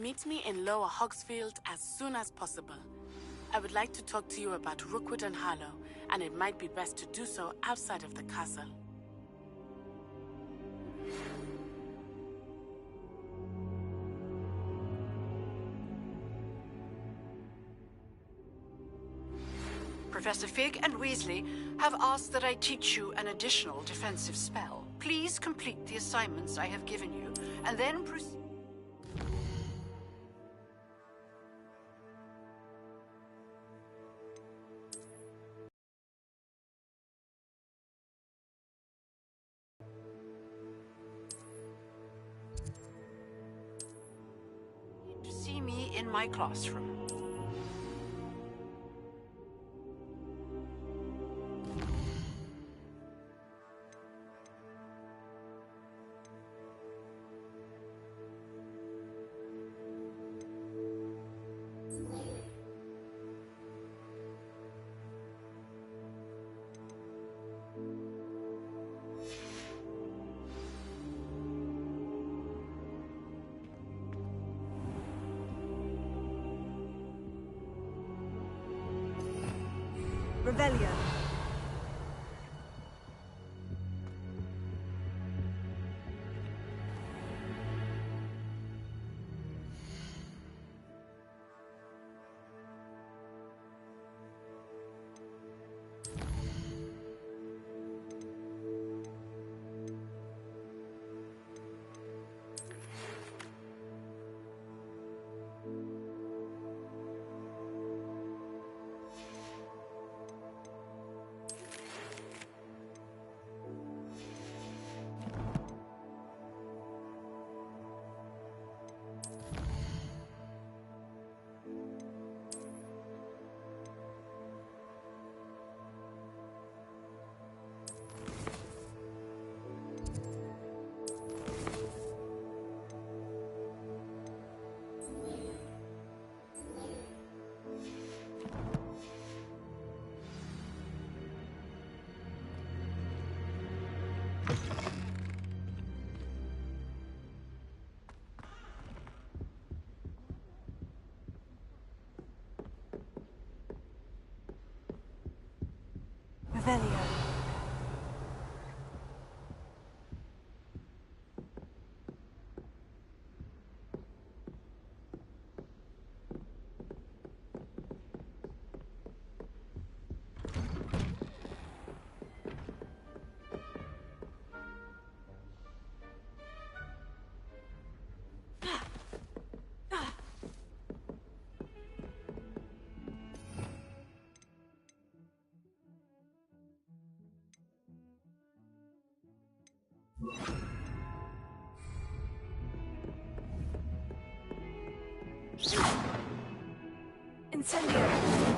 Meet me in Lower Hogsfield as soon as possible. I would like to talk to you about Rookwood and Harlow, and it might be best to do so outside of the castle. Professor Fig and Weasley have asked that I teach you an additional defensive spell. Please complete the assignments I have given you, and then proceed. To see me in my classroom. Rebellion. Revelio. Incendio.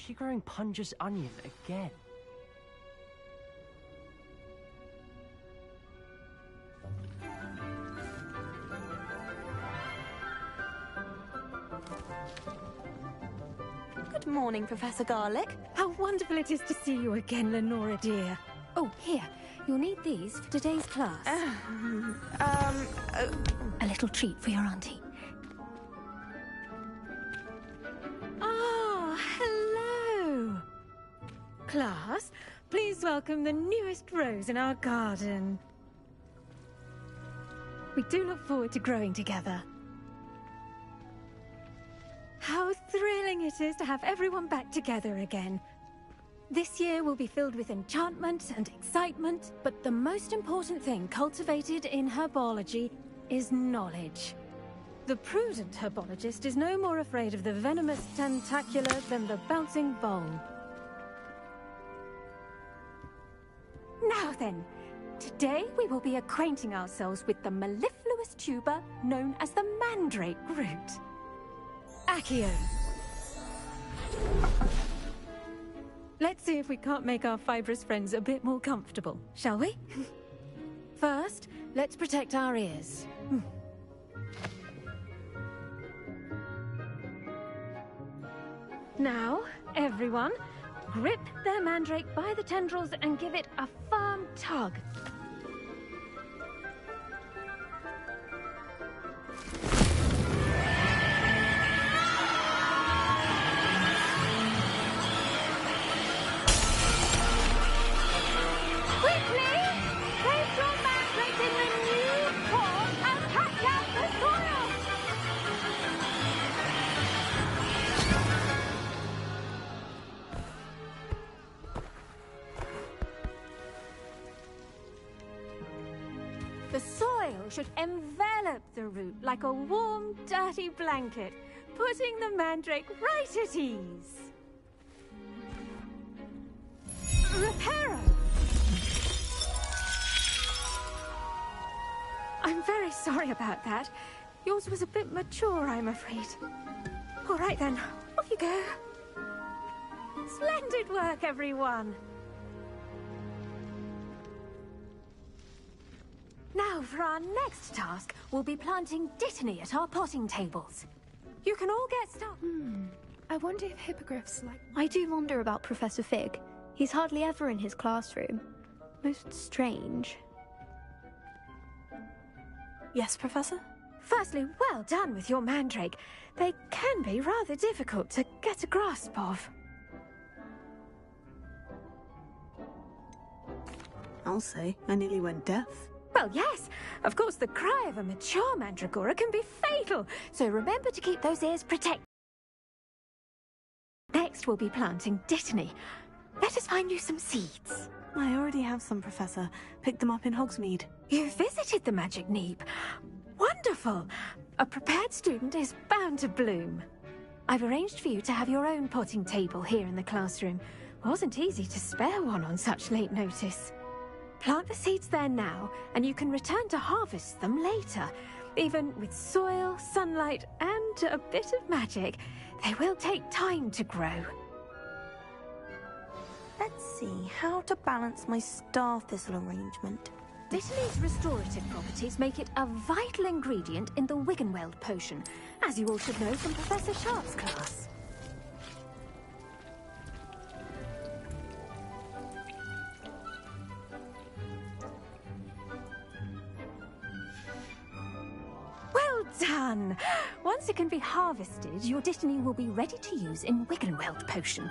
she growing Punja's onion again? Good morning, Professor Garlic. How wonderful it is to see you again, Lenora dear. Oh, here. You'll need these for today's class. A little treat for your auntie. Ah, hello. Class, please welcome the newest rose in our garden. We do look forward to growing together. How thrilling it is to have everyone back together again. This year will be filled with enchantment and excitement, but the most important thing cultivated in herbology is knowledge. The prudent herbologist is no more afraid of the venomous tentacular than the bouncing vole. Now then, today we will be acquainting ourselves with the mellifluous tuber known as the mandrake root. Accio. Let's see if we can't make our fibrous friends a bit more comfortable, shall we? First, let's protect our ears. Now, everyone, grip their mandrake by the tendrils and give it a firm tug. The soil should envelop the root like a warm, dirty blanket, putting the mandrake right at ease. Reparo! I'm very sorry about that. Yours was a bit mature, I'm afraid. All right then, off you go. Splendid work, everyone! Now, for our next task, we'll be planting dittany at our potting tables. You can all get started. I wonder if hippogriffs like... I do wonder about Professor Fig. He's hardly ever in his classroom. Most strange. Yes, Professor? Firstly, well done with your mandrake. They can be rather difficult to get a grasp of. I'll say, I nearly went deaf. Well, yes. Of course, the cry of a mature mandragora can be fatal, so remember to keep those ears protected. Next, we'll be planting dittany. Let us find you some seeds. I already have some, Professor. Picked them up in Hogsmeade. You visited the Magic Neep. Wonderful. A prepared student is bound to bloom. I've arranged for you to have your own potting table here in the classroom. Wasn't easy to spare one on such late notice. Plant the seeds there now, and you can return to harvest them later. Even with soil, sunlight, and a bit of magic, they will take time to grow. Let's see, how to balance my star thistle arrangement. Dittany's restorative properties make it a vital ingredient in the Wiggenweld potion, as you all should know from Professor Sharp's class. Well done! Once it can be harvested, your dittany will be ready to use in Wiggenweld potion.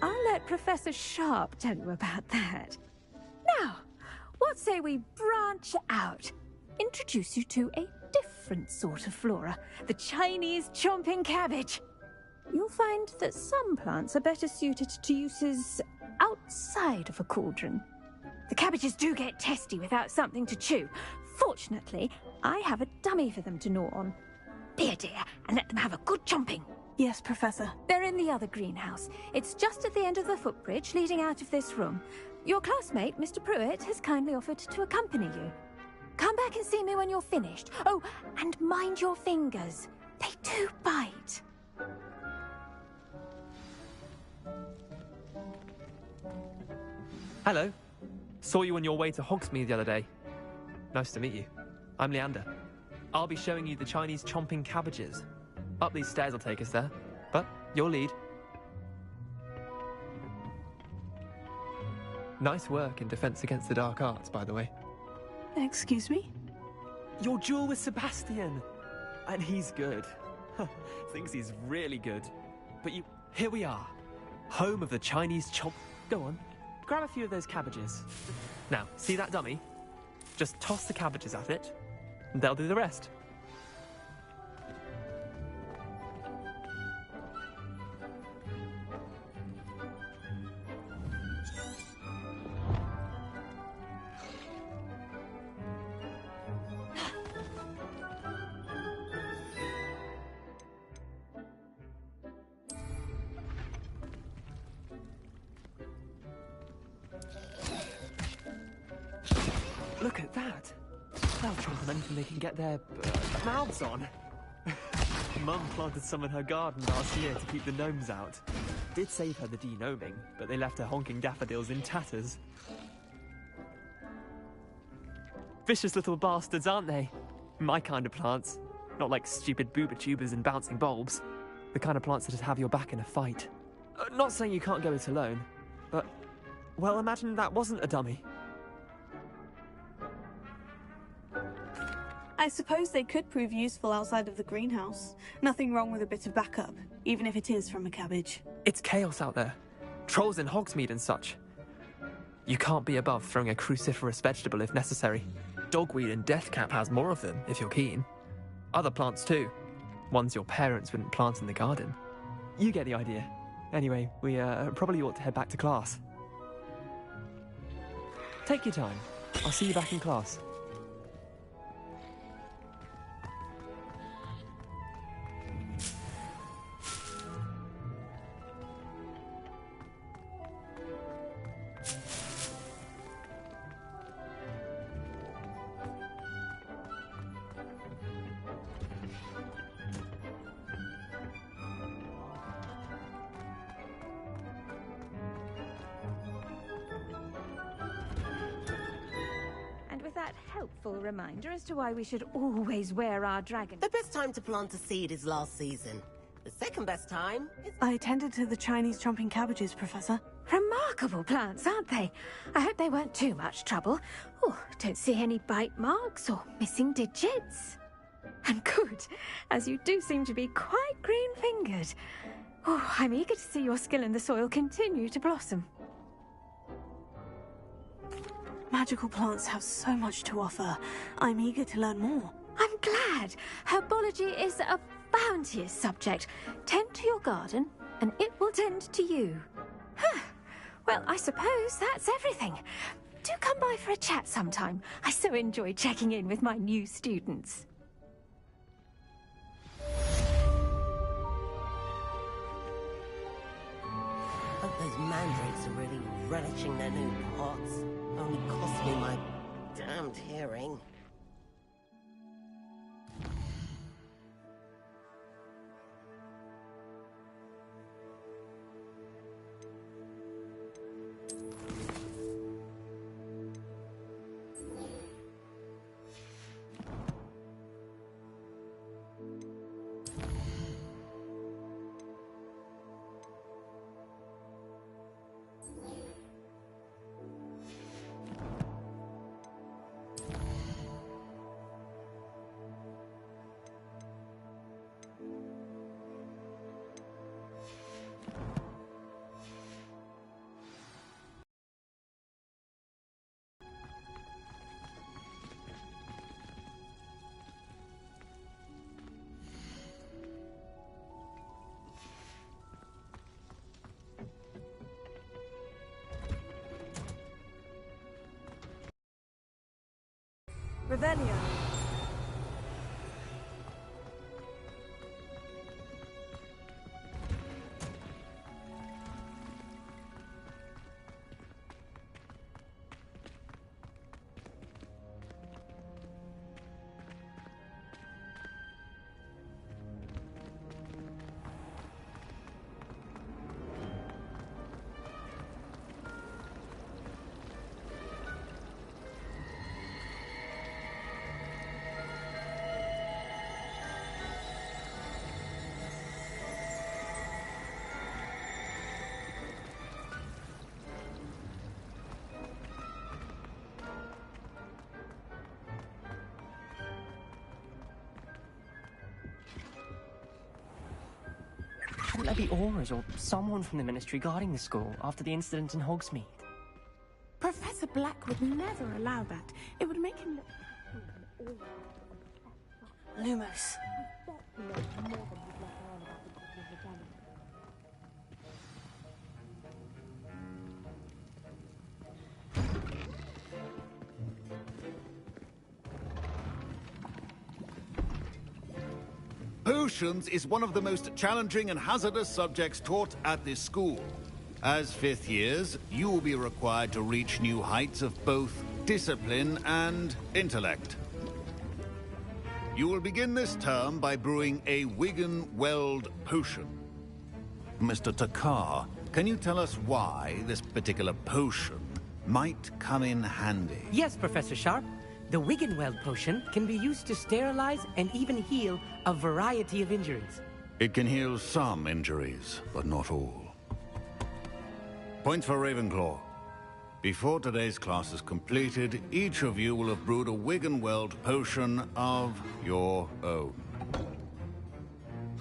I'll let Professor Sharp tell you about that. Now, what say we branch out? Introduce you to a different sort of flora, the Chinese chomping cabbage. You'll find that some plants are better suited to uses outside of a cauldron. The cabbages do get testy without something to chew. Fortunately, I have a dummy for them to gnaw on. Be a dear and let them have a good chomping. Yes, Professor. They're in the other greenhouse. It's just at the end of the footbridge leading out of this room. Your classmate, Mr. Pruitt, has kindly offered to accompany you. Come back and see me when you're finished. Oh, and mind your fingers. They do bite. Hello. Saw you on your way to Hogsmeade the other day. Nice to meet you. I'm Leander. I'll be showing you the Chinese chomping cabbages. Up these stairs will take us there, but your lead. Nice work in Defense Against the Dark Arts, by the way. Excuse me? Your duel with Sebastian! And he's good. Thinks he's really good. But here we are. Home of the Chinese chomp... Go on, grab a few of those cabbages. Now, see that dummy? Just toss the cabbages at it, and they'll do the rest. Look at that! They'll chomp on anything they can get their mouths on. Mum planted some in her garden last year to keep the gnomes out. Did save her the denoming, but they left her honking daffodils in tatters. Vicious little bastards, aren't they? My kind of plants. Not like stupid booba tubers and bouncing bulbs. The kind of plants that just have your back in a fight. Not saying you can't go it alone, but... well, imagine that wasn't a dummy. I suppose they could prove useful outside of the greenhouse. Nothing wrong with a bit of backup, even if it is from a cabbage. It's chaos out there. Trolls in Hogsmeade and such. You can't be above throwing a cruciferous vegetable if necessary. Dogweed and deathcap has more of them, if you're keen. Other plants too. Ones your parents wouldn't plant in the garden. You get the idea. Anyway, we probably ought to head back to class. Take your time. I'll see you back in class. Helpful reminder as to why we should always wear our dragon. The best time to plant a seed is last season. The second best time is... I tended to the Chinese chomping cabbages, Professor. Remarkable plants, aren't they? I hope they weren't too much trouble. Oh, don't see any bite marks or missing digits. And good, as you do seem to be quite green-fingered. Oh, I'm eager to see your skill in the soil continue to blossom. Magical plants have so much to offer. I'm eager to learn more. I'm glad. Herbology is a bounteous subject. Tend to your garden, and it will tend to you. Huh. Well, I suppose that's everything. Do come by for a chat sometime. I so enjoy checking in with my new students. Hope those mandrakes are really relishing their new pots. Only cost me my damned hearing. Revelio. Shouldn't there be auras or someone from the Ministry guarding the school after the incident in Hogsmeade? Professor Black would never allow that. It would make him look... Lumos. Potions is one of the most challenging and hazardous subjects taught at this school. As fifth years, you will be required to reach new heights of both discipline and intellect. You will begin this term by brewing a Wigan-Weld potion. Mr. Takar, can you tell us why this particular potion might come in handy? Yes, Professor Sharp. The Wigan-Weld potion can be used to sterilize and even heal a variety of injuries. It can heal some injuries, but not all. Points for Ravenclaw. Before today's class is completed, each of you will have brewed a Wigan-Weld potion of your own.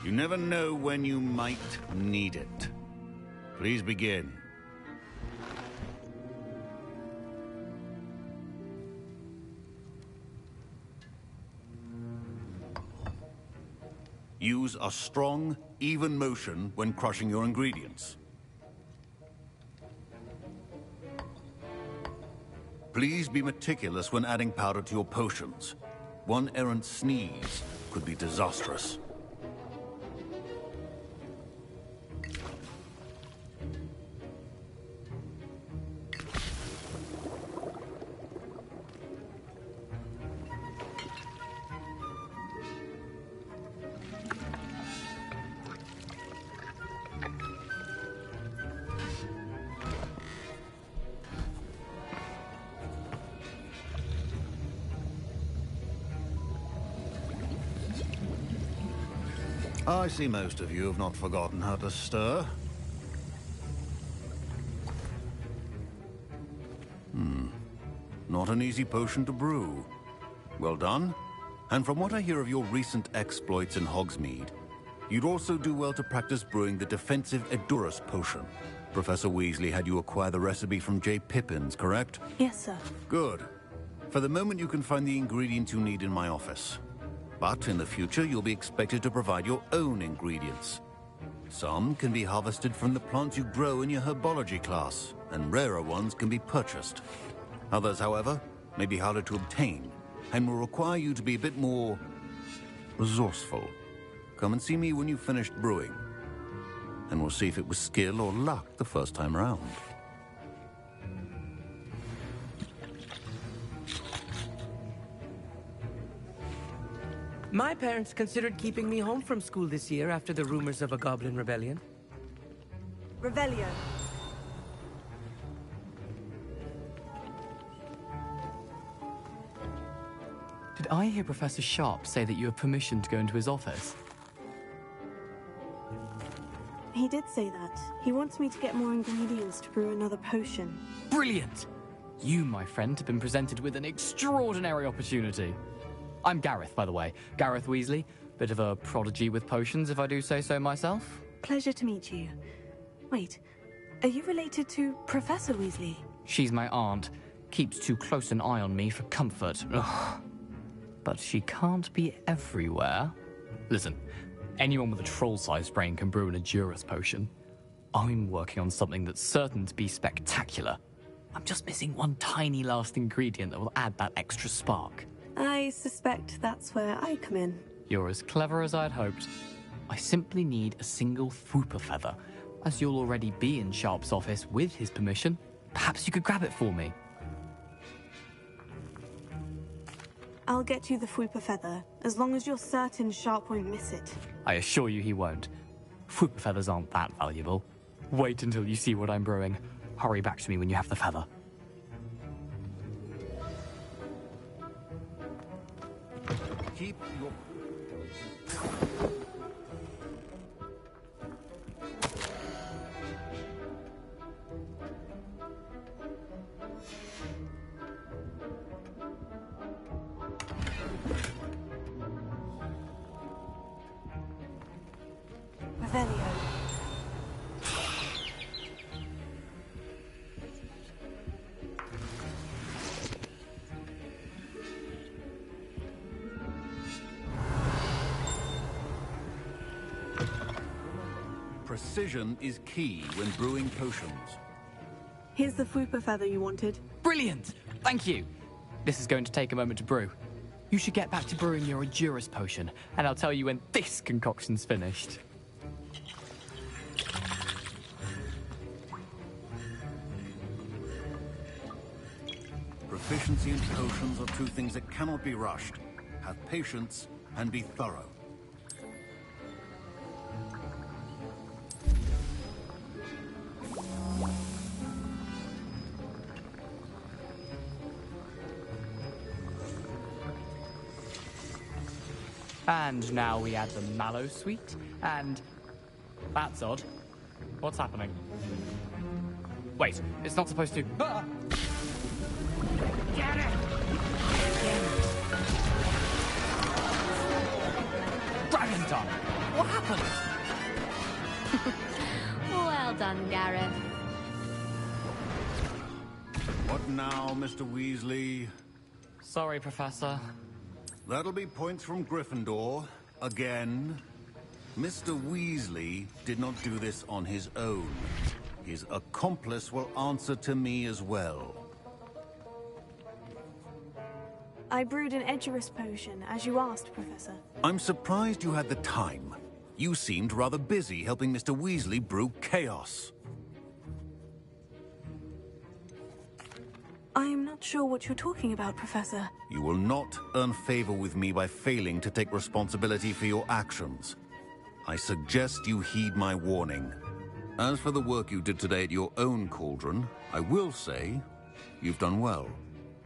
You never know when you might need it. Please begin. Use a strong, even motion when crushing your ingredients. Please be meticulous when adding powder to your potions. One errant sneeze could be disastrous. I see most of you have not forgotten how to stir. Not an easy potion to brew. Well done. And from what I hear of your recent exploits in Hogsmeade, you'd also do well to practice brewing the defensive Edurus potion. Professor Weasley had you acquire the recipe from J. Pippins, correct? Yes, sir. Good. For the moment, you can find the ingredients you need in my office. But in the future, you'll be expected to provide your own ingredients. Some can be harvested from the plants you grow in your Herbology class, and rarer ones can be purchased. Others, however, may be harder to obtain, and will require you to be a bit more resourceful. Come and see me when you've finished brewing, and we'll see if it was skill or luck the first time around. My parents considered keeping me home from school this year after the rumors of a goblin rebellion. Revelio. Did I hear Professor Sharp say that you have permission to go into his office? He did say that. He wants me to get more ingredients to brew another potion. Brilliant! You, my friend, have been presented with an extraordinary opportunity. I'm Gareth, by the way. Gareth Weasley. Bit of a prodigy with potions, if I do say so myself. Pleasure to meet you. Wait, are you related to Professor Weasley? She's my aunt. Keeps too close an eye on me for comfort. Ugh. But she can't be everywhere. Listen, anyone with a troll-sized brain can brew an Edurus potion. I'm working on something that's certain to be spectacular. I'm just missing one tiny last ingredient that will add that extra spark. I suspect that's where I come in. You're as clever as I'd hoped. I simply need a single Fwooper feather. As you'll already be in Sharp's office with his permission, perhaps you could grab it for me. I'll get you the Fwooper feather, as long as you're certain Sharp won't miss it. I assure you he won't. Fwooper feathers aren't that valuable. Wait until you see what I'm brewing. Hurry back to me when you have the feather. Keep your... Revelio. Precision is key when brewing potions. Here's the fupa feather you wanted. Brilliant! Thank you! This is going to take a moment to brew. You should get back to brewing your Endurus potion, and I'll tell you when this concoction's finished. Proficiency and potions are two things that cannot be rushed. Have patience and be thorough. And now we add the mallow sweet, and... That's odd. What's happening? Wait, it's not supposed to... Ah! Get it! Dragon time! What happened? Well done, Gareth. What now, Mr. Weasley? Sorry, Professor. That'll be points from Gryffindor. Again. Mr. Weasley did not do this on his own. His accomplice will answer to me as well. I brewed an Edurus potion, as you asked, Professor. I'm surprised you had the time. You seemed rather busy helping Mr. Weasley brew chaos. I'm not sure what you're talking about, Professor. You will not earn favor with me by failing to take responsibility for your actions. I suggest you heed my warning. As for the work you did today at your own cauldron, I will say you've done well.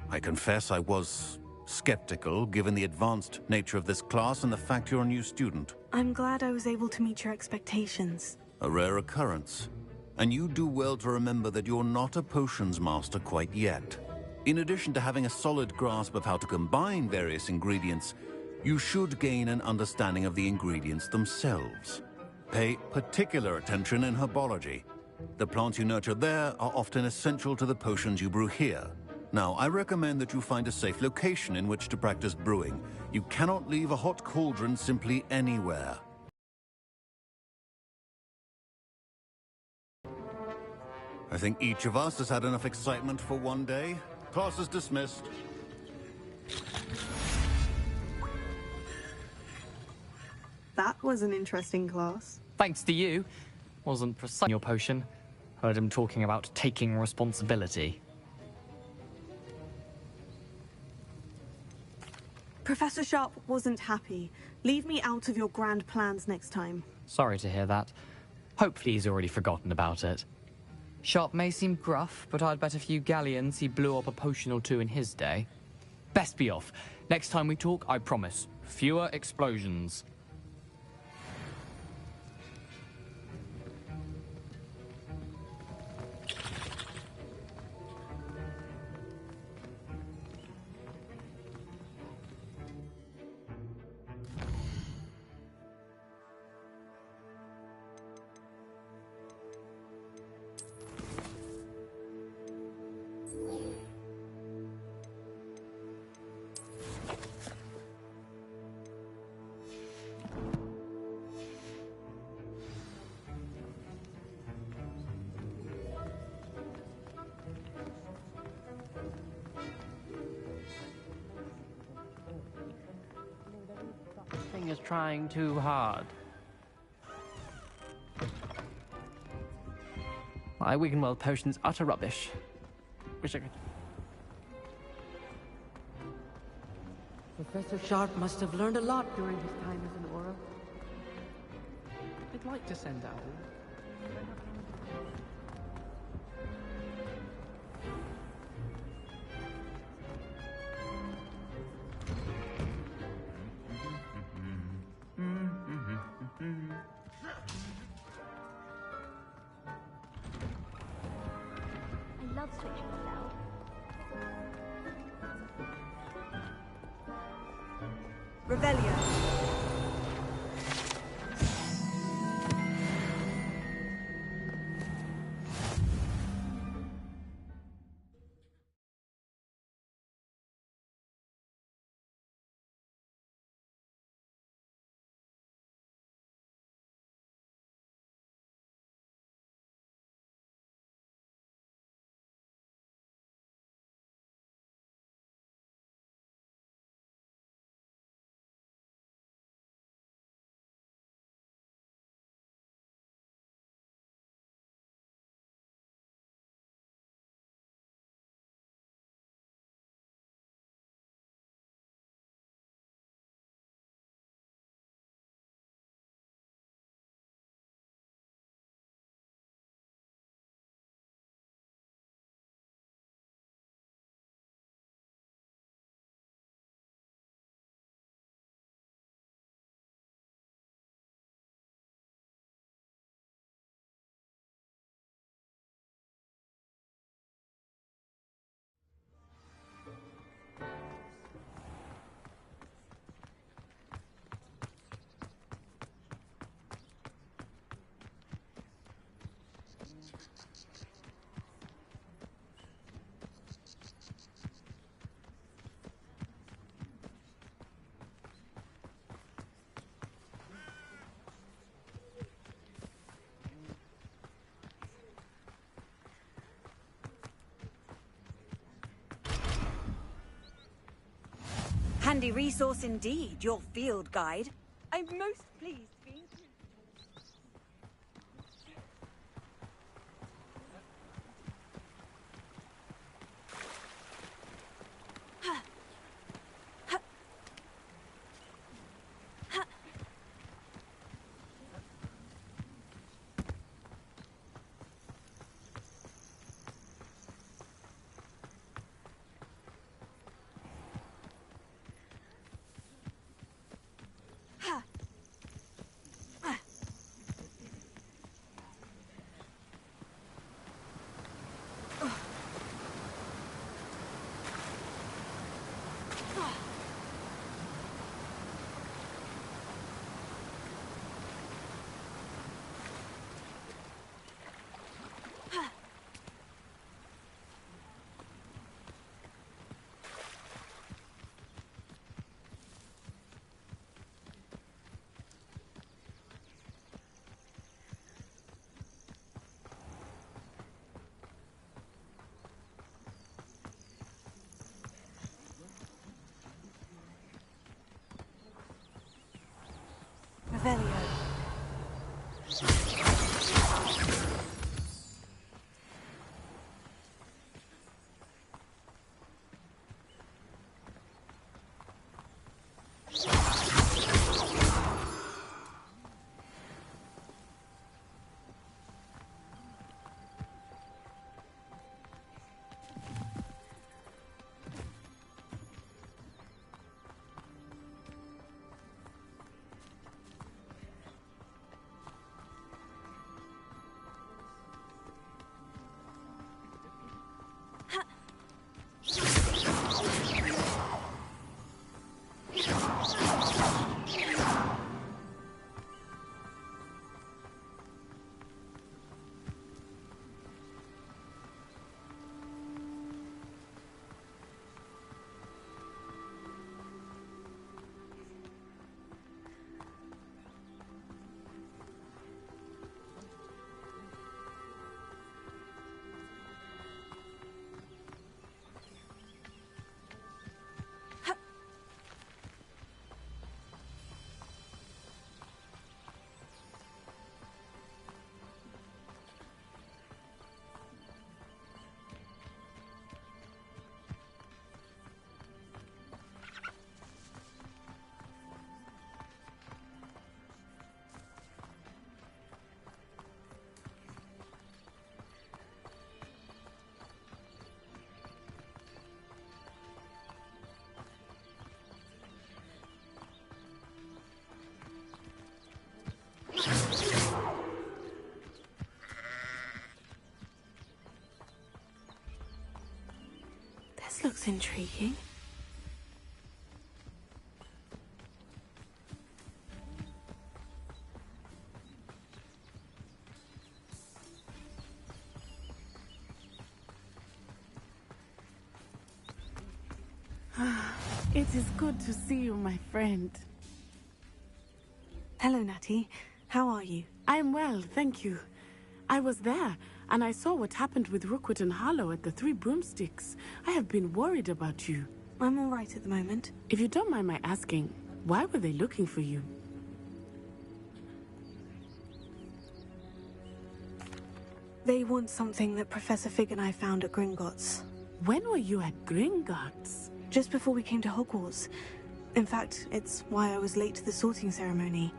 I confess I was skeptical, given the advanced nature of this class and the fact you're a new student. I'm glad I was able to meet your expectations. A rare occurrence. And you do well to remember that you're not a potions master quite yet. In addition to having a solid grasp of how to combine various ingredients, you should gain an understanding of the ingredients themselves. Pay particular attention in herbology. The plants you nurture there are often essential to the potions you brew here. Now, I recommend that you find a safe location in which to practice brewing. You cannot leave a hot cauldron simply anywhere. I think each of us has had enough excitement for one day. Class is dismissed. That was an interesting class. Thanks to you. Wasn't precise your potion. Heard him talking about taking responsibility. Professor Sharp wasn't happy. Leave me out of your grand plans next time. Sorry to hear that. Hopefully he's already forgotten about it. Sharp may seem gruff, but I'd bet a few galleons he blew up a potion or two in his day. Best be off. Next time we talk, I promise, fewer explosions. Is trying too hard. My Wiggenweld potion's utter rubbish. Wish I could... Professor Sharp must have learned a lot during his time as an Auror. I'd like to send out... I love switching it out. Revelio. Handy resource indeed, your field guide. I'm most pleased to be included. Revelio. This looks intriguing. It is good to see you, my friend. Hello, Natty. How are you? I'm well, thank you. I was there, and I saw what happened with Rookwood and Harlow at the Three Broomsticks. I have been worried about you. I'm all right at the moment. If you don't mind my asking, why were they looking for you? They want something that Professor Fig and I found at Gringotts. When were you at Gringotts? Just before we came to Hogwarts. In fact, it's why I was late to the sorting ceremony.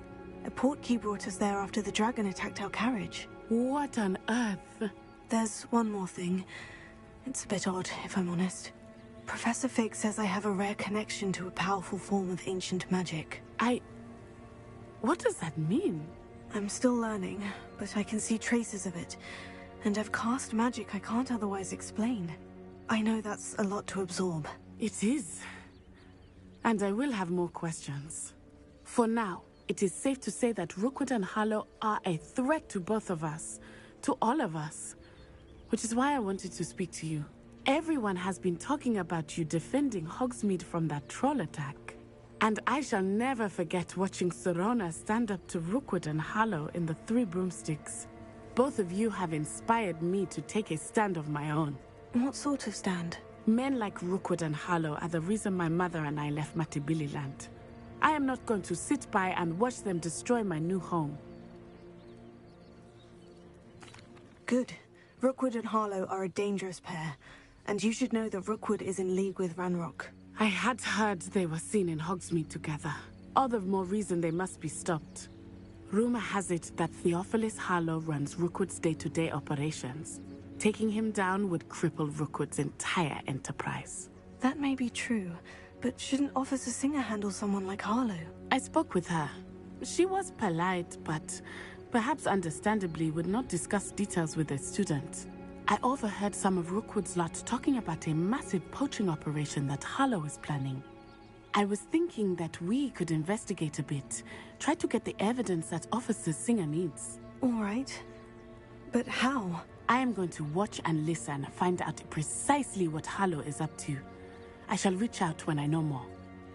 A portkey brought us there after the dragon attacked our carriage. What on earth? There's one more thing. It's a bit odd, if I'm honest. Professor Fig says I have a rare connection to a powerful form of ancient magic. What does that mean? I'm still learning, but I can see traces of it. And I've cast magic I can't otherwise explain. I know that's a lot to absorb. It is. And I will have more questions. For now, it is safe to say that Rookwood and Harlow are a threat to both of us. To all of us. Which is why I wanted to speak to you. Everyone has been talking about you defending Hogsmeade from that troll attack. And I shall never forget watching Sorona stand up to Rookwood and Harlow in the Three Broomsticks. Both of you have inspired me to take a stand of my own. What sort of stand? Men like Rookwood and Harlow are the reason my mother and I left Matibili-land. I am not going to sit by and watch them destroy my new home. Good. Rookwood and Harlow are a dangerous pair, and you should know that Rookwood is in league with Ranrock. I had heard they were seen in Hogsmeade together. All the more reason they must be stopped. Rumor has it that Theophilus Harlow runs Rookwood's day-to-day operations. Taking him down would cripple Rookwood's entire enterprise. That may be true, but shouldn't Officer Singer handle someone like Harlow? I spoke with her. She was polite, but perhaps understandably would not discuss details with a student. I overheard some of Rookwood's lot talking about a massive poaching operation that Harlow is planning. I was thinking that we could investigate a bit, try to get the evidence that Officer Singer needs. All right. But how? I am going to watch and listen, find out precisely what Harlow is up to. I shall reach out when I know more.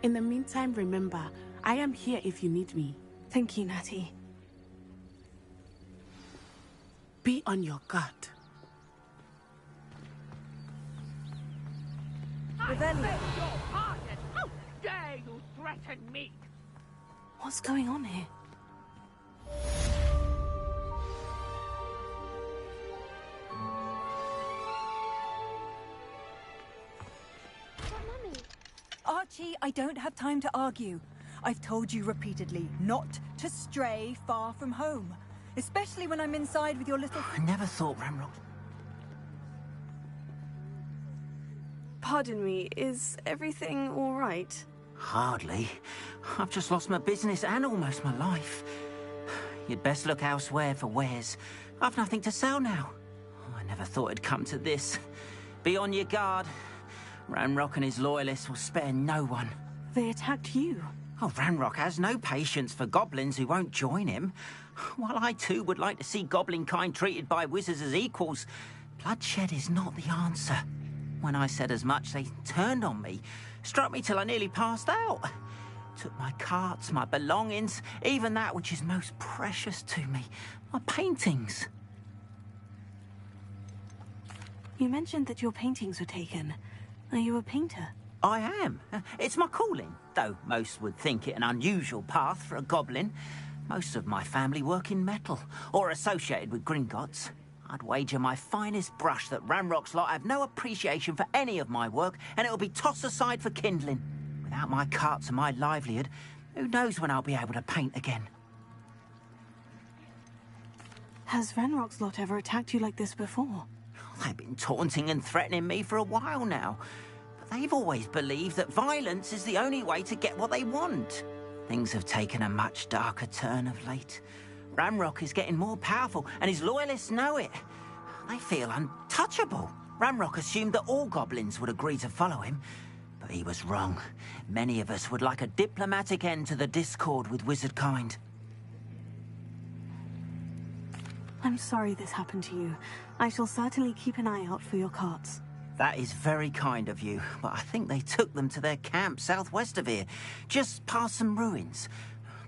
In the meantime, remember, I am here if you need me. Thank you, Natty. Be on your guard. Revelio. How dare you threaten me? What's going on here? Archie, I don't have time to argue. I've told you repeatedly not to stray far from home. Especially when I'm inside with your little... I never thought Ranrock... Pardon me, is everything all right? Hardly. I've just lost my business and almost my life. You'd best look elsewhere for wares. I've nothing to sell now. I never thought it'd come to this. Be on your guard. Ranrock and his loyalists will spare no one. They attacked you? Oh, Ranrock has no patience for goblins who won't join him. While I too would like to see goblin kind treated by wizards as equals, bloodshed is not the answer. When I said as much, they turned on me, struck me till I nearly passed out. Took my carts, my belongings, even that which is most precious to me, my paintings. You mentioned that your paintings were taken. Are you a painter? I am. It's my calling, though most would think it an unusual path for a goblin. Most of my family work in metal, or associated with Gringotts. I'd wager my finest brush that Ranrock's lot have no appreciation for any of my work, and it'll be tossed aside for kindling. Without my carts and my livelihood, who knows when I'll be able to paint again? Has Ranrock's lot ever attacked you like this before? They've been taunting and threatening me for a while now. But they've always believed that violence is the only way to get what they want. Things have taken a much darker turn of late. Ranrock is getting more powerful, and his loyalists know it. They feel untouchable. Ranrock assumed that all goblins would agree to follow him, but he was wrong. Many of us would like a diplomatic end to the discord with wizard kind. I'm sorry this happened to you. I shall certainly keep an eye out for your carts. That is very kind of you, but I think they took them to their camp southwest of here, just past some ruins.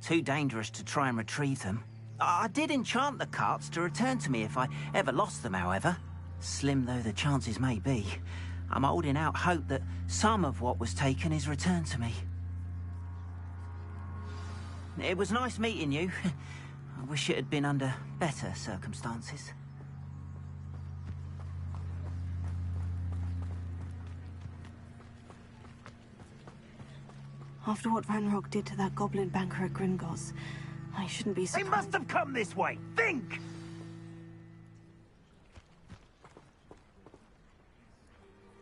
Too dangerous to try and retrieve them. I did enchant the carts to return to me if I ever lost them, however. Slim though the chances may be, I'm holding out hope that some of what was taken is returned to me. It was nice meeting you. I wish it had been under better circumstances. After what Ranrock did to that goblin banker at Gringotts, I shouldn't be surprised. They must have come this way. Think!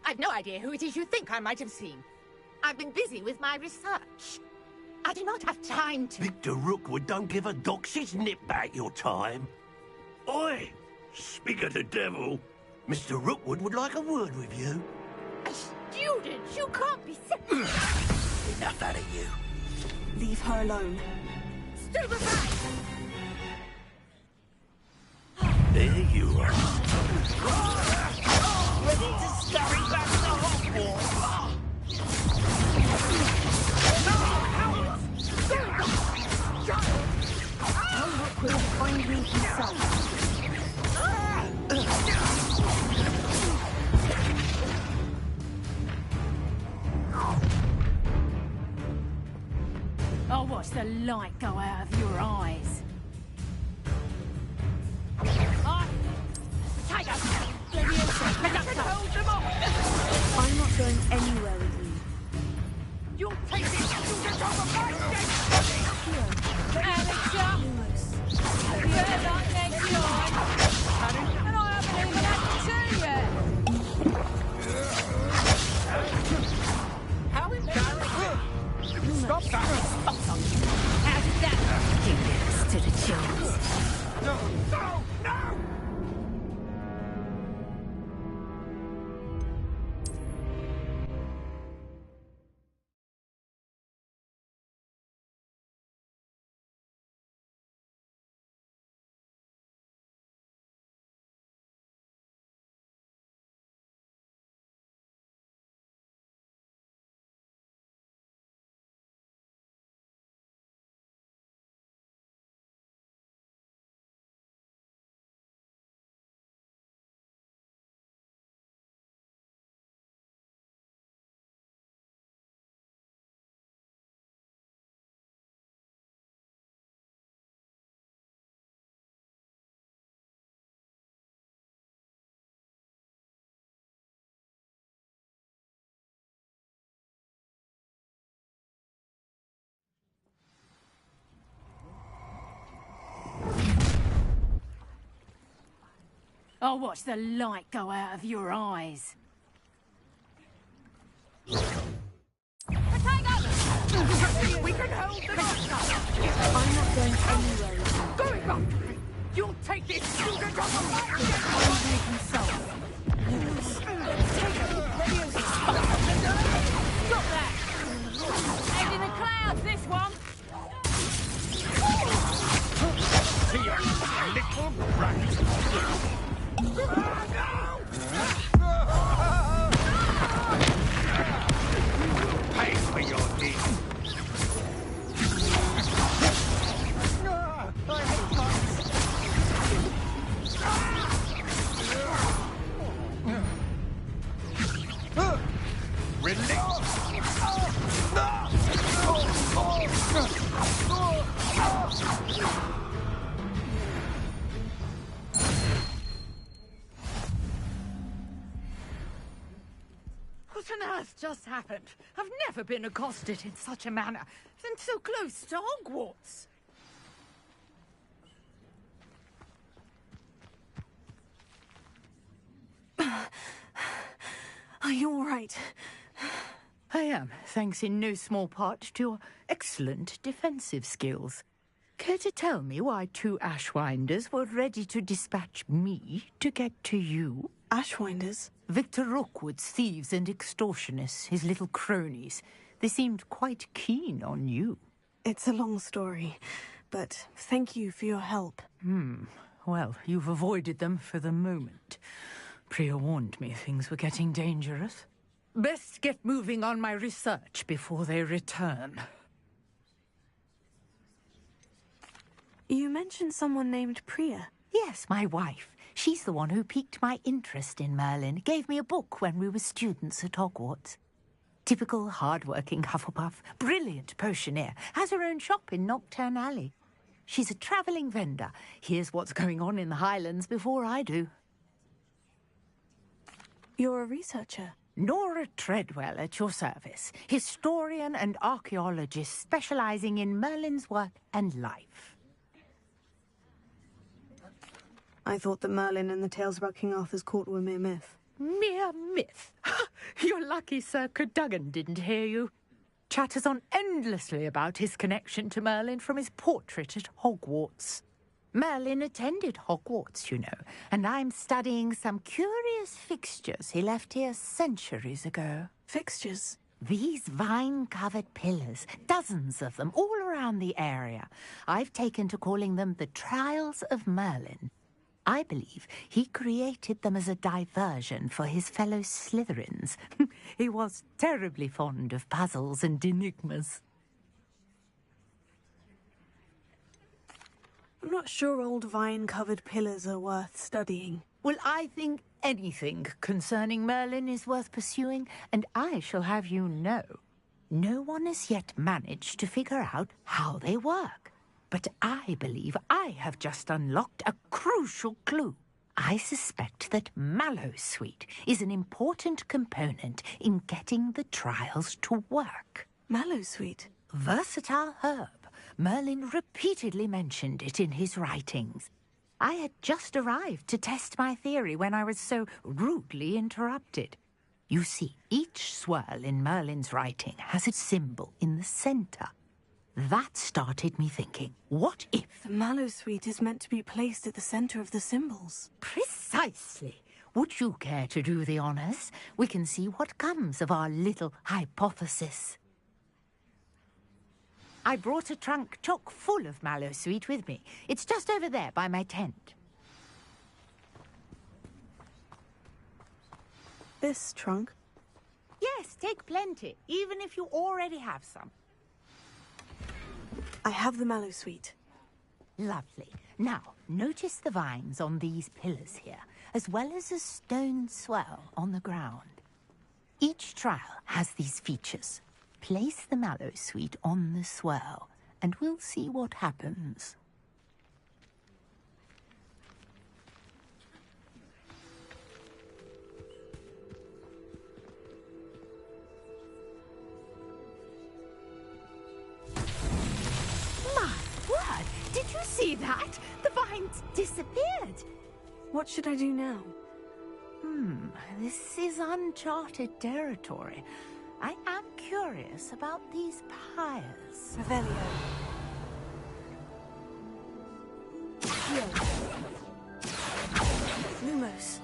I've no idea who it is you think I might have seen. I've been busy with my research. I do not have time to... Victor Rookwood don't give a doxy's nip back your time. Oi! Speak of the devil. Mr. Rookwood would like a word with you. A student? You can't be sick. Enough out of you. Leave her alone. Stupefy! There you are. Ready to scurry back to Hogwarts? Tell Rookwood to find me himself. light go out of your eyes? I'm not going anywhere with you. You'll take it! You'll get over my dead Amateur! Have you heard that next time? And I haven't even had to tell yet! How embarrassing! Stop that! How did that give this to the children? No! No! No! I'll watch the light go out of your eyes. We can hold them up! I'm not going anywhere with you. Going up! You'll take it! You'll get over my dead I'm making salt. Stop that! Head in the clouds, this one! Here, little brat! Pay for your deed! What on earth just happened? I've never been accosted in such a manner, and so close to Hogwarts. Are you all right? I am, thanks in no small part to your excellent defensive skills. Care to tell me why two Ashwinders were ready to dispatch me to get to you? Ashwinders? Victor Rookwood's thieves and extortionists, his little cronies. They seemed quite keen on you. It's a long story, but thank you for your help. Well, you've avoided them for the moment. Priya warned me things were getting dangerous. Best get moving on my research before they return. You mentioned someone named Priya. Yes, my wife. She's the one who piqued my interest in Merlin. Gave me a book when we were students at Hogwarts. Typical hard-working Hufflepuff. Brilliant potioneer. Has her own shop in Nocturne Alley. She's a travelling vendor. Hears what's going on in the Highlands before I do. You're a researcher? Nora Treadwell at your service. Historian and archaeologist specialising in Merlin's work and life. I thought that Merlin and the tales about King Arthur's court were mere myth. Mere myth? You're lucky Sir Cadogan didn't hear you. Chatters on endlessly about his connection to Merlin from his portrait at Hogwarts. Merlin attended Hogwarts, you know, and I'm studying some curious fixtures he left here centuries ago. Fixtures? These vine-covered pillars, dozens of them, all around the area. I've taken to calling them the Trials of Merlin. I believe he created them as a diversion for his fellow Slytherins. He was terribly fond of puzzles and enigmas. I'm not sure old vine-covered pillars are worth studying. Well, I think anything concerning Merlin is worth pursuing, and I shall have you know, No one has yet managed to figure out how they work. But I believe I have just unlocked a crucial clue. I suspect that mallowsweet is an important component in getting the trials to work. Mallowsweet? Versatile herb. Merlin repeatedly mentioned it in his writings. I had just arrived to test my theory when I was so rudely interrupted. You see, each swirl in Merlin's writing has a symbol in the center. That started me thinking, what if... The mallowsweet is meant to be placed at the center of the symbols. Precisely. Would you care to do the honors? We can see what comes of our little hypothesis. I brought a trunk chock full of mallowsweet with me. It's just over there by my tent. This trunk? Yes, take plenty, even if you already have some. I have the mallowsweet. Lovely. Now, notice the vines on these pillars here, as well as a stone swell on the ground. Each trial has these features. Place the mallowsweet on the swirl, and we'll see what happens. My word! Did you see that? The vines disappeared. What should I do now? This is uncharted territory. I am curious about these pyres. Revelio. Lumos.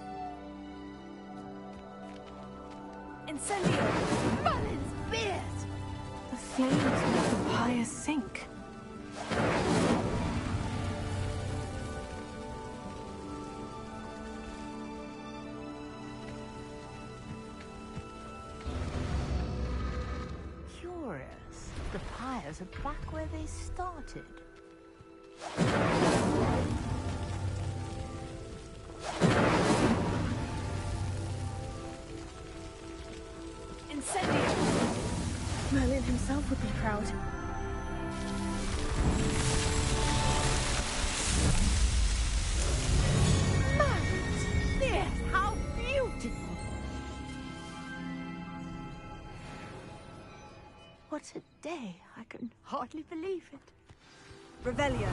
Incendio. Merlin's beard! The flames make the pyres sink. The pyres are back where they started. Incendio! Merlin himself would be proud. Merlin's beard! How beautiful! What a day. I can hardly believe it. Revelio.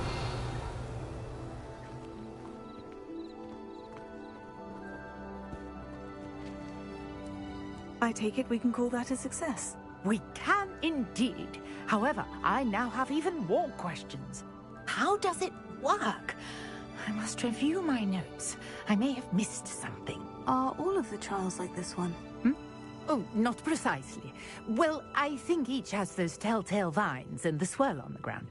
I take it we can call that a success. We can indeed. However, I now have even more questions. How does it work? I must review my notes. I may have missed something. Are all of the trials like this one? Oh, not precisely. Well, I think each has those telltale vines and the swirl on the ground.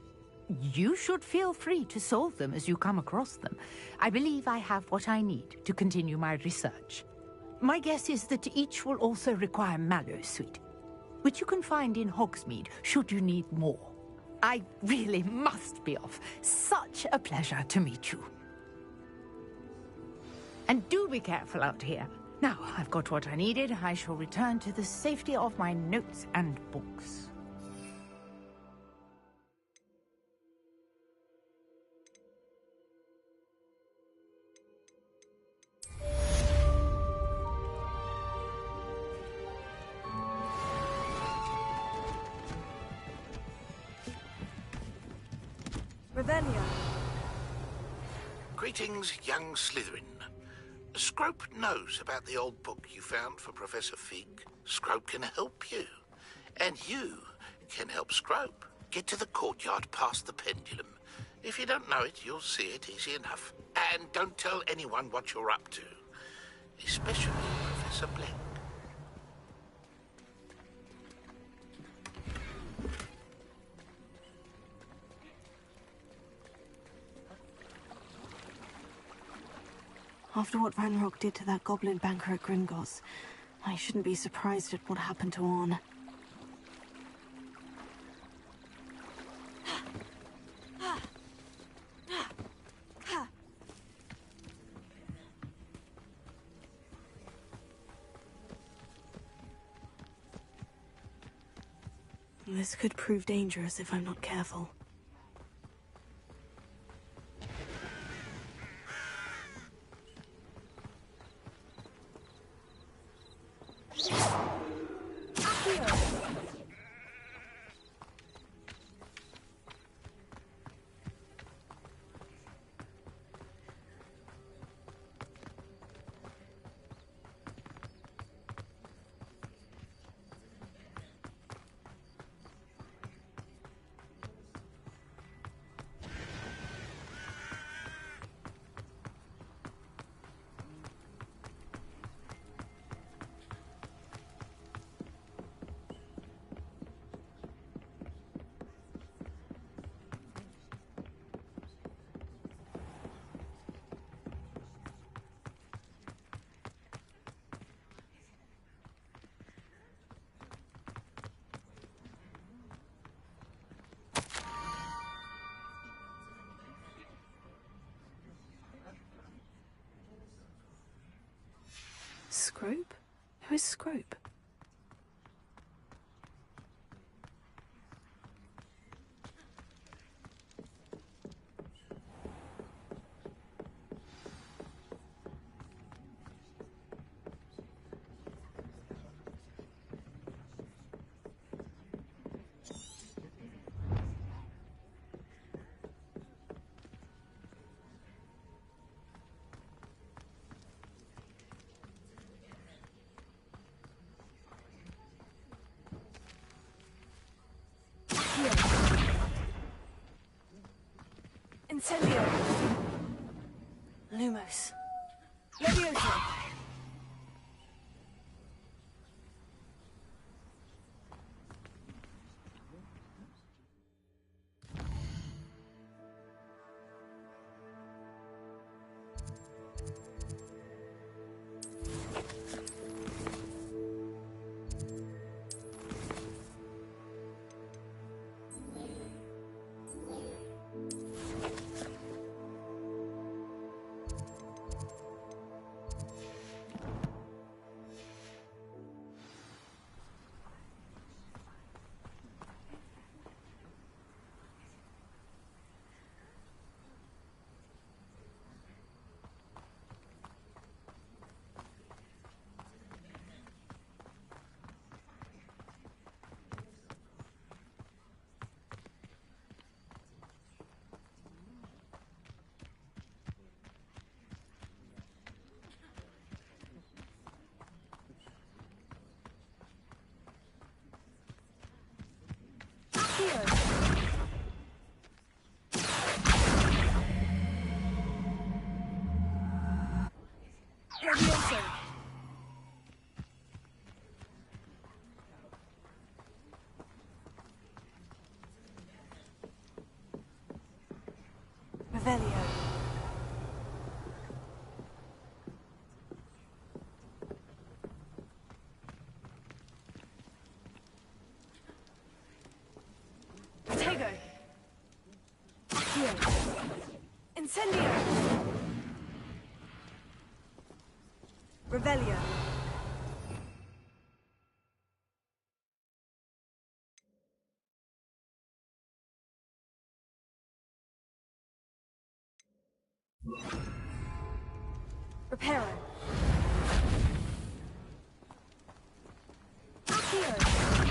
You should feel free to solve them as you come across them. I believe I have what I need to continue my research. My guess is that each will also require mallowsweet, which you can find in Hogsmeade should you need more. I really must be off. Such a pleasure to meet you. And do be careful out here. Now, I've got what I needed. I shall return to the safety of my notes and books. Revelio. Greetings, young Slytherin. Scrope knows about the old book you found for Professor Fig. Scrope can help you. And you can help Scrope. Get to the courtyard past the pendulum. If you don't know it, you'll see it easy enough. And don't tell anyone what you're up to. Especially Professor Blank. After what Ranrock did to that goblin banker at Gringotts, I shouldn't be surprised at what happened to Orn. This could prove dangerous if I'm not careful. Scrope? Who is Scrope? Incendio! Lumos! Levioso! Levioso! Revelio! Tego! Accio! Incendio! Revelio! Reparo! Accio!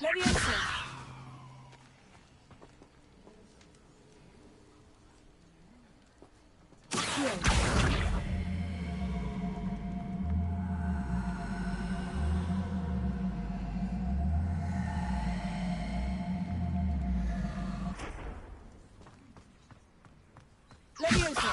Levioso! Levioso!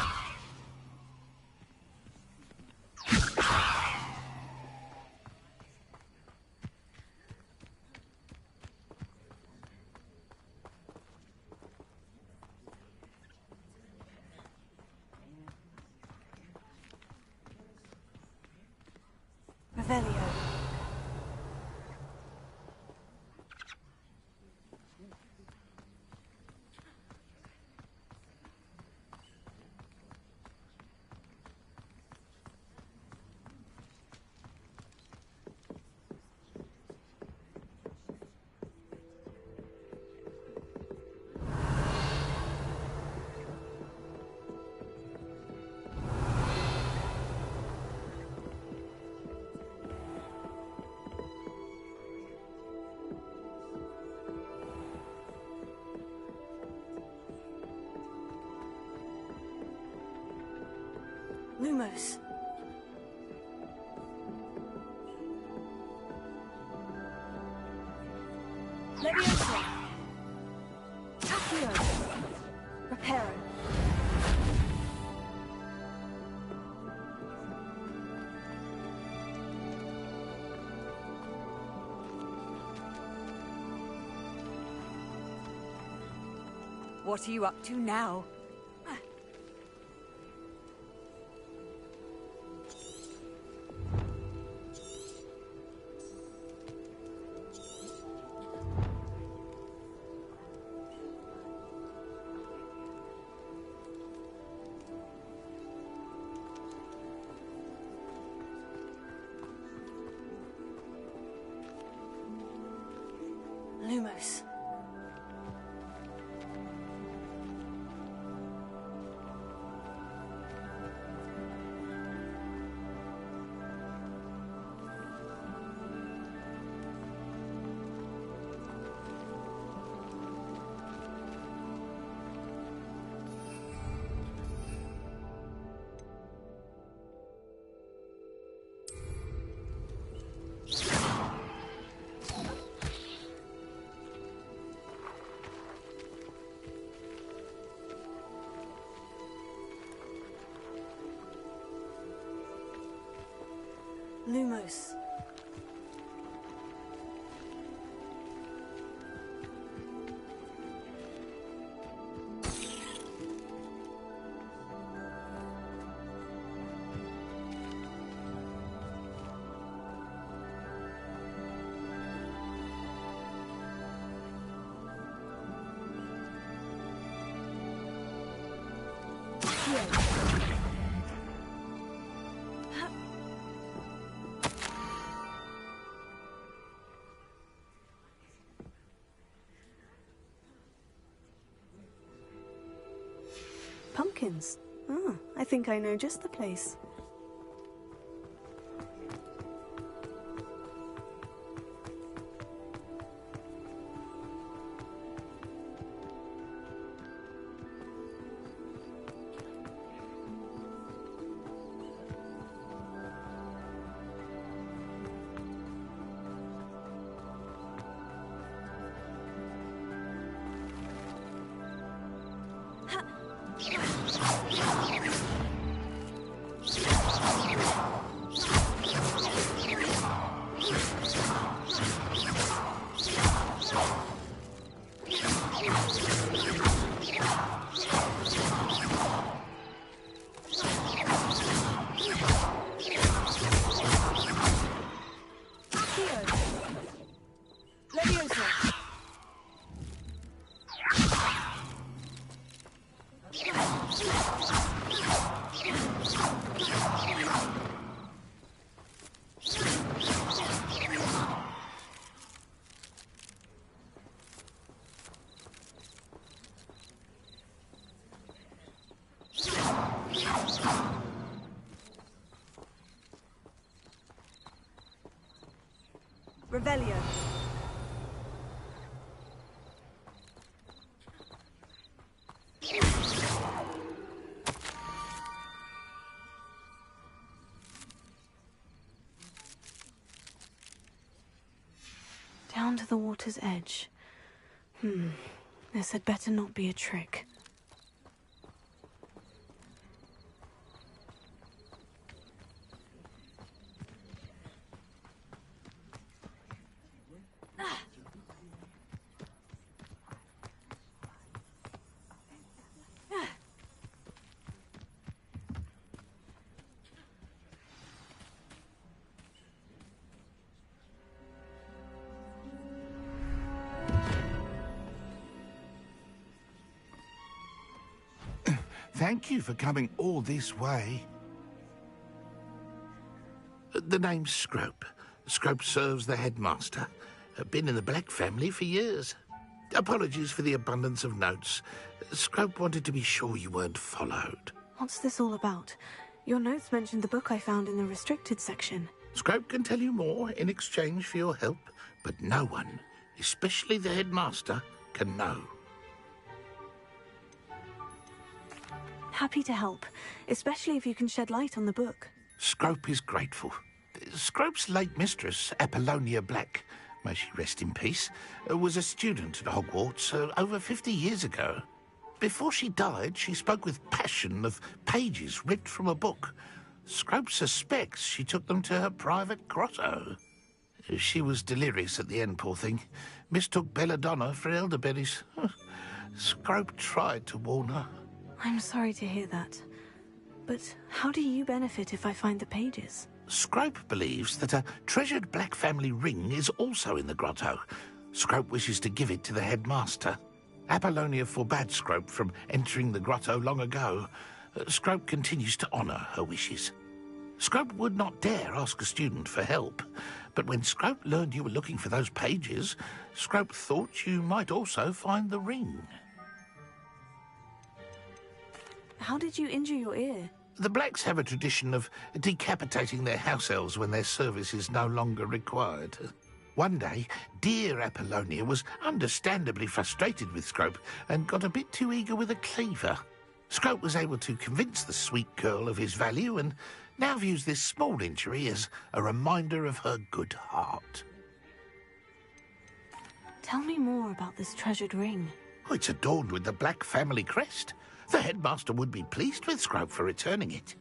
Revelio! Lumos. Leviosa. Accio. Reparo. What are you up to now? Lumos. Lumos. Pumpkins. Ah, I think I know just the place. Revelio. Down to the water's edge. This had better not be a trick. Thank you for coming all this way. The name's Scrope. Scrope serves the headmaster. Been in the Black family for years. Apologies for the abundance of notes. Scrope wanted to be sure you weren't followed. What's this all about? Your notes mentioned the book I found in the restricted section. Scrope can tell you more in exchange for your help, but no one, especially the headmaster, can know. happy to help, especially if you can shed light on the book. Scrope is grateful. Scrope's late mistress, Apollonia Black, may she rest in peace, was a student at Hogwarts over 50 years ago. Before she died, she spoke with passion of pages ripped from a book. Scrope suspects she took them to her private grotto. She was delirious at the end, poor thing. Mistook belladonna for elderberries. Scrope tried to warn her. I'm sorry to hear that. But how do you benefit if I find the pages? Scrope believes that a treasured Black family ring is also in the grotto. Scrope wishes to give it to the headmaster. Apollonia forbade Scrope from entering the grotto long ago. Scrope continues to honour her wishes. Scrope would not dare ask a student for help, but when Scrope learned you were looking for those pages, Scrope thought you might also find the ring. How did you injure your ear? The Blacks have a tradition of decapitating their house elves when their service is no longer required. One day, dear Apollonia was understandably frustrated with Scrope and got a bit too eager with a cleaver. Scrope was able to convince the sweet girl of his value and now views this small injury as a reminder of her good heart. Tell me more about this treasured ring. Oh, it's adorned with the Black family crest. The headmaster would be pleased with Scrope for returning it.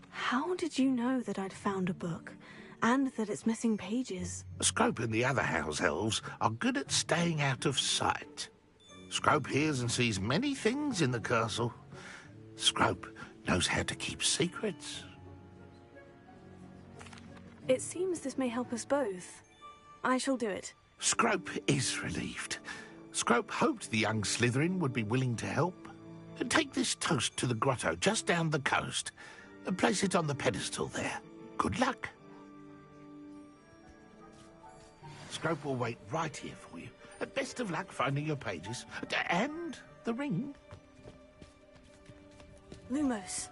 How did you know that I'd found a book, and that it's missing pages? Scrope and the other house elves are good at staying out of sight. Scrope hears and sees many things in the castle. Scrope knows how to keep secrets. It seems this may help us both. I shall do it. Scrope is relieved. Scrope hoped the young Slytherin would be willing to help. Take this toast to the grotto just down the coast and place it on the pedestal there. Good luck. Scrope will wait right here for you. Best of luck finding your pages. And the ring. Lumos.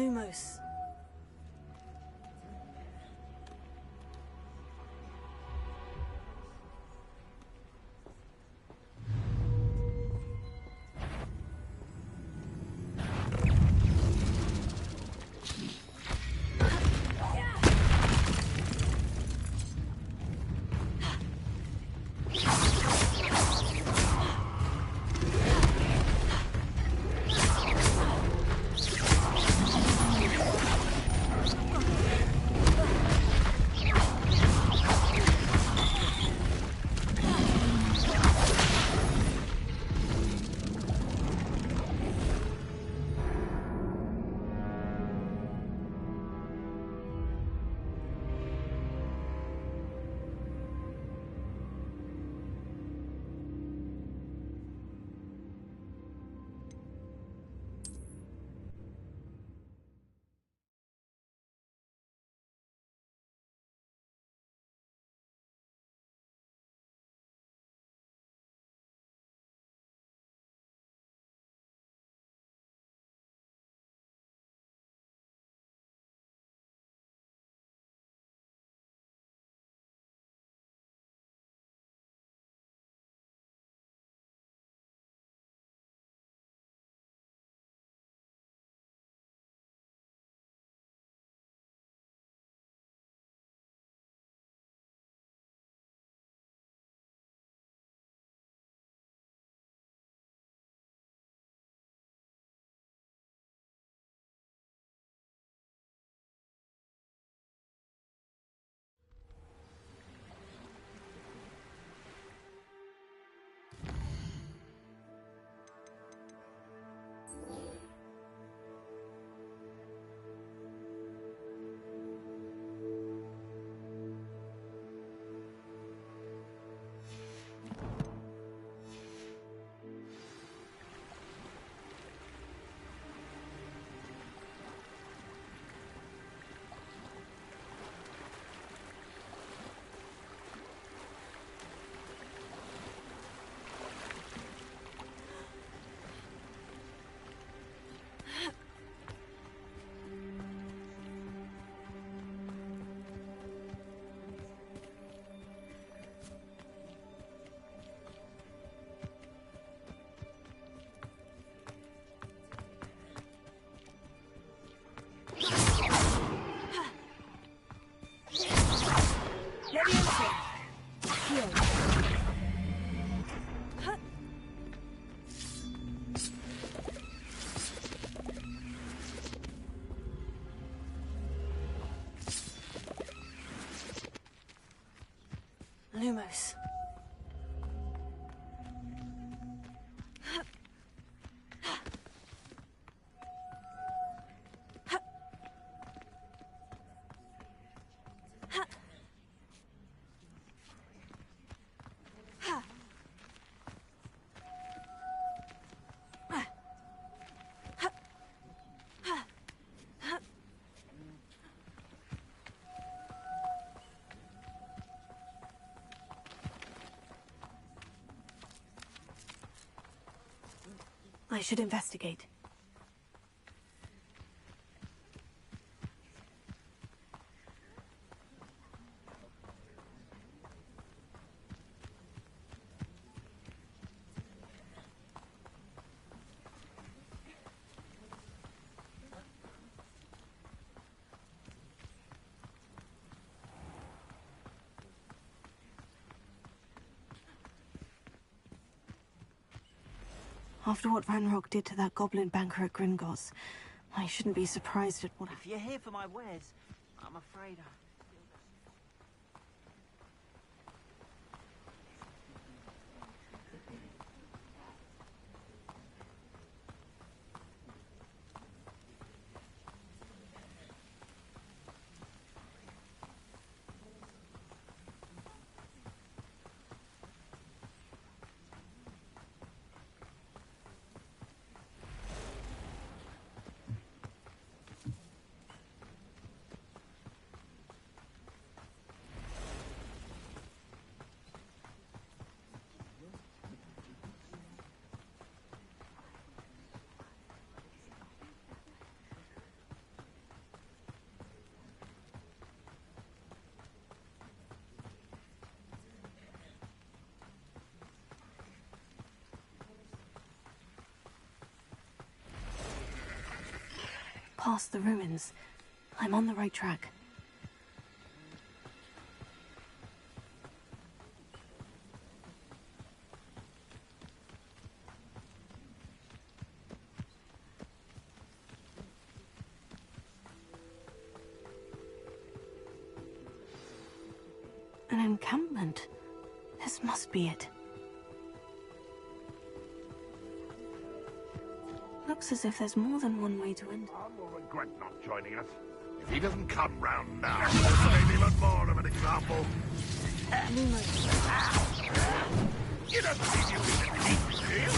Lumos. Lumos. I should investigate. After what Ranrock did to that goblin banker at Gringotts, I shouldn't be surprised at what... If you're here for my wares, I'm afraid I... past the ruins. I'm on the right track. An encampment. This must be it. Looks as if there's more than one way to enter. Tom will regret not joining us. If he doesn't come round now, this may be even more of an example. You don't think you can defeat me, do you?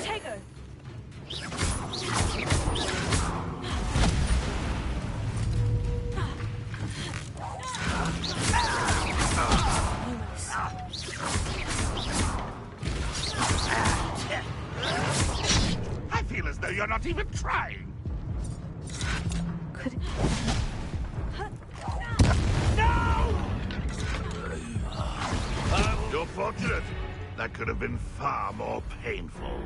Tego! I feel as though you're not even trying. Could it... No! You're fortunate. That could have been far more painful.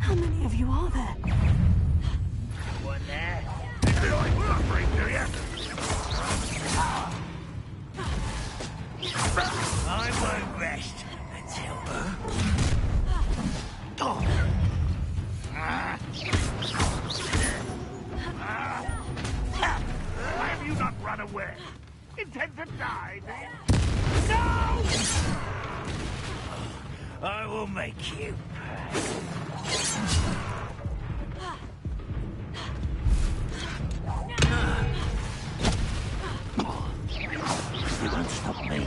How many of you are there? One there. You like suffering, do you? I won't rest until... Why have you not run away? Intend to die, do you? No! I will make you. You won't stop me.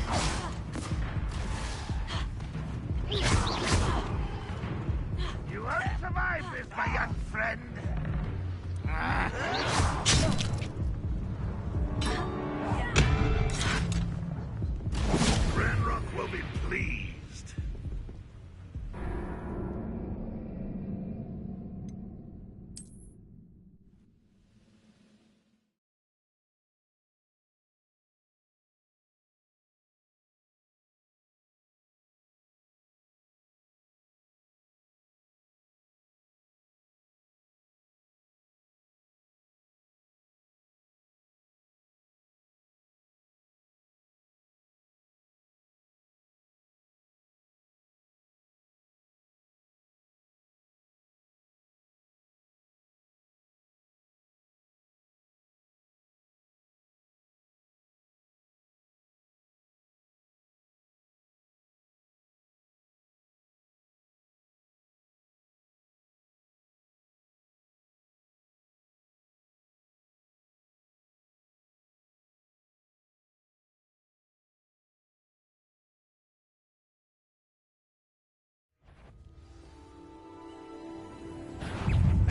You won't survive this, my young friend. Ranrock will be pleased.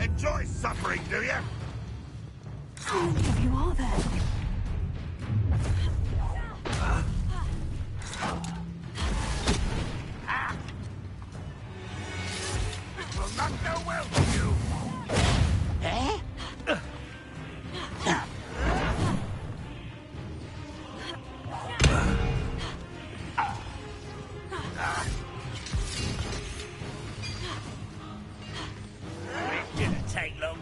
Enjoy suffering, do you? How many of you are there? This will not go well for you. Eh? Didn't take long.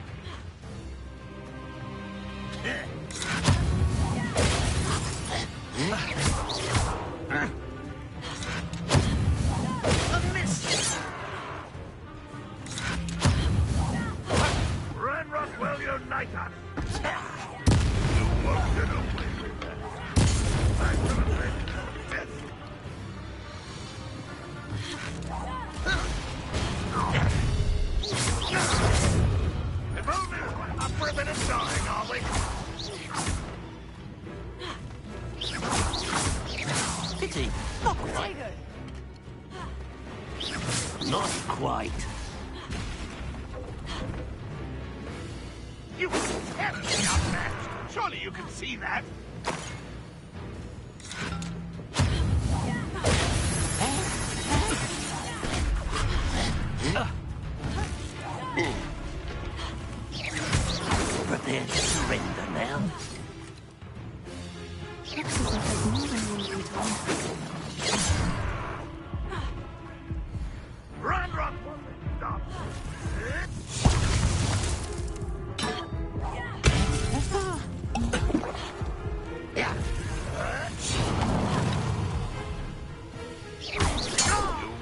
quite. You terribly outmatched. Surely you can see that. Prepare to surrender now. Looks as if there's more than one container. Run, run, stop. Yeah. You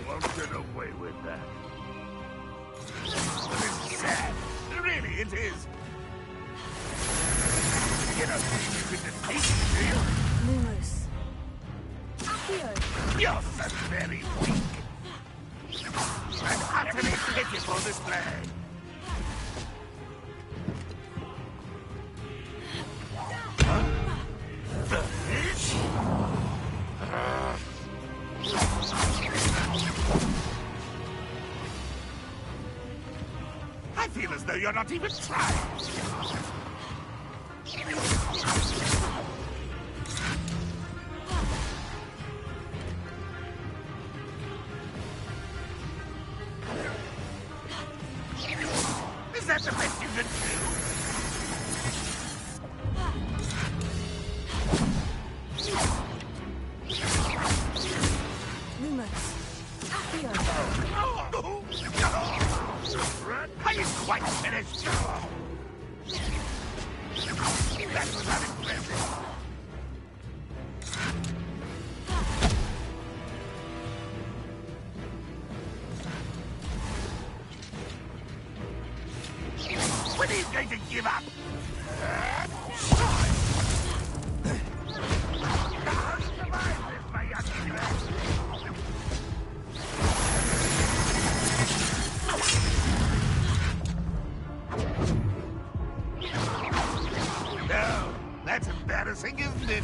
won't get away with that. This is sad. Really, it is. You don't think you can defeat me, do you? Lumos. Accio. You're so very weak. An utterly pitiful display. I feel as though you're not even trying. Is that the best you can do? Lumos. Accio. Are you quite finished? That was unimpressive. When are you going to give up? No, that's embarrassing, isn't it?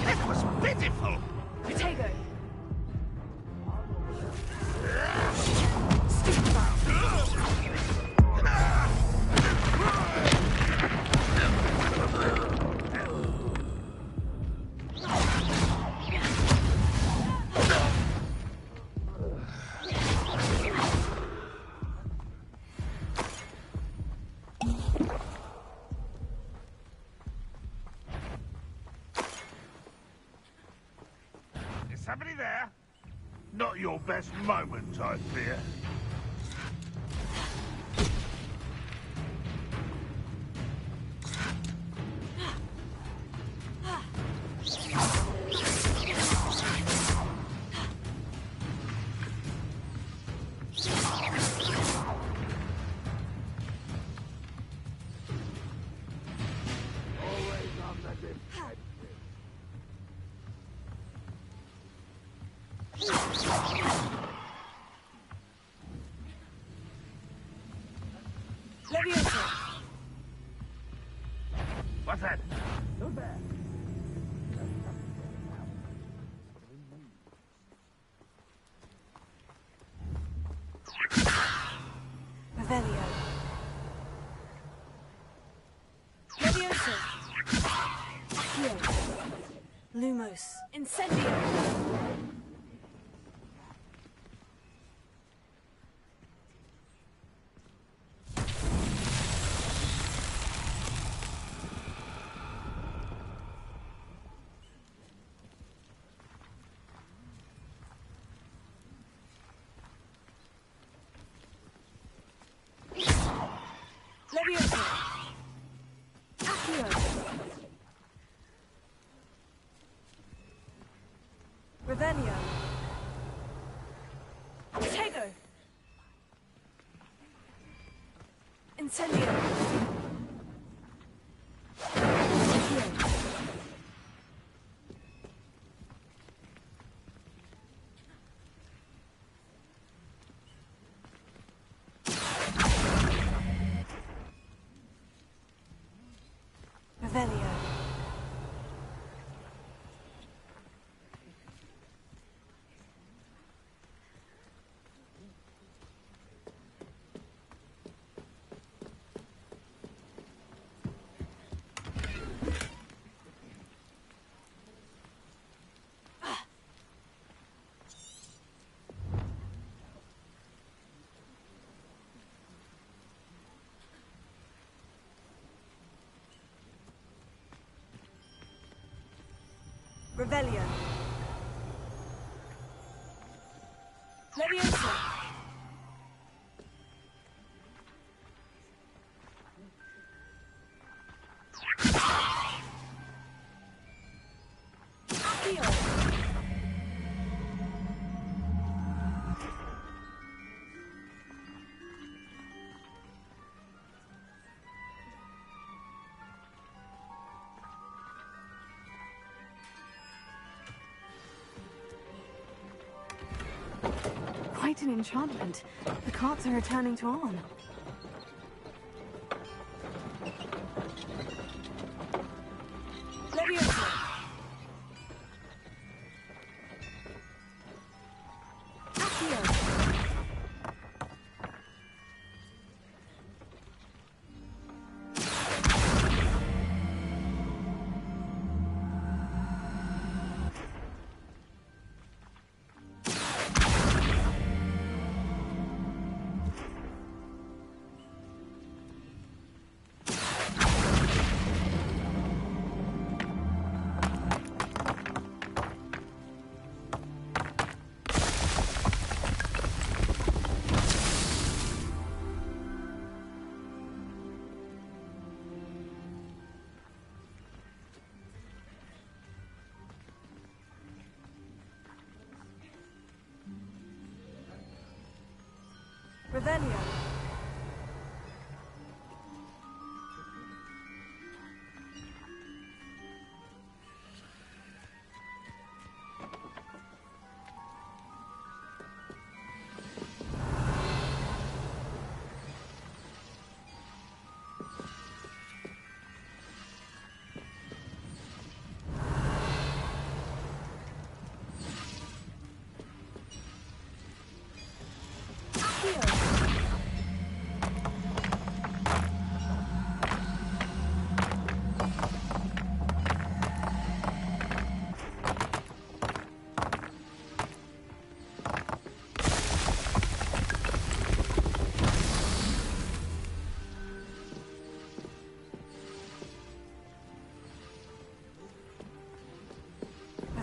That was pitiful. Potato. Is somebody there? Not your best moment, I fear. Leviosa. What's that? Who's there? Revelio. Leviosa. Accio. Lumos. Incendio. Leviosa. Accio. Revelio. Potato. Incendio. Accio. Revelio. Revelio. Leviosa. Quite an enchantment. The carts are returning to Arn. Leviosa. Revelio.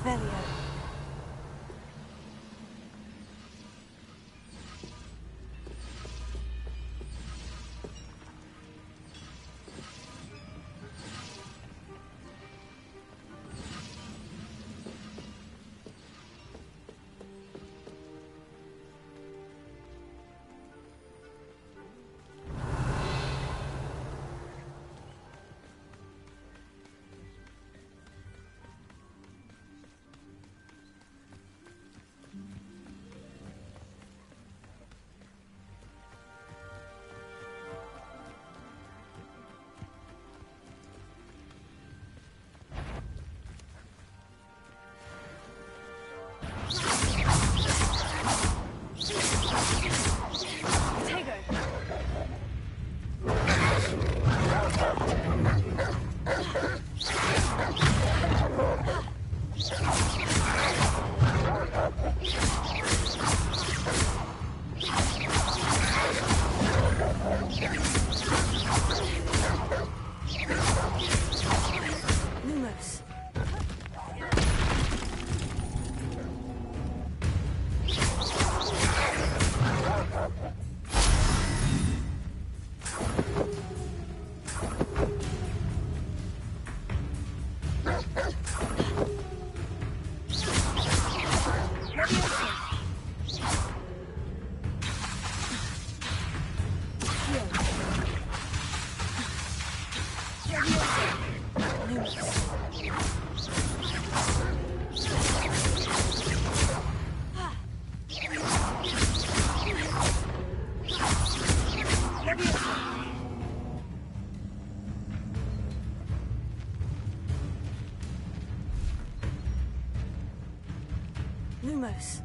Revelio. Lumos.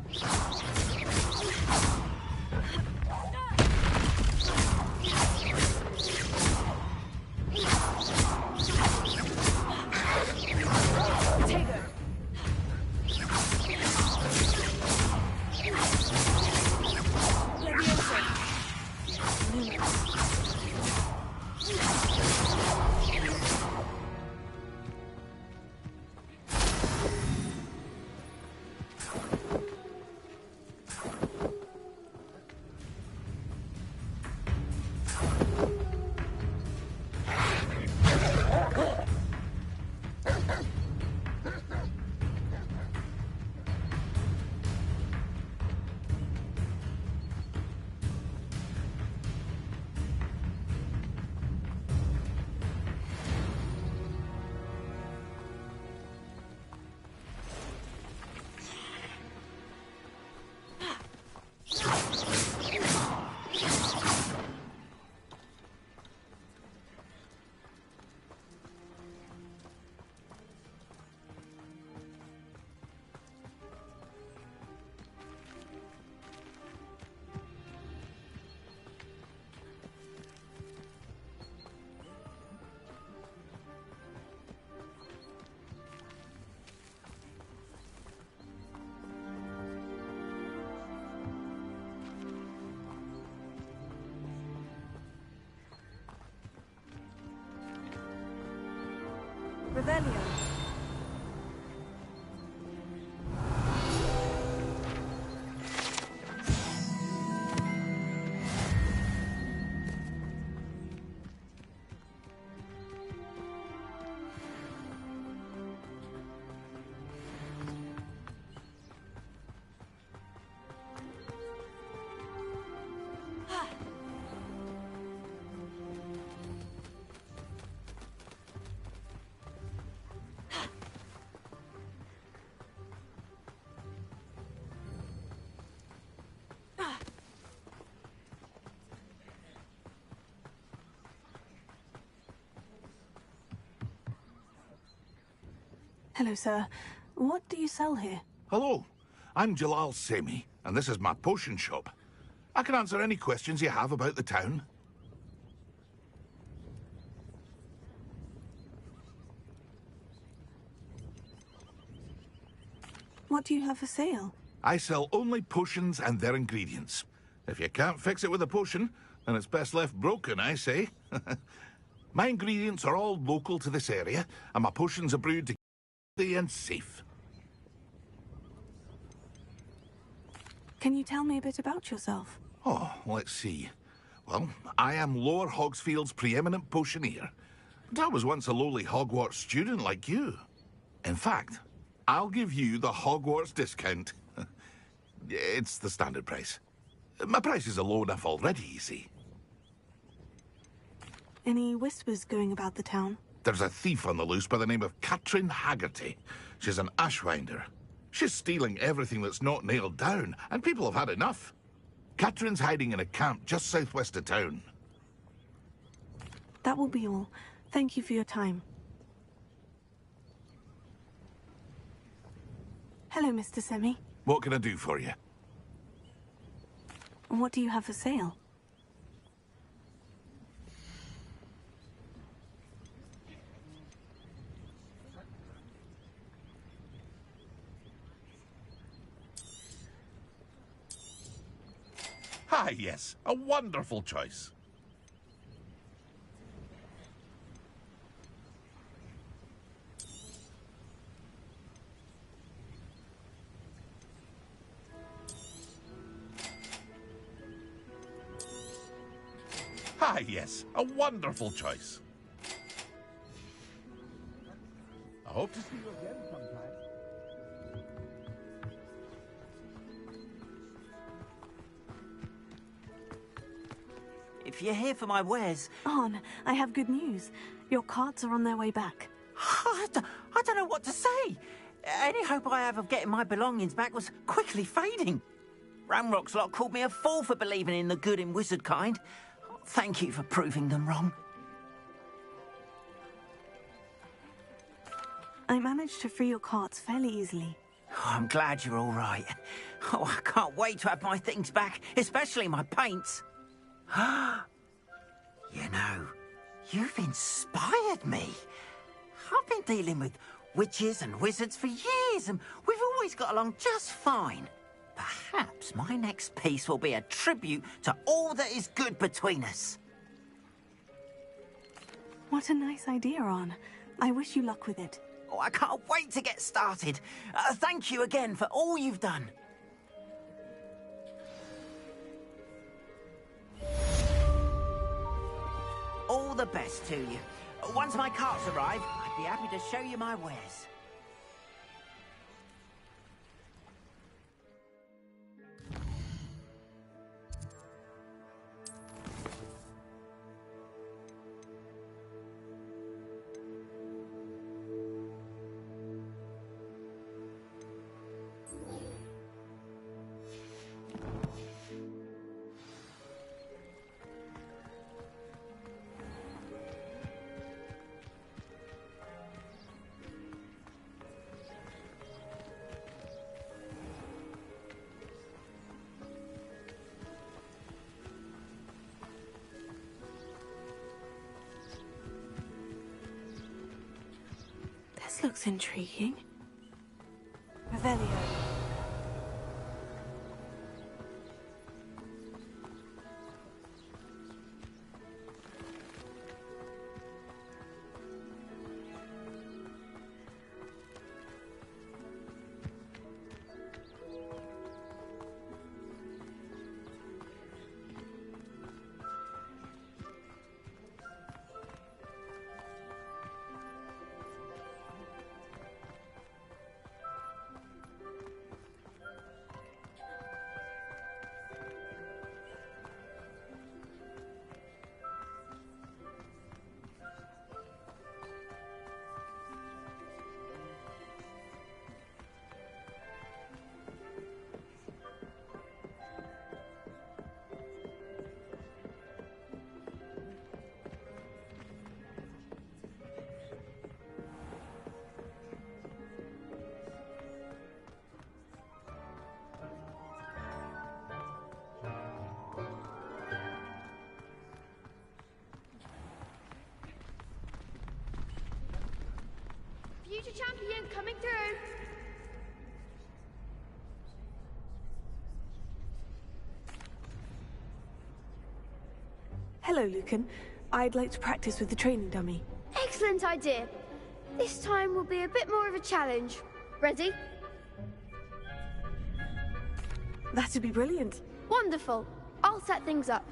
Revelio. Hello, sir. What do you sell here? Hello, I'm Jalal Semi, and this is my potion shop. I can answer any questions you have about the town. What do you have for sale? I sell only potions and their ingredients. If you can't fix it with a potion, then it's best left broken, I say. My ingredients are all local to this area, and my potions are brewed to keep and safe. Can you tell me a bit about yourself? Oh, let's see. Well, I am Lower Hogsfield's preeminent potioneer. And I was once a lowly Hogwarts student like you. In fact, I'll give you the Hogwarts discount. It's the standard price. My prices are low enough already, you see. Any whispers going about the town? There's a thief on the loose by the name of Catrin Haggerty. She's an ashwinder. She's stealing everything that's not nailed down, and people have had enough. Catrin's hiding in a camp just southwest of town. That will be all. Thank you for your time. Hello, Mr. Semi. What can I do for you? What do you have for sale? Ah, yes. A wonderful choice. Ah, yes. A wonderful choice. I hope to see you again sometime. If you're here for my wares... Arn, I have good news. Your carts are on their way back. I don't know what to say. Any hope I have of getting my belongings back was quickly fading. Ramrock's lot called me a fool for believing in the good in wizard kind. Thank you for proving them wrong. I managed to free your carts fairly easily. Oh, I'm glad you're all right. Oh, I can't wait to have my things back, especially my paints. You know, you've inspired me. I've been dealing with witches and wizards for years, and we've always got along just fine. Perhaps my next piece will be a tribute to all that is good between us. What a nice idea, Arn. I wish you luck with it. Oh, I can't wait to get started. Thank you again for all you've done. All the best to you. Once my carts arrive, I'd be happy to show you my wares. This looks intriguing. Revelio. CPU coming through. Hello, Lucan. I'd like to practice with the training dummy. Excellent idea. This time will be a bit more of a challenge. Ready? That'd be brilliant. Wonderful. I'll set things up.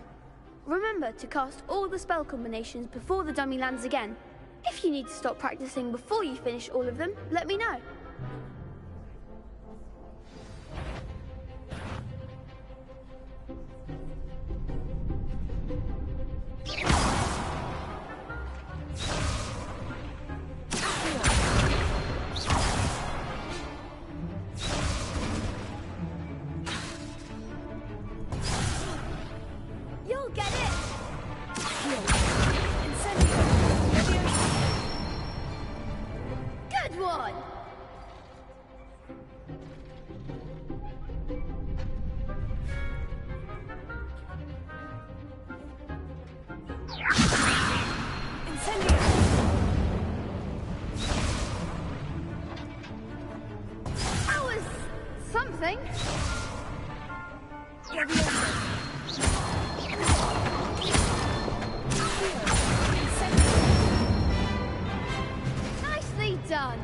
Remember to cast all the spell combinations before the dummy lands again. If you need to stop practicing before you finish all of them, let me know. You'll get it! Good one! That was something. Nicely done.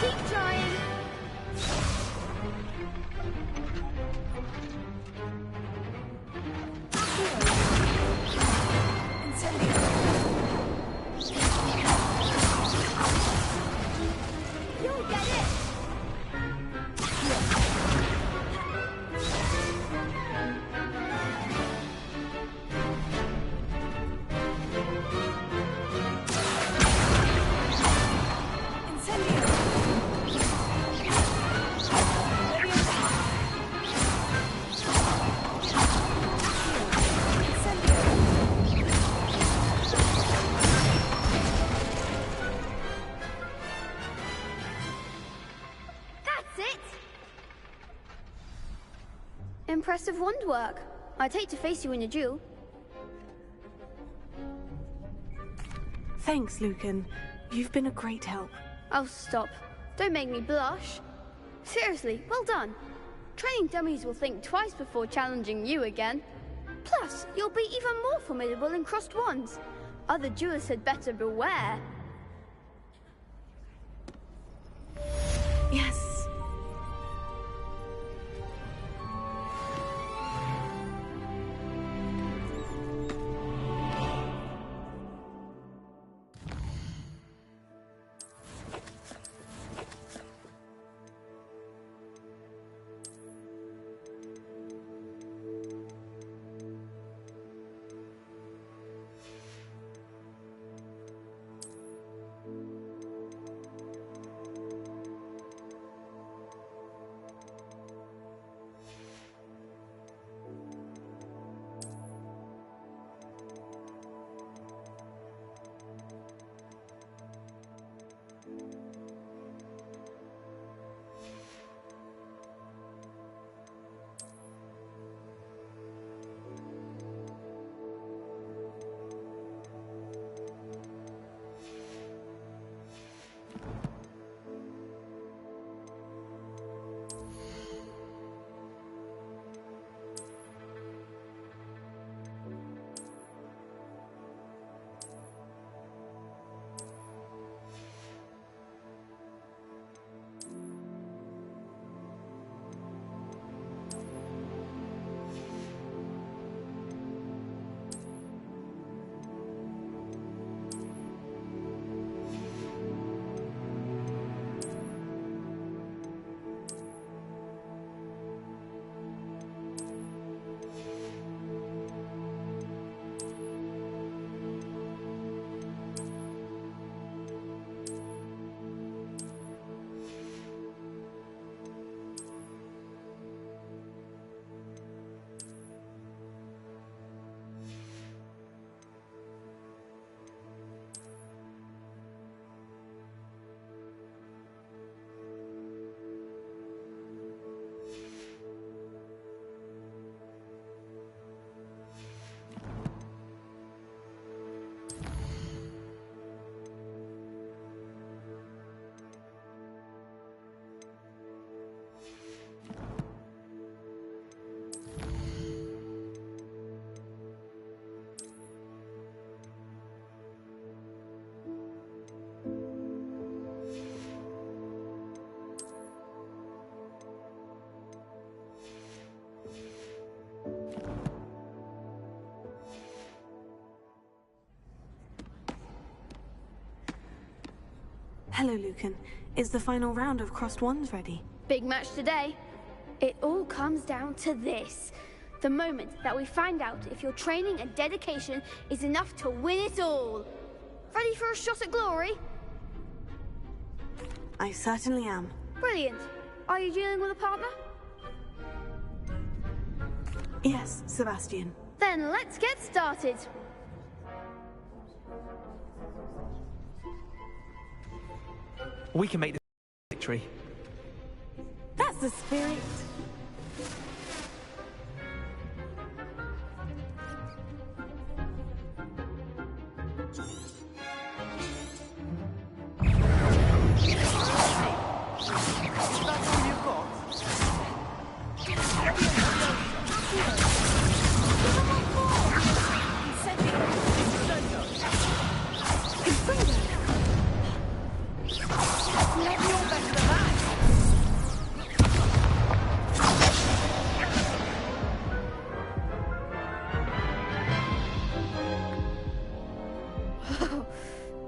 Keep trying. You'll get it. That's it. Impressive wand work. I'd hate to face you in a duel. Thanks, Lucan. You've been a great help. Oh, stop. Don't make me blush. Seriously, well done. Training dummies will think twice before challenging you again. Plus, you'll be even more formidable in crossed wands. Other duelists had better beware. Yes. Hello, Lucan. Is the final round of Crossed Wands ready? Big match today. It all comes down to this. The moment that we find out if your training and dedication is enough to win it all. Ready for a shot at glory? I certainly am. Brilliant. Are you dealing with a partner? Yes, Sebastian. Then let's get started. We can make this victory. That's the spirit.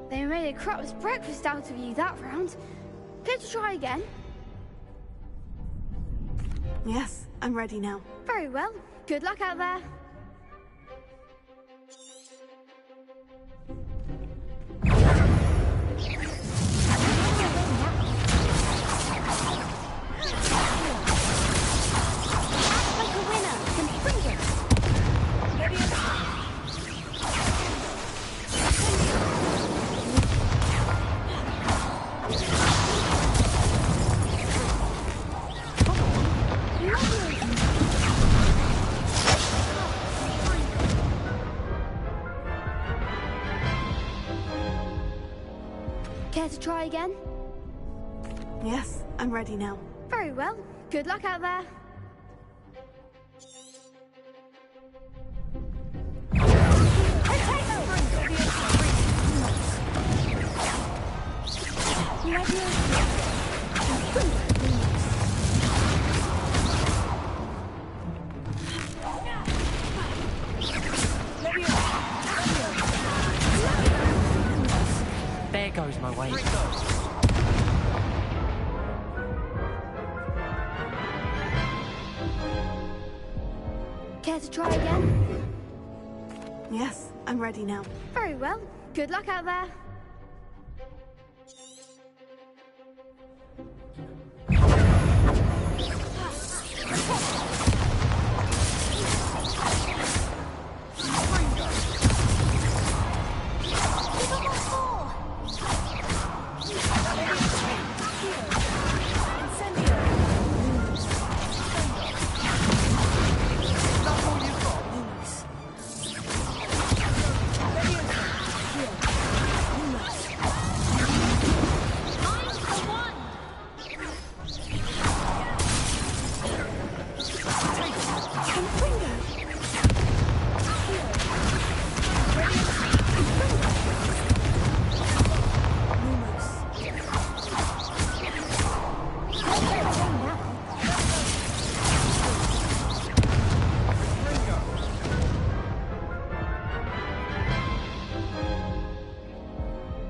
They made a crap's breakfast out of you that round. Care to try again? Yes, I'm ready now. Very well. Good luck out there. Care to try again? Yes, I'm ready now. Very well. Good luck out there. There goes my way. Care to try again? Yes, I'm ready now. Very well. Good luck out there.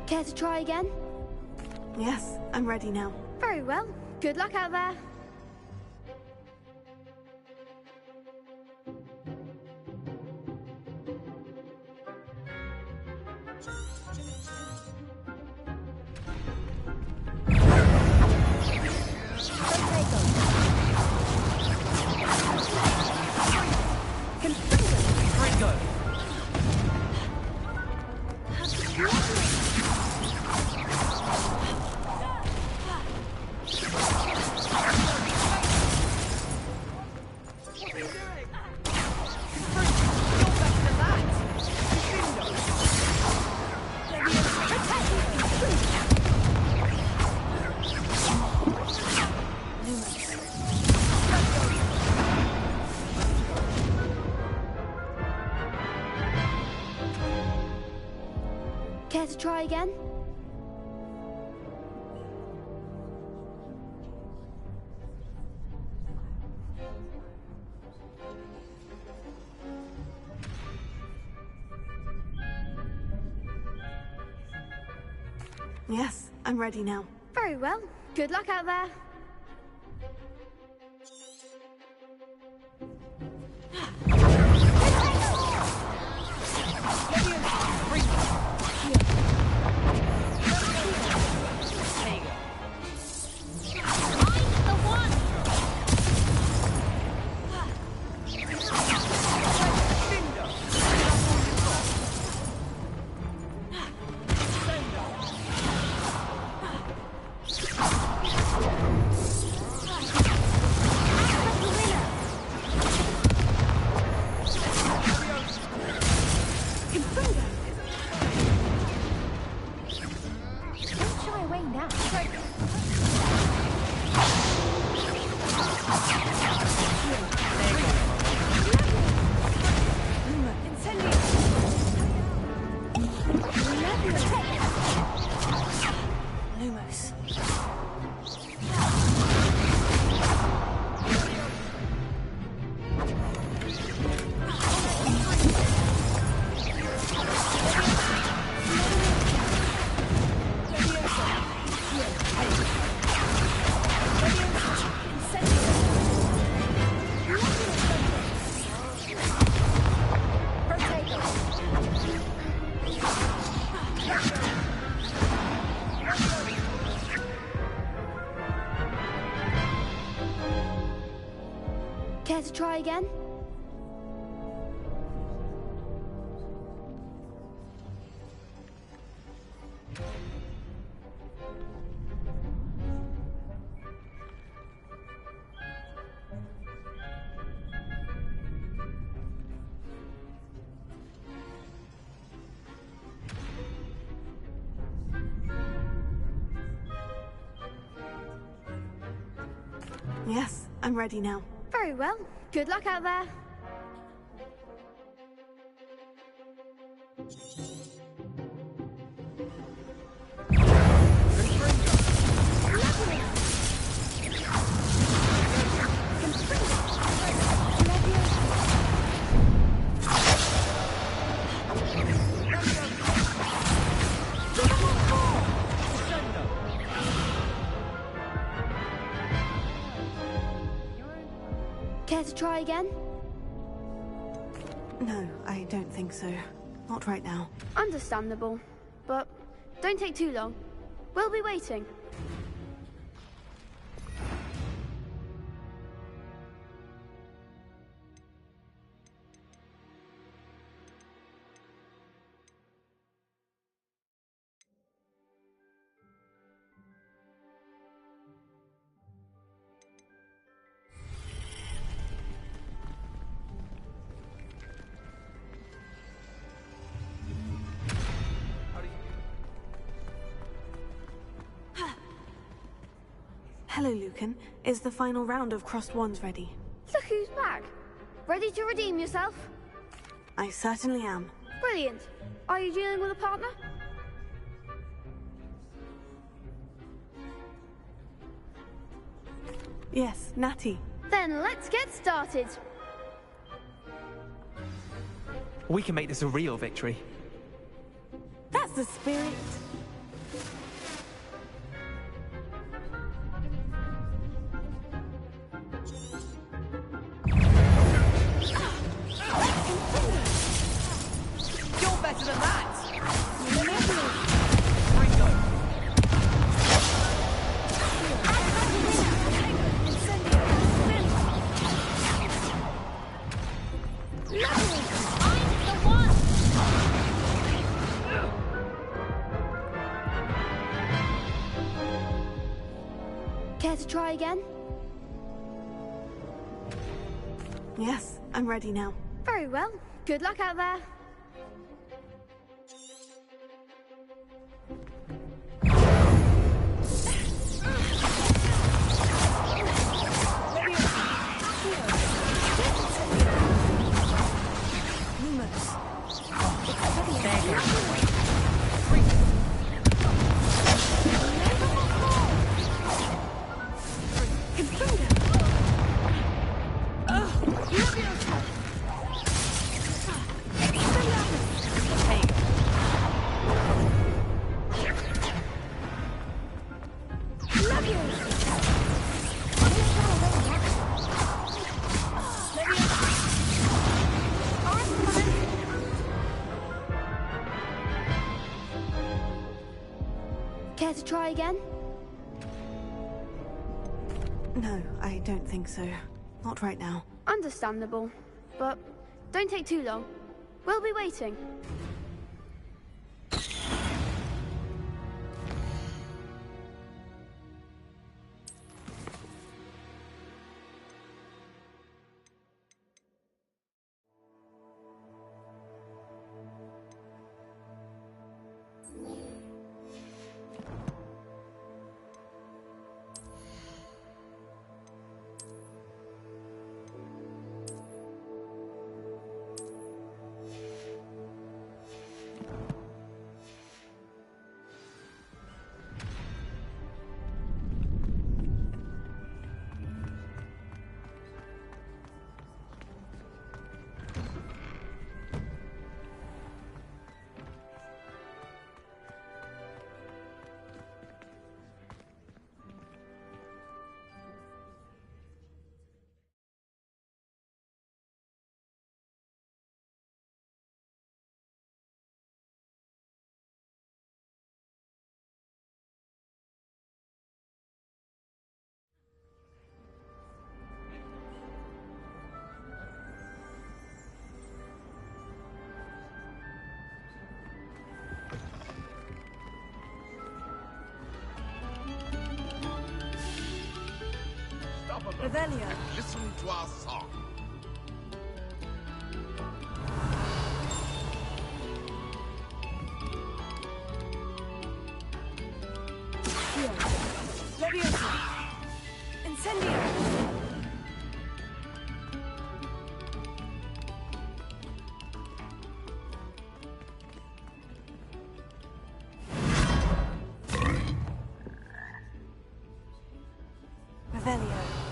Care to try again? Yes, I'm ready now. Very well. Good luck out there. Care to try again? Yes, I'm ready now. Very well. Good luck out there. Care to try again? Yes, I'm ready now. Very well. Good luck out there. Care to try again? No, I don't think so. Not right now. Understandable. But don't take too long. We'll be waiting. Hello, Lucan. Is the final round of Crossed Wands ready? Look who's back. Ready to redeem yourself? I certainly am. Brilliant. Are you dealing with a partner? Yes, Natty. Then let's get started. We can make this a real victory. That's the spirit. You're better than that! Care to try again? Yes, I'm ready now. Very well. Good luck out there. Care to try again? No, I don't think so. Not right now. Understandable. But don't take too long. We'll be waiting. Revelio. Listen to our song. Leviosa. Incendio. Revelio.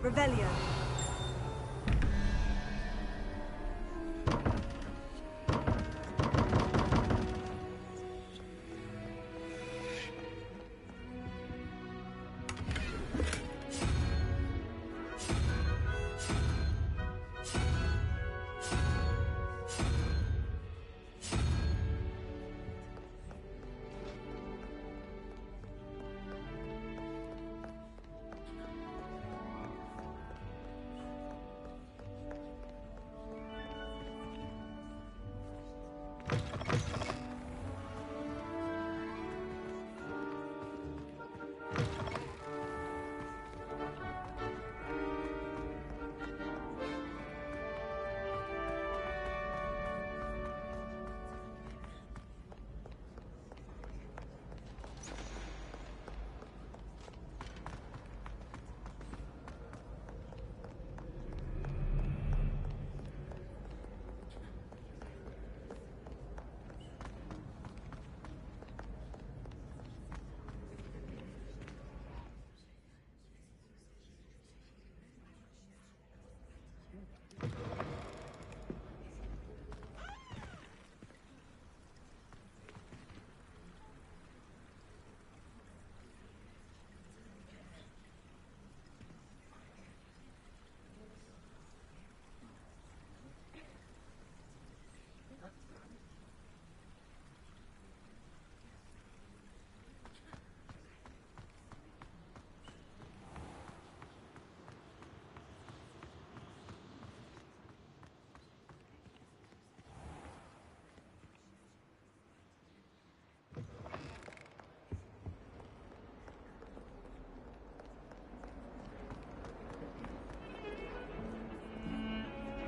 Revelio.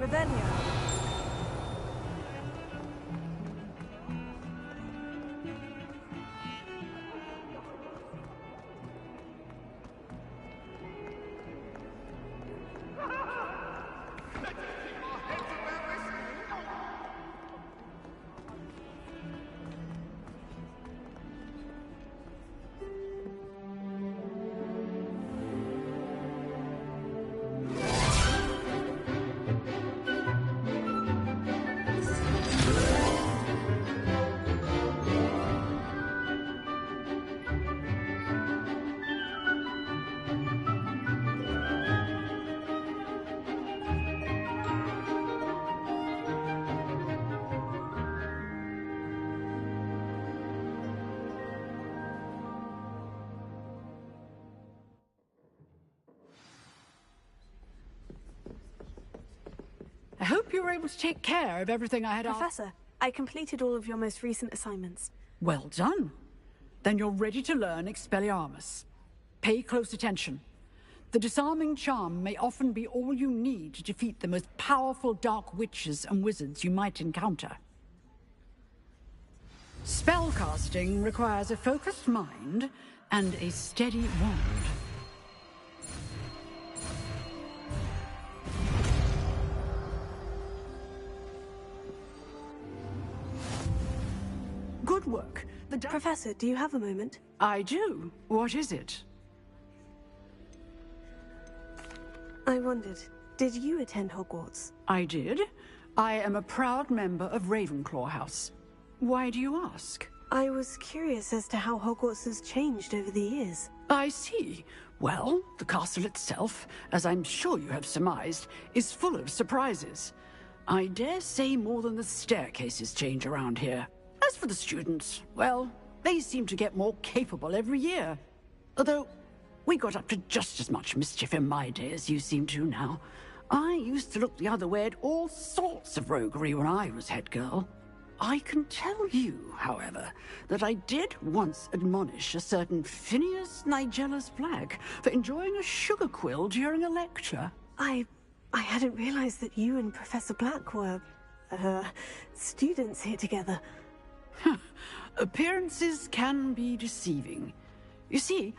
Revelio. I hope you were able to take care of everything I had Professor, I completed all of your most recent assignments. Well done. Then you're ready to learn Expelliarmus. Pay close attention. The disarming charm may often be all you need to defeat the most powerful dark witches and wizards you might encounter. Spellcasting requires a focused mind and a steady wand. Good work. Professor, do you have a moment? I do. What is it? I wondered, did you attend Hogwarts? I did. I am a proud member of Ravenclaw House. Why do you ask? I was curious as to how Hogwarts has changed over the years. I see. Well, the castle itself, as I'm sure you have surmised, is full of surprises. I dare say more than the staircases change around here. As for the students, well, they seem to get more capable every year. Although, we got up to just as much mischief in my day as you seem to now. I used to look the other way at all sorts of roguery when I was head girl. I can tell you, however, that I did once admonish a certain Phineas Nigellus Black for enjoying a sugar quill during a lecture. I hadn't realized that you and Professor Black were, students here together. Appearances can be deceiving. You see,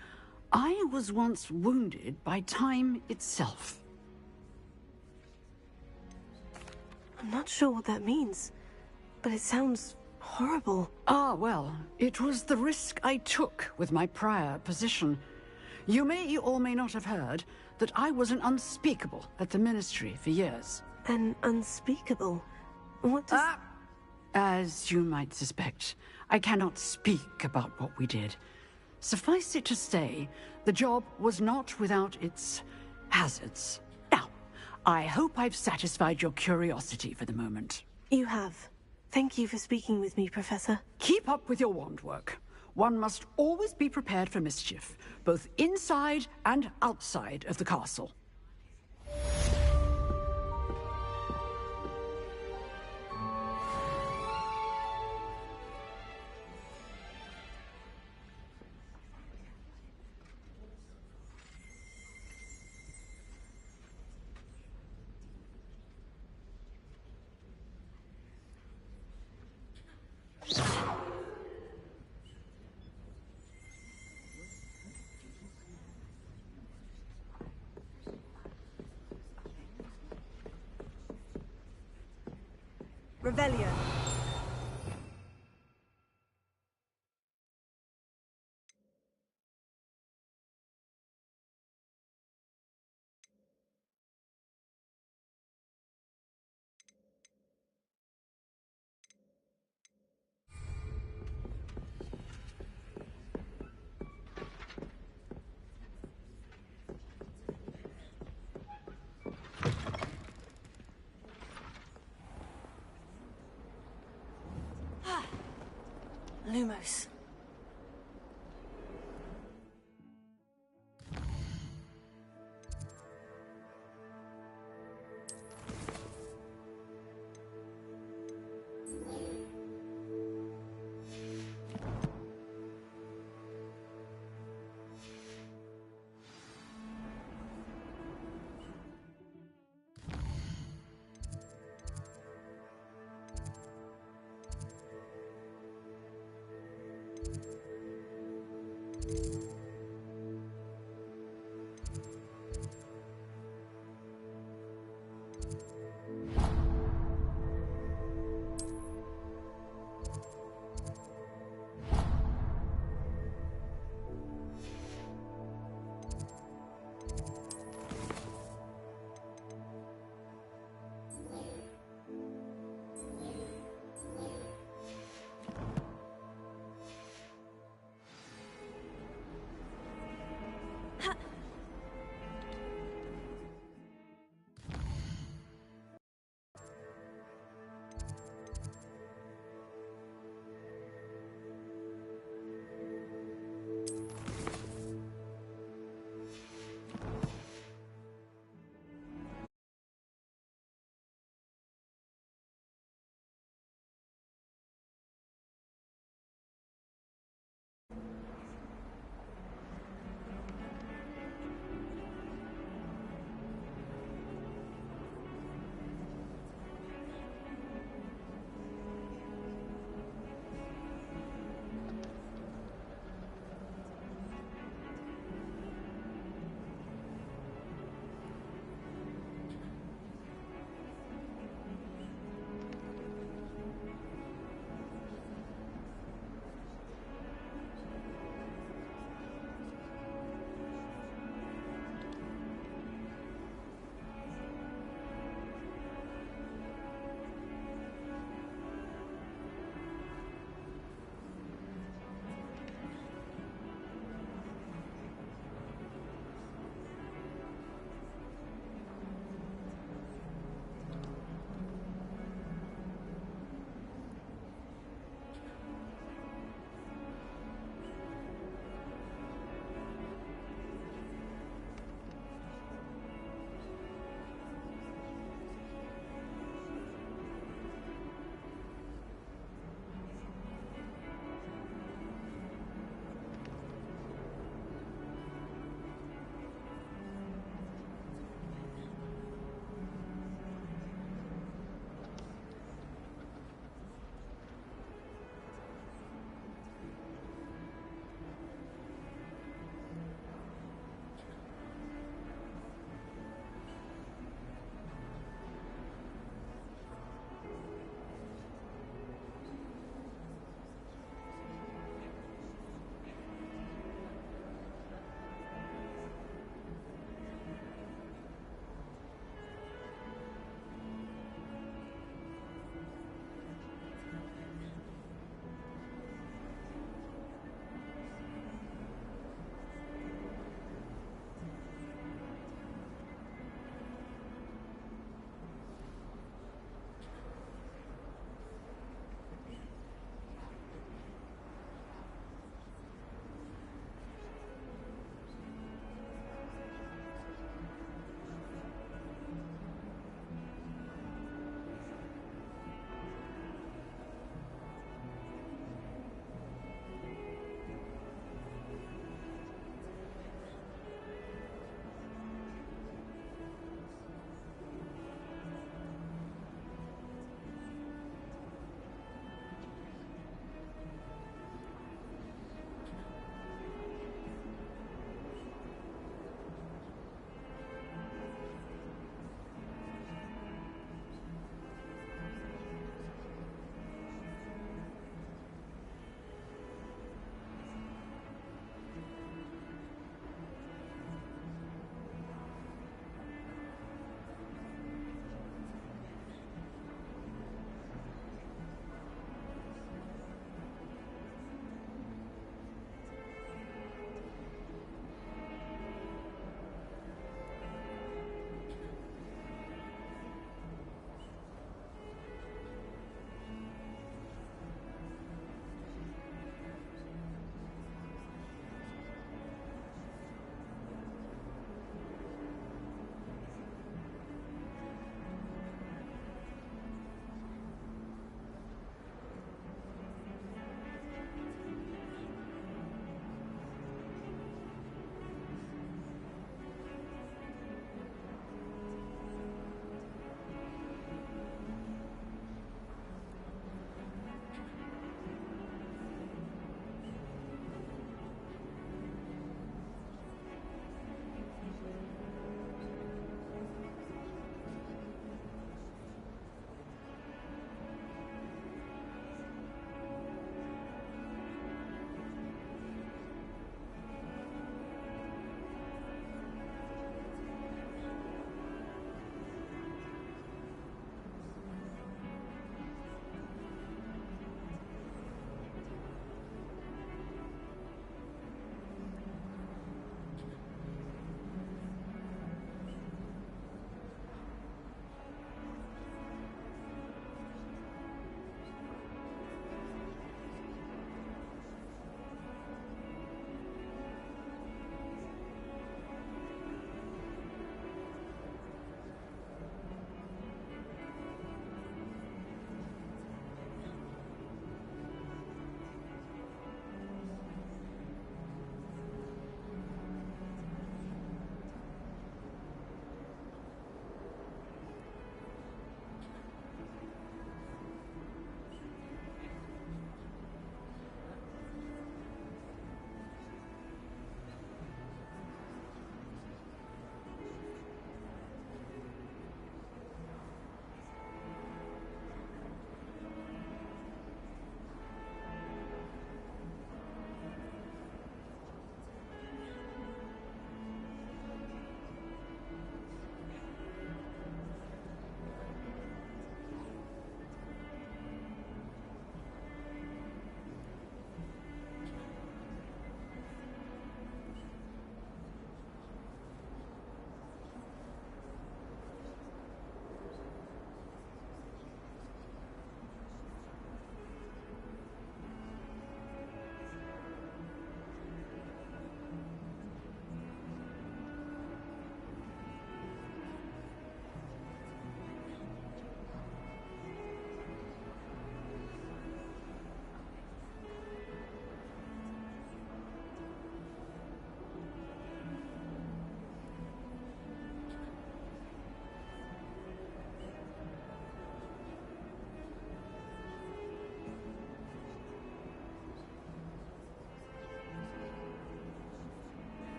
I was once wounded by time itself. I'm not sure what that means, but it sounds horrible. Ah, well, it was the risk I took with my prior position. You may or may not have heard that I was an unspeakable at the Ministry for years. An unspeakable? What does... As you might suspect, I cannot speak about what we did. Suffice it to say, the job was not without its hazards. Now, I hope I've satisfied your curiosity for the moment. You have. Thank you for speaking with me, Professor. Keep up with your wand work. One must always be prepared for mischief, both inside and outside of the castle. Revelio. Lumos.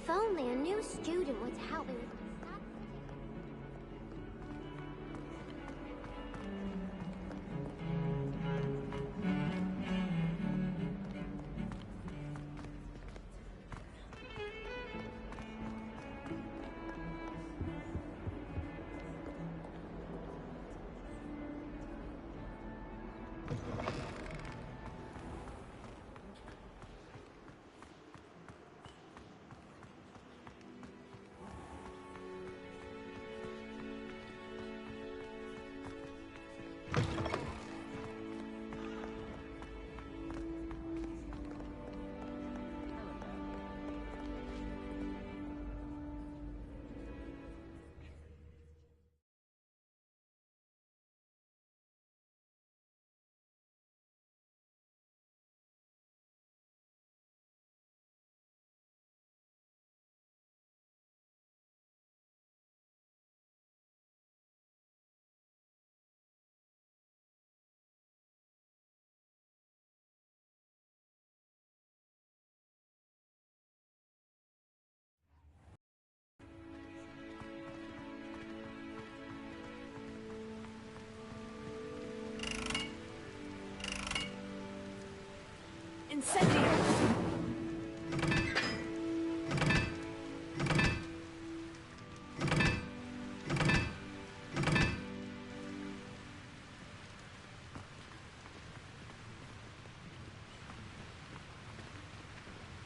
If only a new student would help me with Incendio!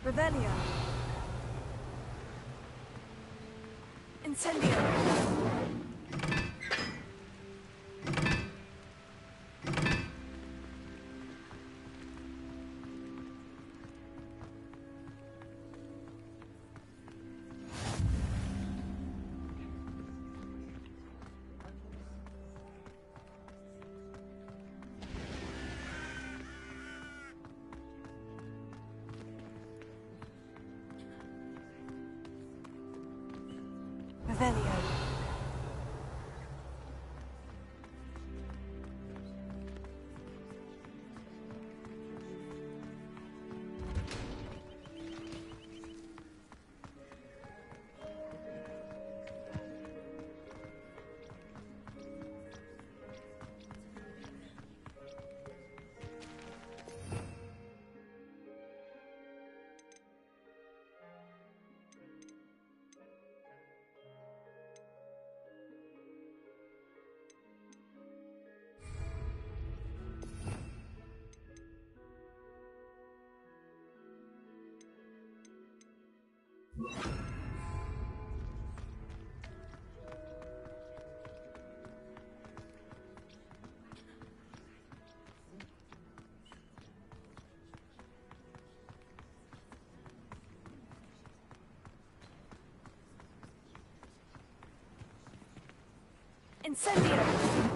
Revelio. Incendio. Revelio. Incendio!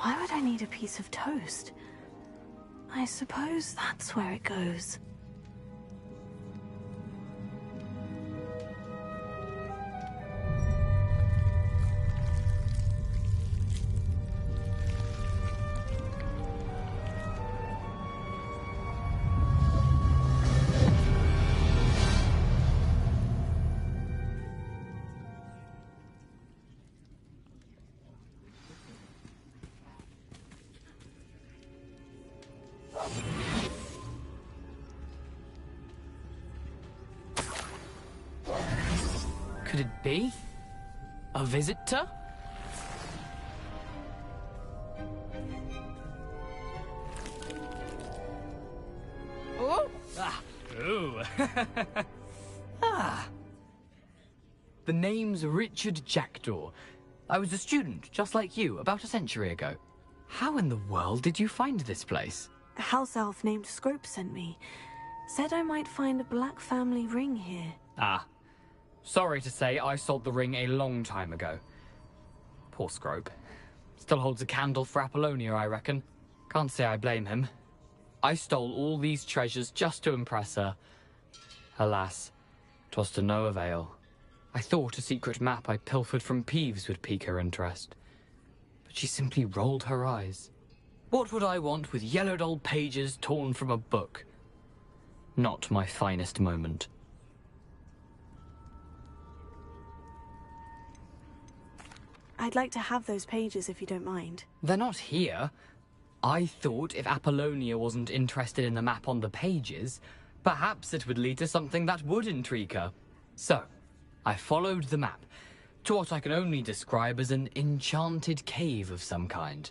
Why would I need a piece of toast? I suppose that's where it goes. Could it be? A visitor? Oh? Ah. Ooh. Ah. The name's Richard Jackdaw. I was a student, just like you, about a century ago. How in the world did you find this place? A house elf named Scrope sent me. Said I might find a black family ring here. Ah. Sorry to say, I sold the ring a long time ago. Poor Scrope. Still holds a candle for Apollonia, I reckon. Can't say I blame him. I stole all these treasures just to impress her. Alas, 'twas to no avail. I thought a secret map I pilfered from Peeves would pique her interest. But she simply rolled her eyes. What would I want with yellowed old pages torn from a book? Not my finest moment. I'd like to have those pages if you don't mind. They're not here. I thought if Apollonia wasn't interested in the map on the pages, perhaps it would lead to something that would intrigue her. So, I followed the map to what I can only describe as an enchanted cave of some kind.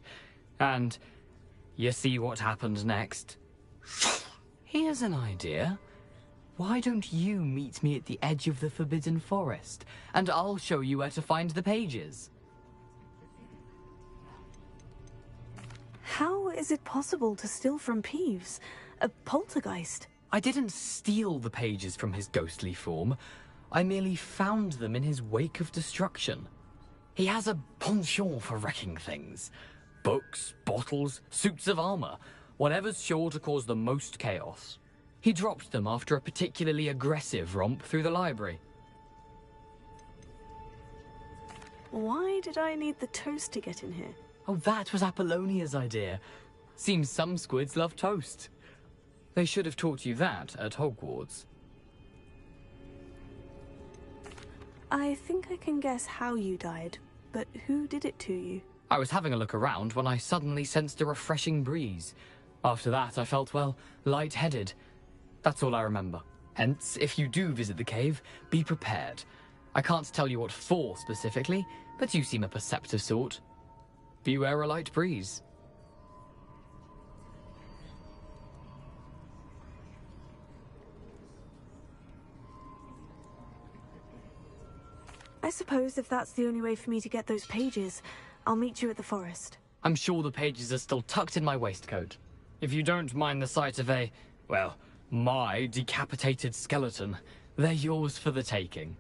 And you see what happened next? Here's an idea. Why don't you meet me at the edge of the Forbidden Forest, and I'll show you where to find the pages. How is it possible to steal from Peeves? A poltergeist? I didn't steal the pages from his ghostly form. I merely found them in his wake of destruction. He has a penchant for wrecking things. Books, bottles, suits of armor, whatever's sure to cause the most chaos. He dropped them after a particularly aggressive romp through the library. Why did I need the toast to get in here? Oh, that was Apollonia's idea. Seems some squids love toast. They should have taught you that at Hogwarts. I think I can guess how you died, but who did it to you? I was having a look around when I suddenly sensed a refreshing breeze. After that, I felt, well, lightheaded. That's all I remember. Hence, if you do visit the cave, be prepared. I can't tell you what for specifically, but you seem a perceptive sort. Beware a light breeze. I suppose if that's the only way for me to get those pages, I'll meet you at the forest. I'm sure the pages are still tucked in my waistcoat. If you don't mind the sight of a, well, my decapitated skeleton, they're yours for the taking.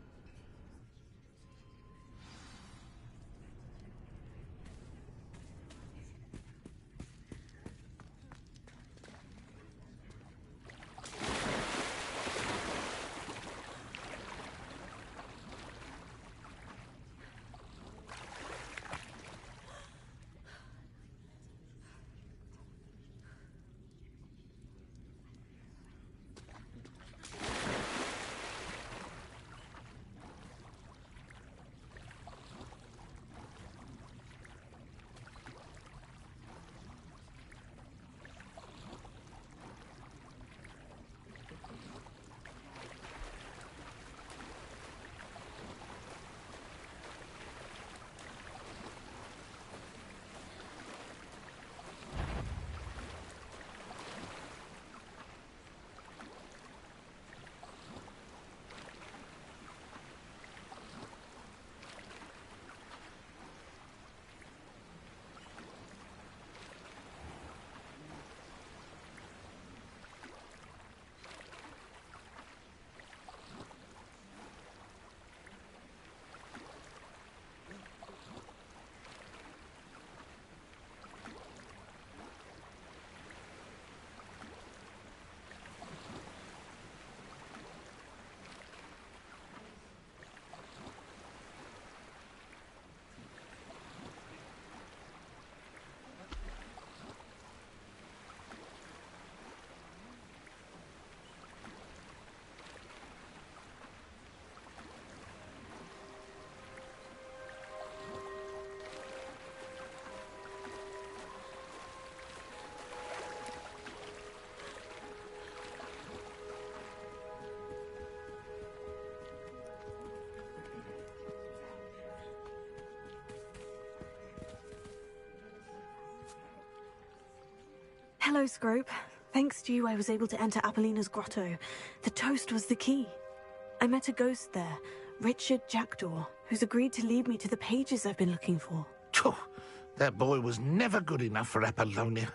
Hello, Scrope. Thanks to you, I was able to enter Apollina's grotto. The toast was the key. I met a ghost there, Richard Jackdaw, who's agreed to lead me to the pages I've been looking for. That boy was never good enough for Apollonia.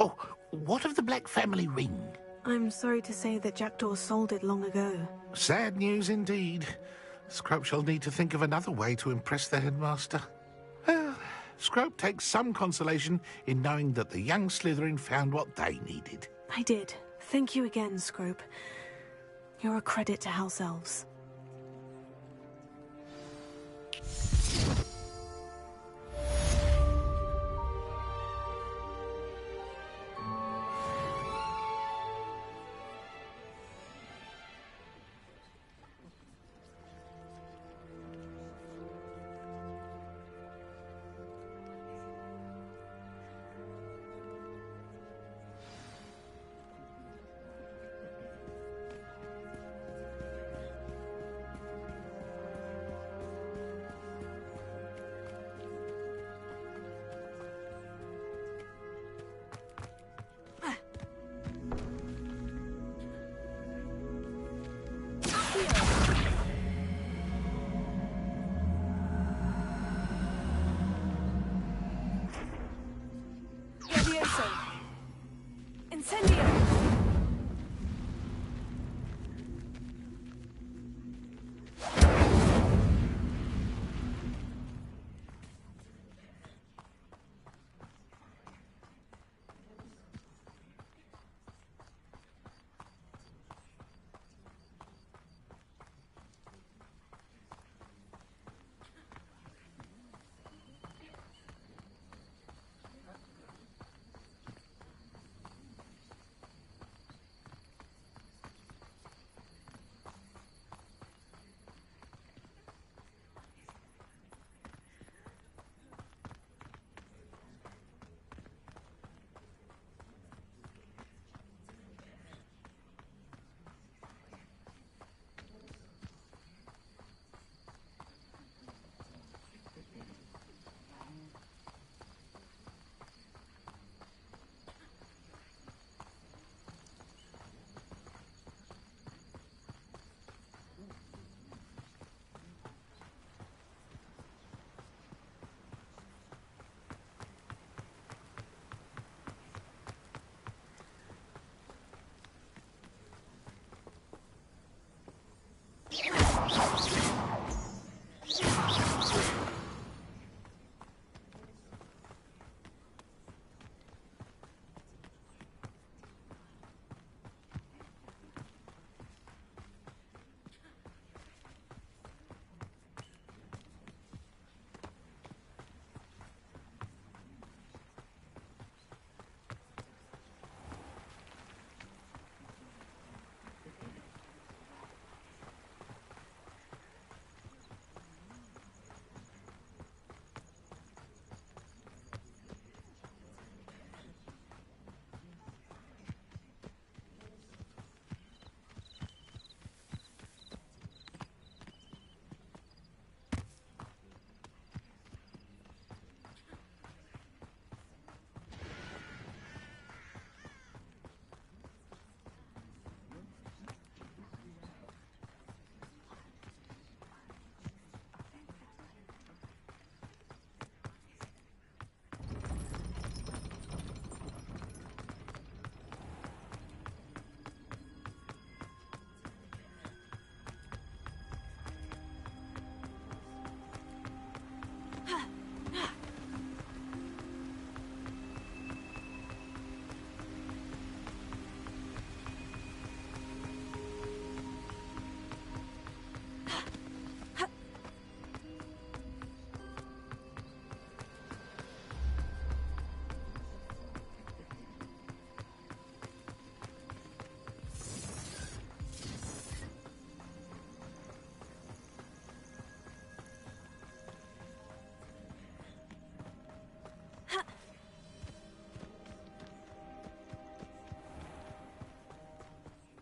Oh, what of the Black family ring? I'm sorry to say that Jackdaw sold it long ago. Sad news indeed. Scrope shall need to think of another way to impress the headmaster. Well, Scrope takes some consolation in knowing that the young Slytherin found what they needed. I did. Thank you again, Scrope. You're a credit to House Elves.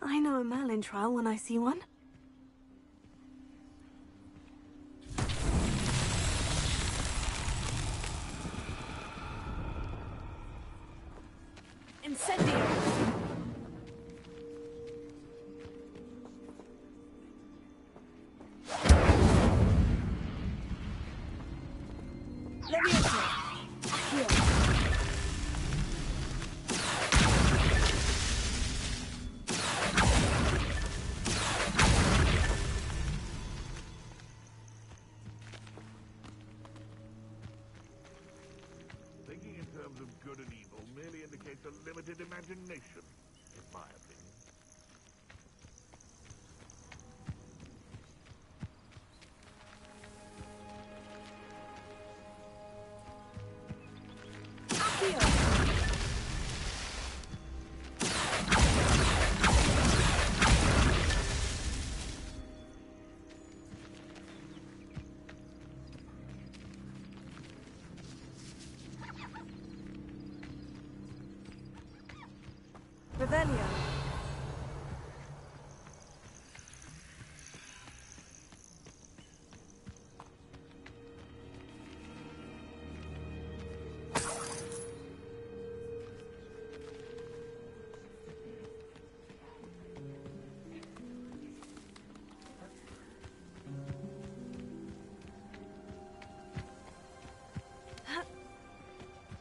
I know a Merlin trial when I see one. Incendio! Levioso! Accio! Thinking in terms of good and evil merely indicates a limited imagination, in my opinion. Revelio.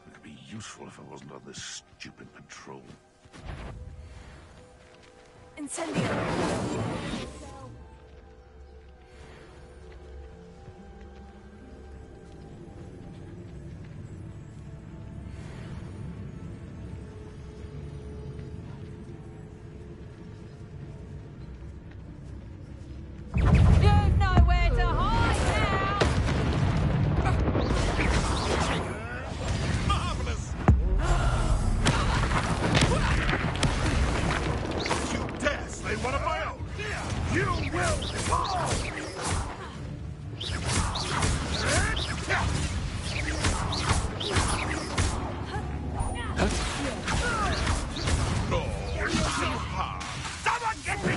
It'd be useful if I wasn't on this stupid patrol. Incendio! You've nowhere to hide now! Marvelous! You dare slay one of my own! You will fall! Oh, so hard! Someone get me!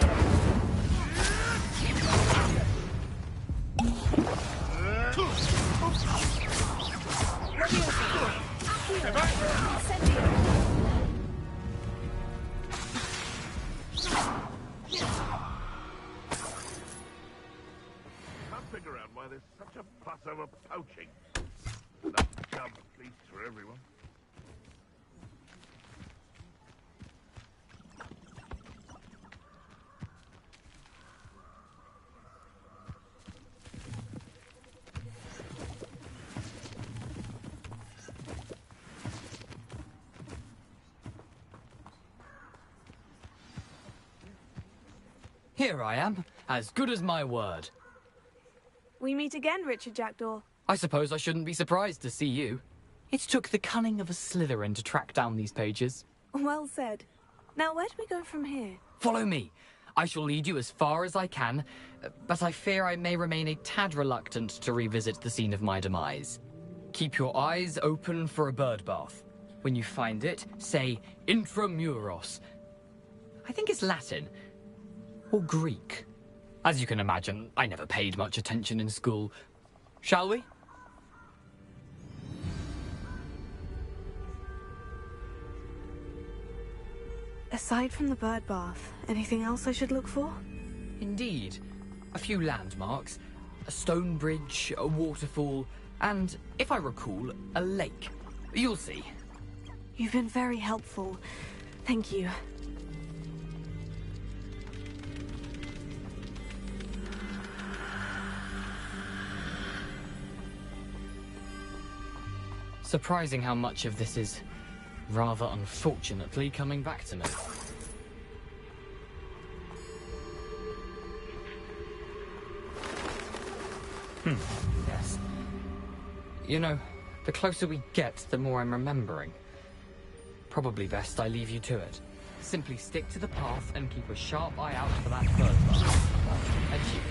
Can't figure out why there's such a fuss over poaching. Enough job, at least, for everyone. Here I am, as good as my word. We meet again, Richard Jackdaw. I suppose I shouldn't be surprised to see you. It took the cunning of a Slytherin to track down these pages. Well said. Now, where do we go from here? Follow me. I shall lead you as far as I can, but I fear I may remain a tad reluctant to revisit the scene of my demise. Keep your eyes open for a bird bath. When you find it, say intramuros. I think it's Latin. Or Greek. As you can imagine, I never paid much attention in school. Shall we? Aside from the bird bath, anything else I should look for? Indeed. A few landmarks, a stone bridge, a waterfall, and, if I recall, a lake. You'll see. You've been very helpful. Thank you. Surprising how much of this is, rather unfortunately, coming back to me. Yes. You know, the closer we get, the more I'm remembering. Probably best I leave you to it. Simply stick to the path and keep a sharp eye out for that bird bug. Adieu.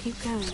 keep going.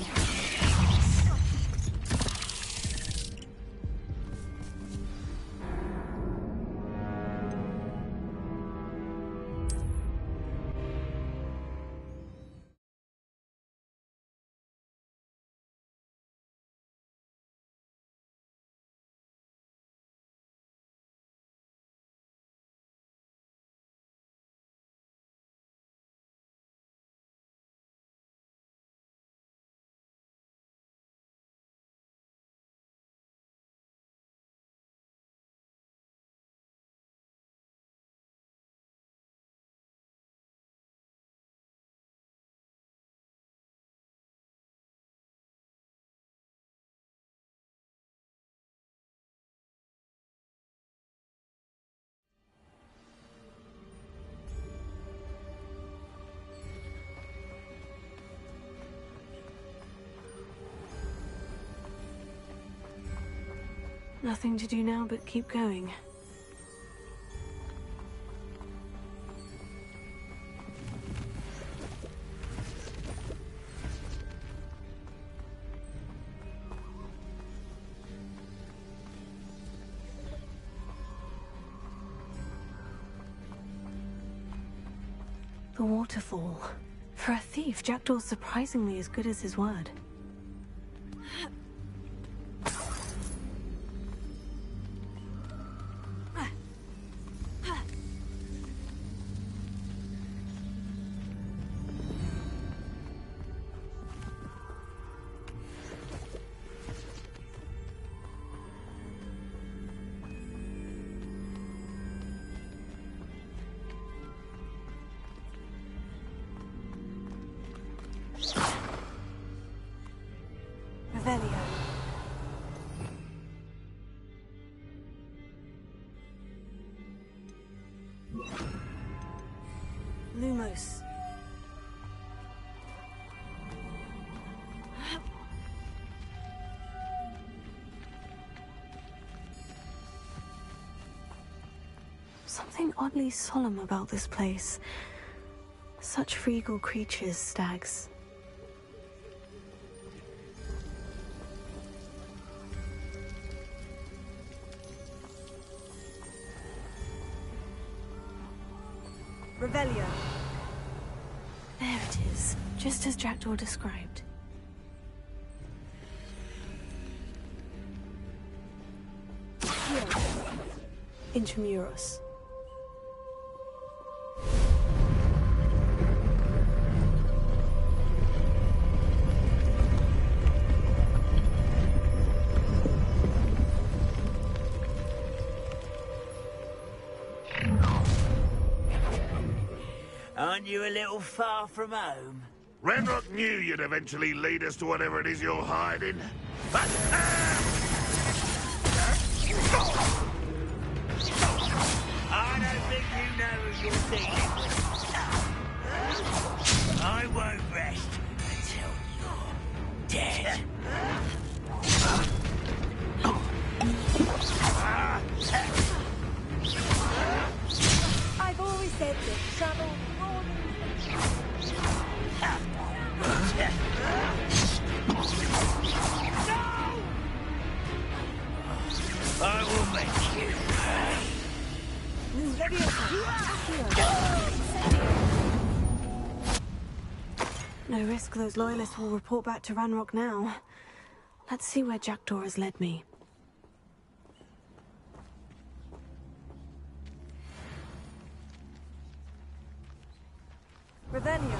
Nothing to do now but keep going. The waterfall. For a thief, Jackdaw's surprisingly as good as his word. Lumos. Something oddly solemn about this place. Such regal creatures, stags. Revelio. There it is, just as Jackdaw described. Here. Intramuros. Aren't you a little far from home? Ranrock knew you'd eventually lead us to whatever it is you're hiding. But, I don't think you know who you're dealing with. I won't rest until you're dead. I've always said that travel I will make you pay. No risk those loyalists will report back to Ranrock now. Let's see where Jackdaw has led me. Revelio.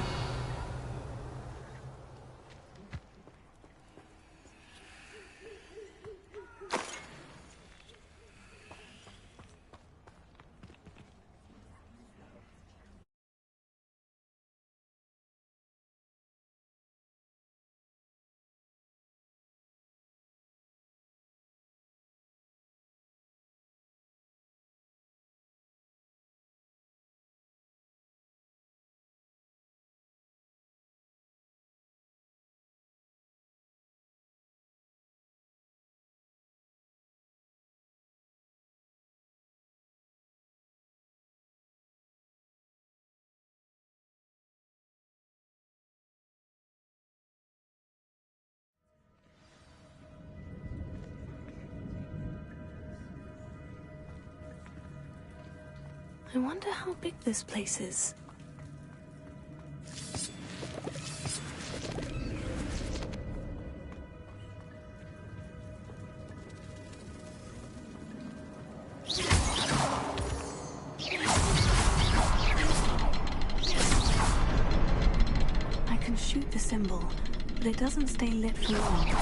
I wonder how big this place is. I can shoot the symbol, but it doesn't stay lit for long.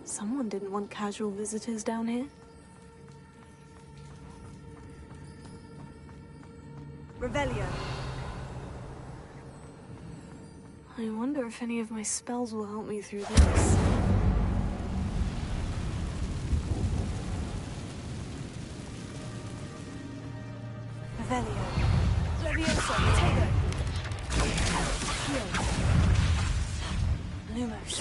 Someone didn't want casual visitors down here. Revelio. I wonder if any of my spells will help me through this. Revelio. Levioso. Tego. Heal. Lumos.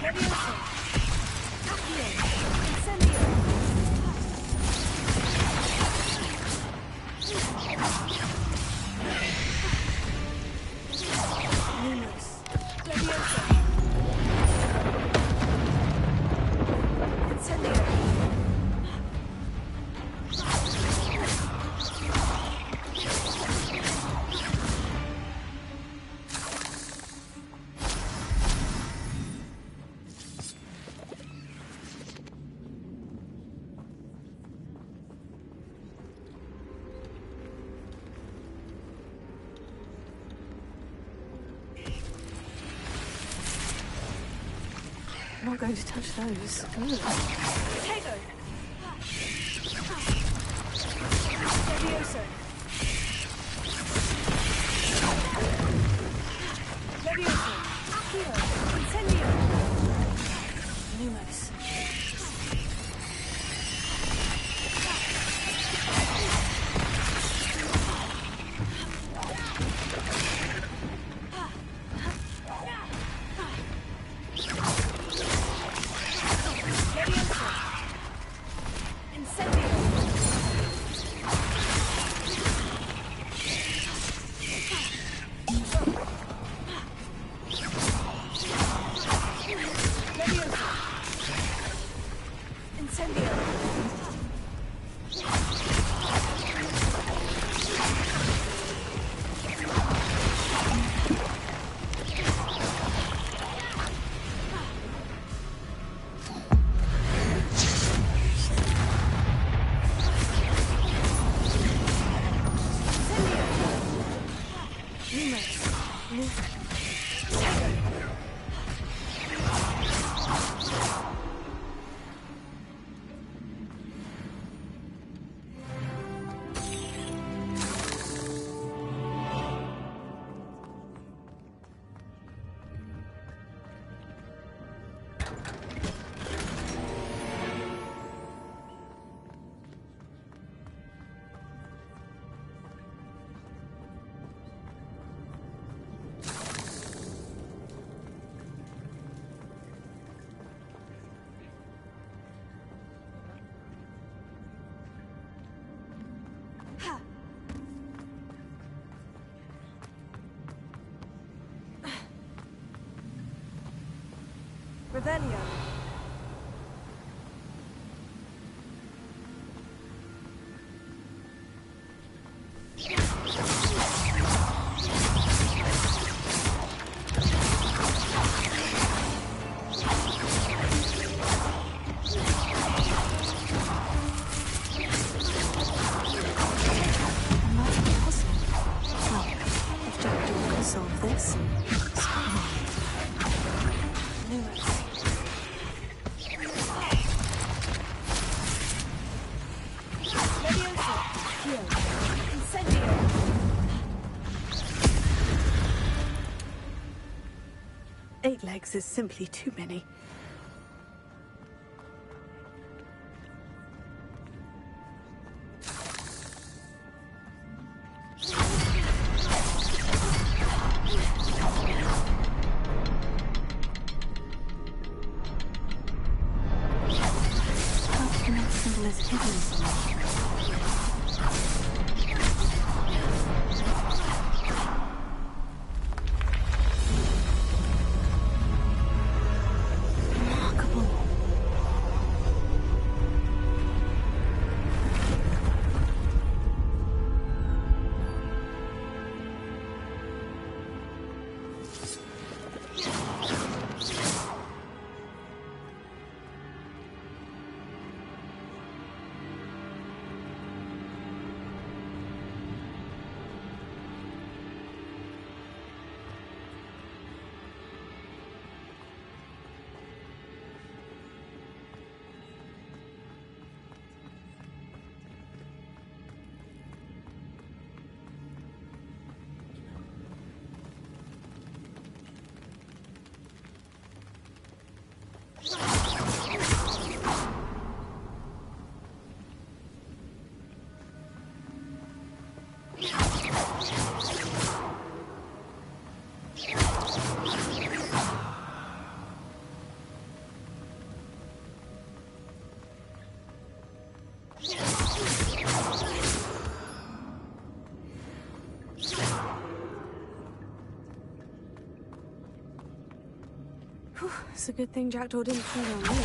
Levioso. Accio. Incendio. Lumos. Levioso. Incendio. I'm not going to touch those. Tego. Levioso. Levioso. Accio. Incendio. Lumos. Revelio. If Jackdaw can solve this, Eight legs is simply too many. is hidden somewhere. It's a good thing Jackdaw didn't feed on me.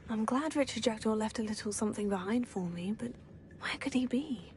I'm glad Richard Jackdaw left a little something behind for me, but where could he be?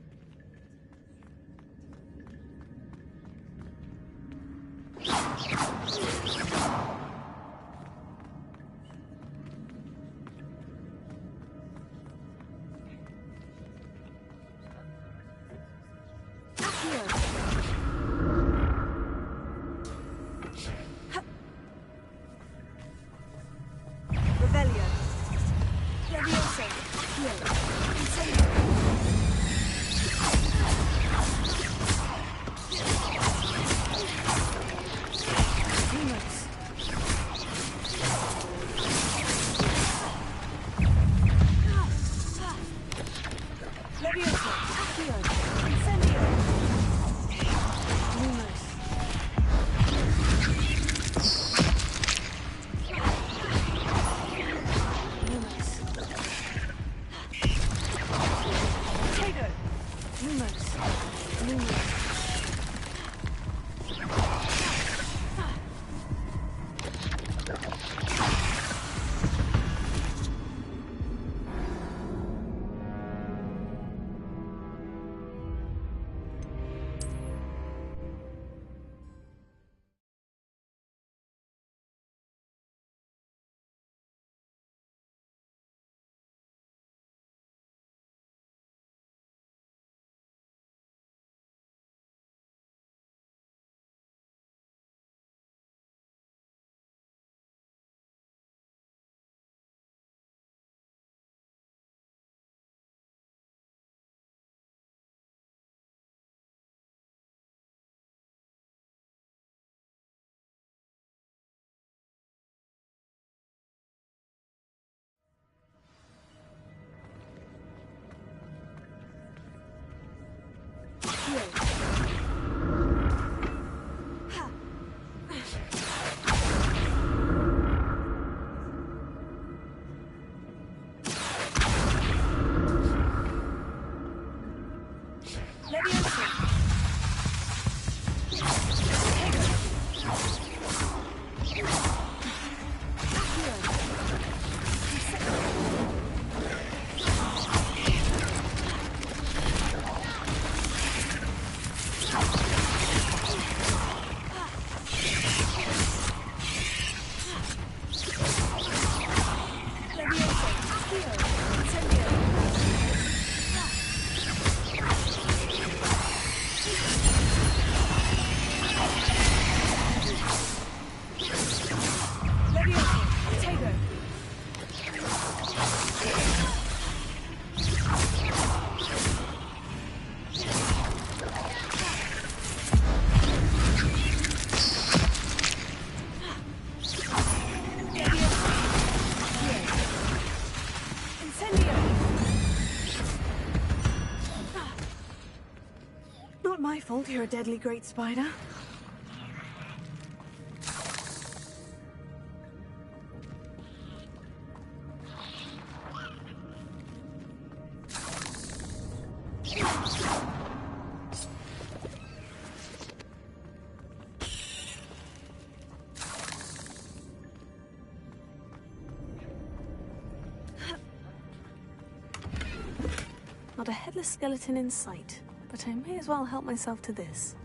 fault you're a deadly great spider. Not a headless skeleton in sight, but I may as well help myself to this.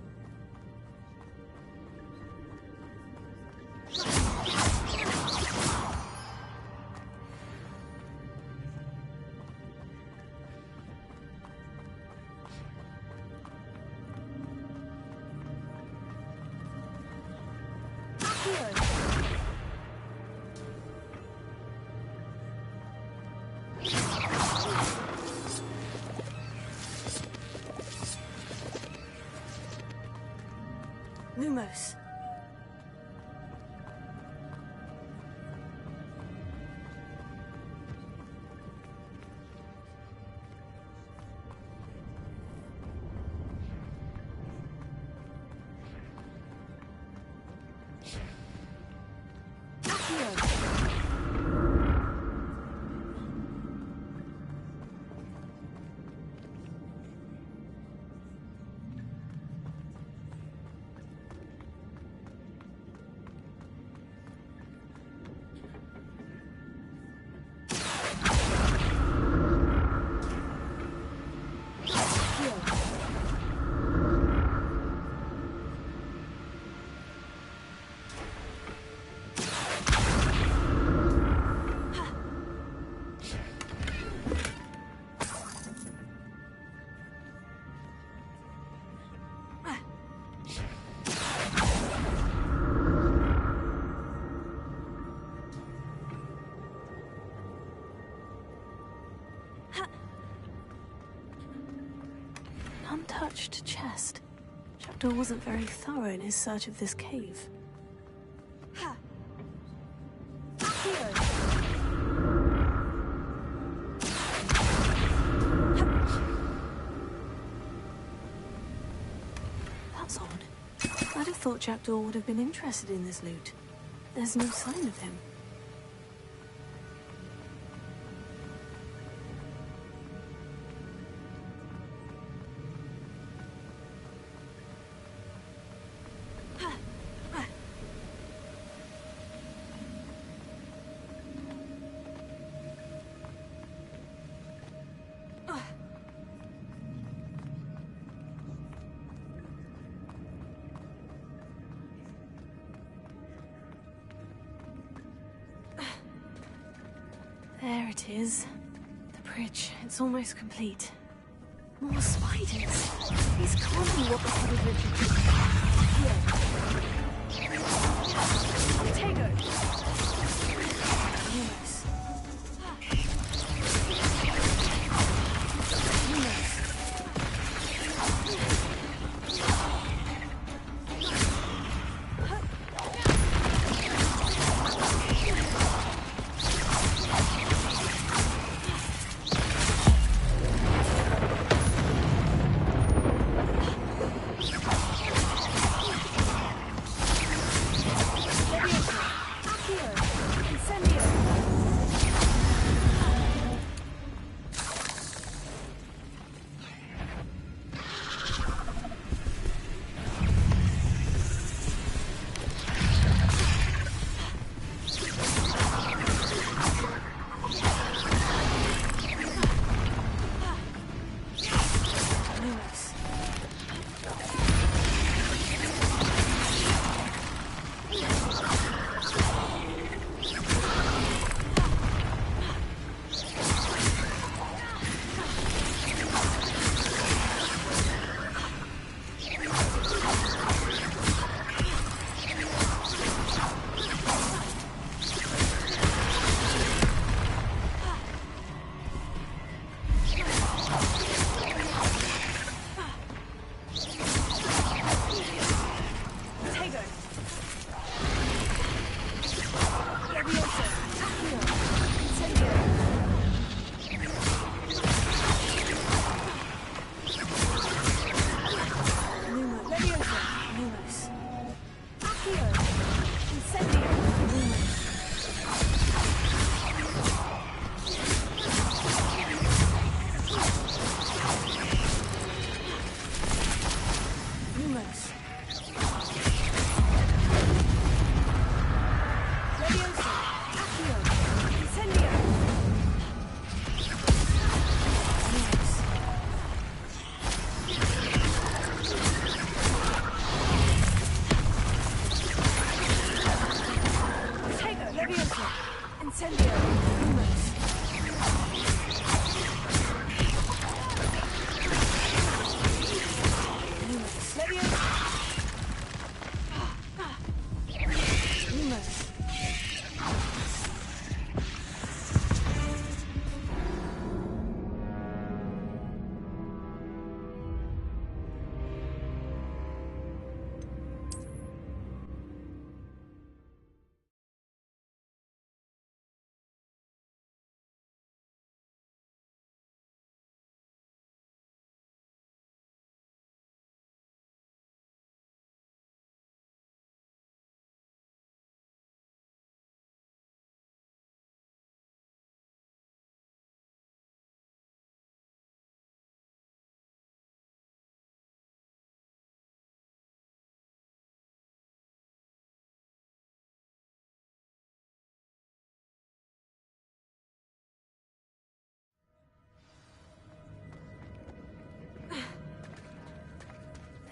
Lumos. Untouched chest. Jackdaw wasn't very thorough in his search of this cave. Ha! That's odd. I'd have thought Jackdaw would have been interested in this loot. There's no sign of him. There it is. The bridge. It's almost complete. More spiders. These can't be what the head of Richard. Potato. Almost.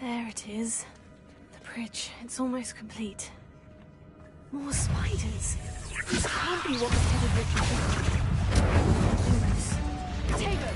There it is. The bridge. It's almost complete. More spiders. This can't be what the headed Richard did. Tago!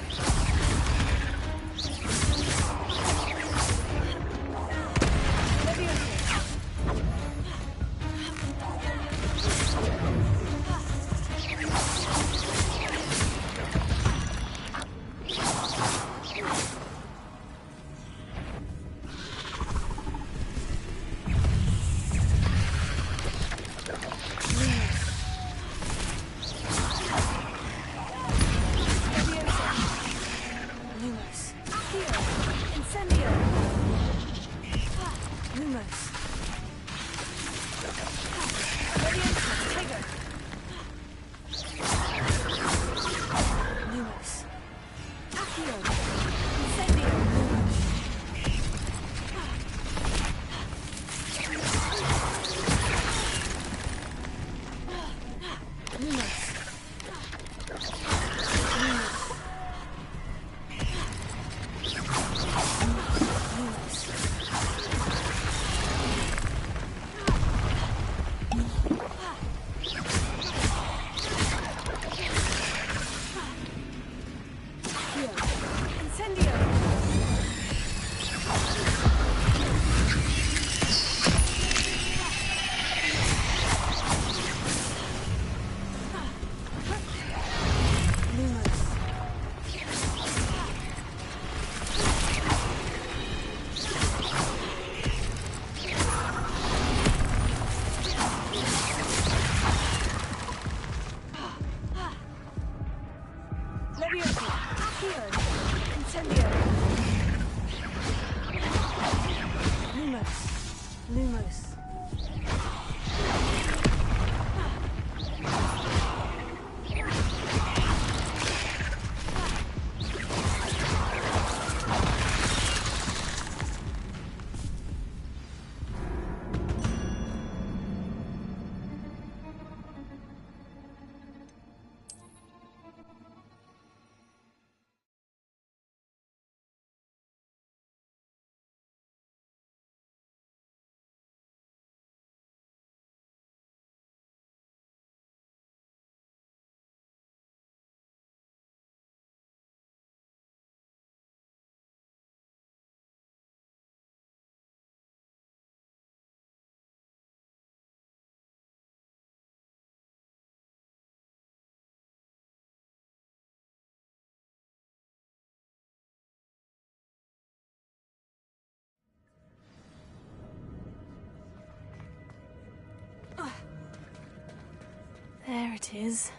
There it is.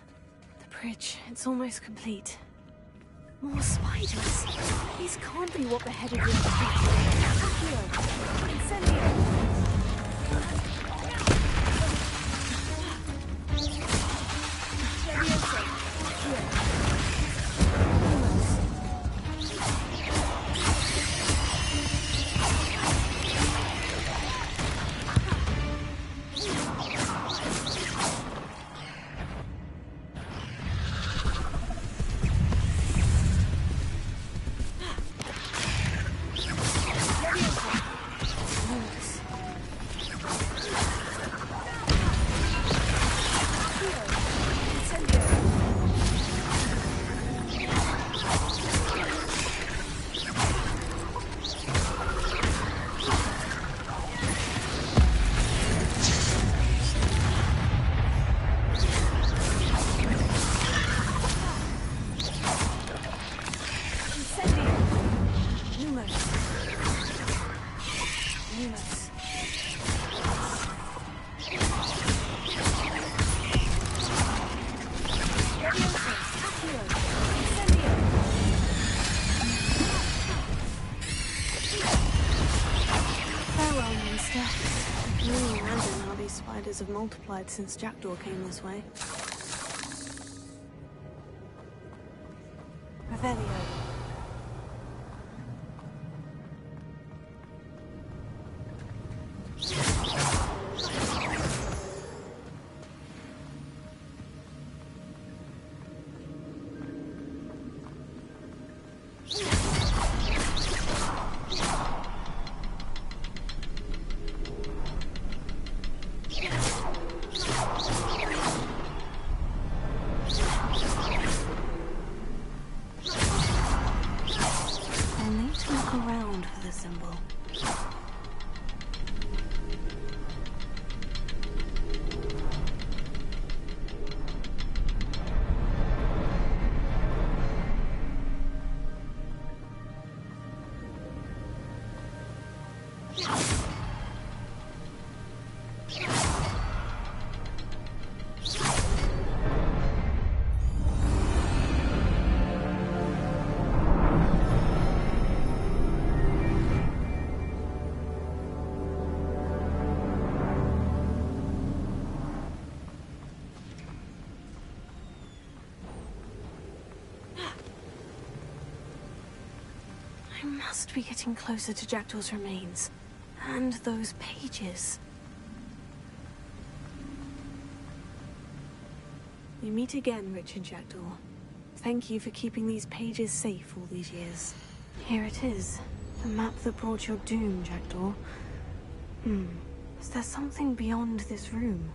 The bridge. It's almost complete. More spiders. These can't be what the headed Richard did. Incendio! Have multiplied since Jackdaw came this way. Revelio. must be getting closer to Jackdaw's remains. And those pages. We meet again, Richard Jackdaw. Thank you for keeping these pages safe all these years. Here it is. The map that brought your doom, Jackdaw. Is there something beyond this room?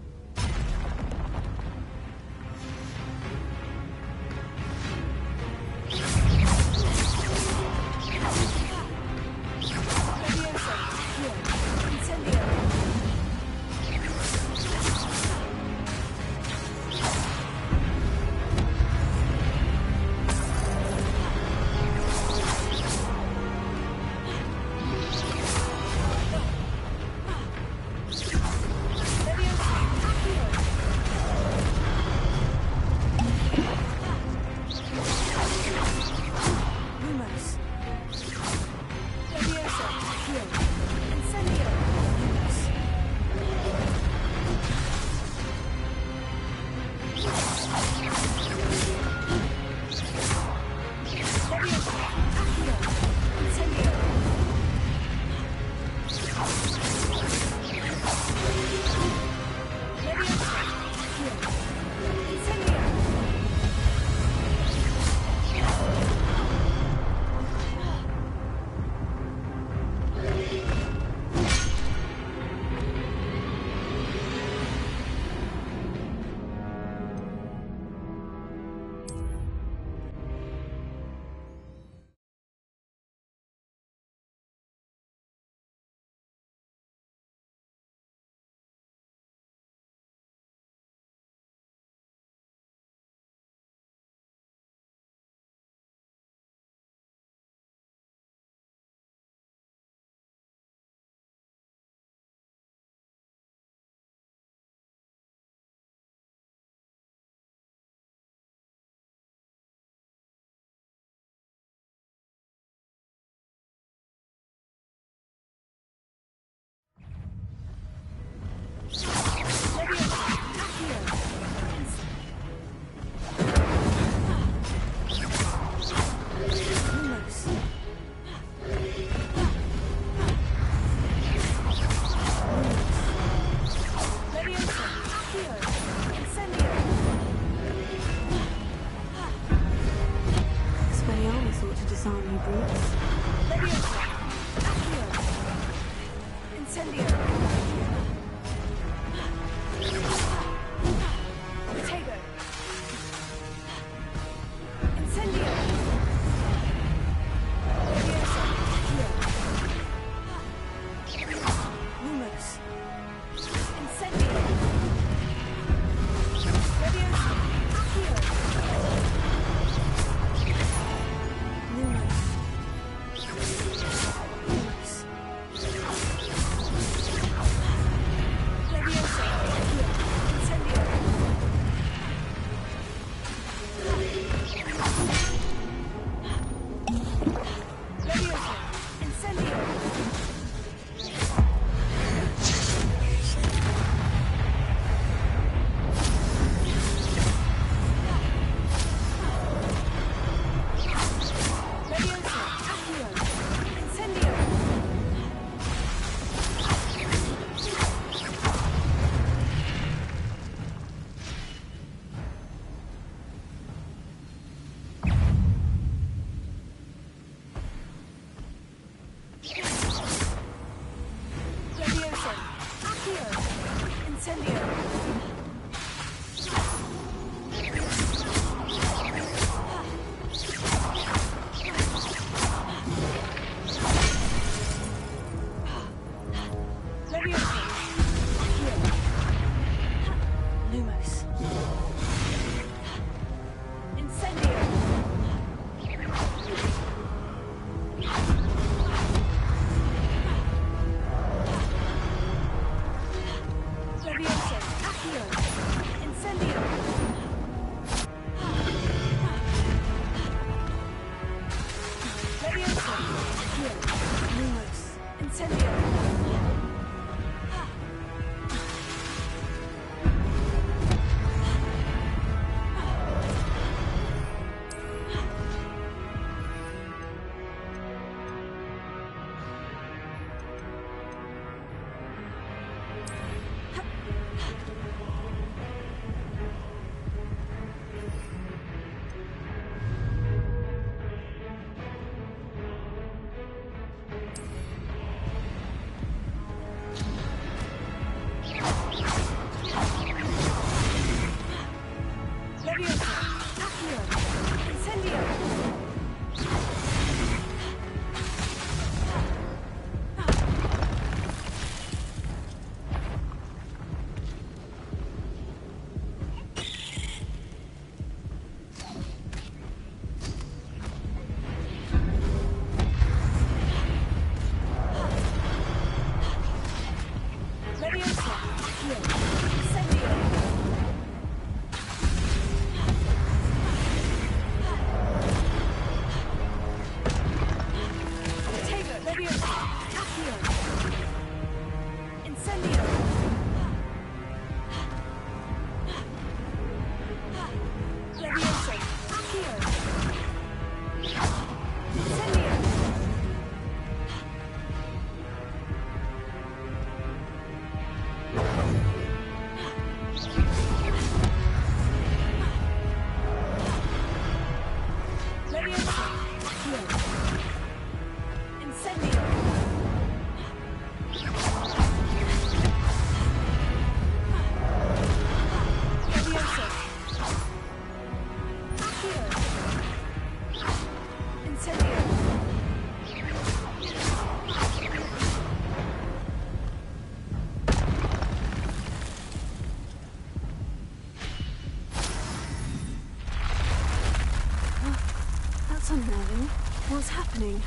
Unnerving. What's happening?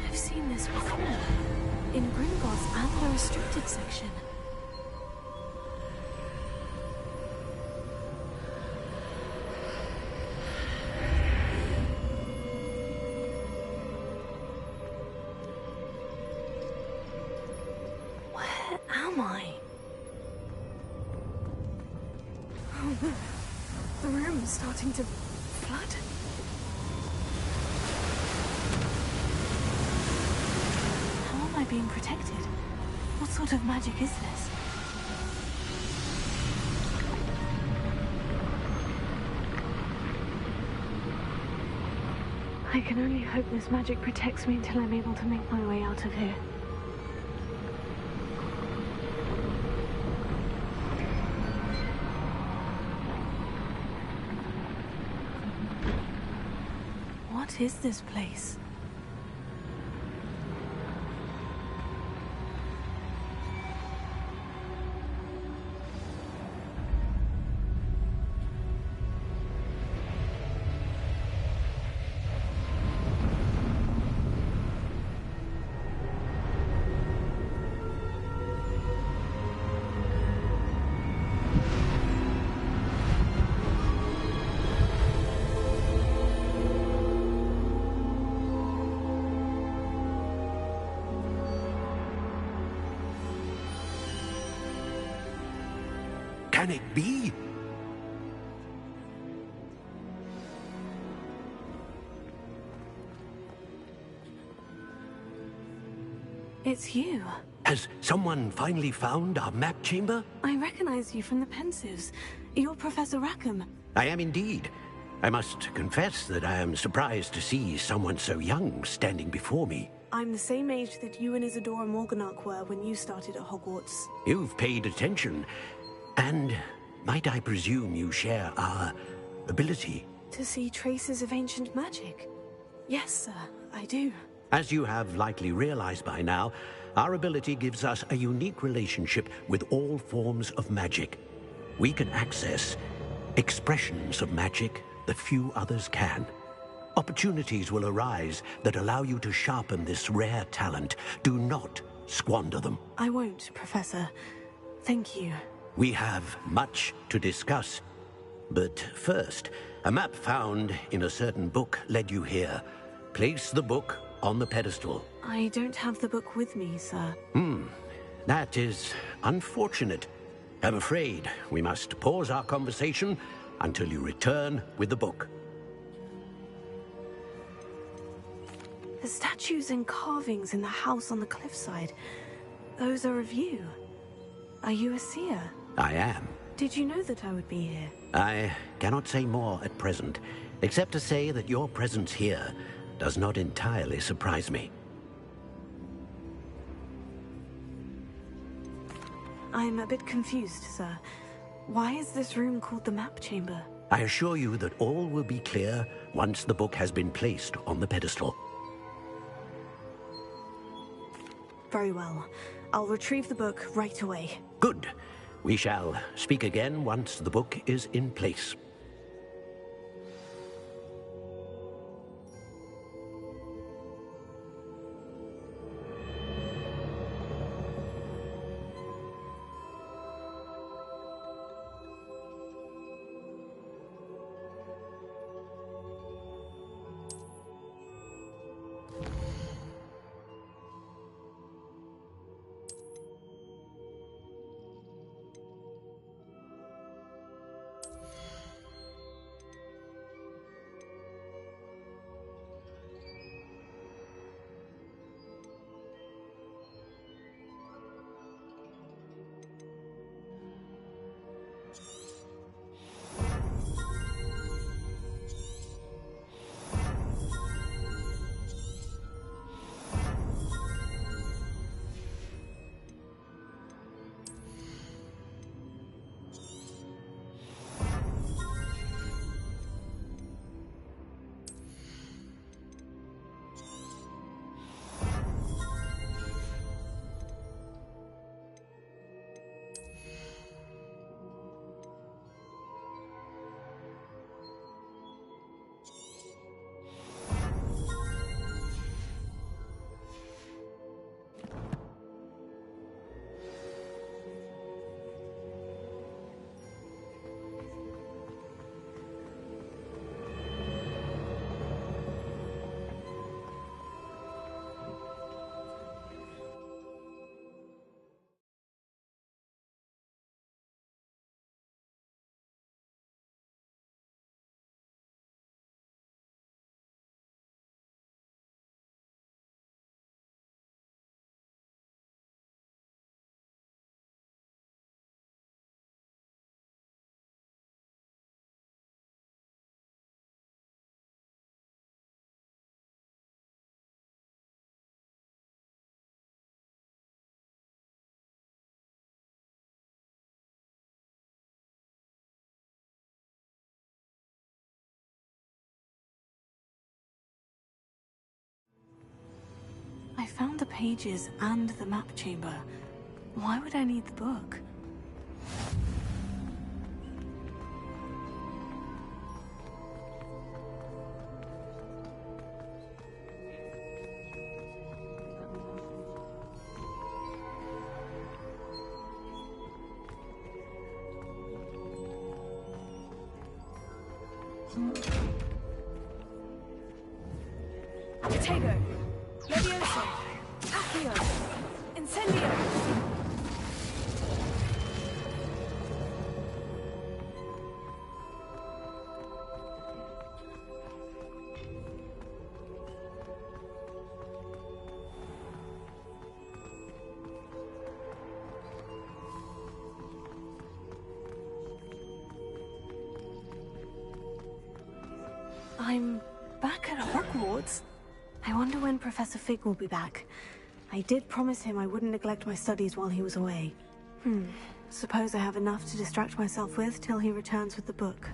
I've seen this before. In Gringotts and the restricted section. Where am I? Oh no. The room is starting to flood. How am I being protected? What sort of magic is this? I can only hope this magic protects me until I'm able to make my way out of here. What is this place? Can it be? It's you. Has someone finally found our map chamber? I recognize you from the Pensives. You're Professor Rackham. I am indeed. I must confess that I am surprised to see someone so young standing before me. I'm the same age that you and Isadora Morganach were when you started at Hogwarts. You've paid attention. And might I presume you share our ability? To see traces of ancient magic? Yes, sir, I do. As you have likely realized by now, our ability gives us a unique relationship with all forms of magic. We can access expressions of magic that few others can. Opportunities will arise that allow you to sharpen this rare talent. Do not squander them. I won't, Professor. Thank you. We have much to discuss. But first, a map found in a certain book led you here. Place the book on the pedestal. I don't have the book with me, sir. That is unfortunate. I'm afraid we must pause our conversation until you return with the book. The statues and carvings in the house on the cliffside, those are of you. Are you a seer? I am. Did you know that I would be here? I cannot say more at present, except to say that your presence here does not entirely surprise me. I'm a bit confused, sir. Why is this room called the map chamber? I assure you that all will be clear once the book has been placed on the pedestal. Very well. I'll retrieve the book right away. Good. We shall speak again once the book is in place. I found the pages and the map chamber. Why would I need the book? Potato! Levioso! Accio! Incendio! I'm back at Hogwarts. I wonder when Professor Fig will be back. I did promise him I wouldn't neglect my studies while he was away. Suppose I have enough to distract myself with till he returns with the book.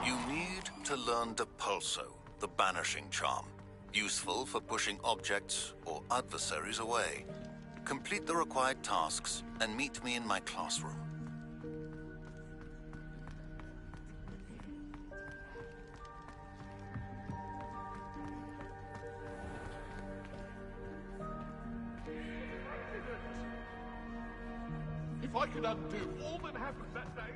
You need to learn Depulso, the banishing charm. Useful for pushing objects or adversaries away. Complete the required tasks and meet me in my classroom. If I could undo all that happened that day...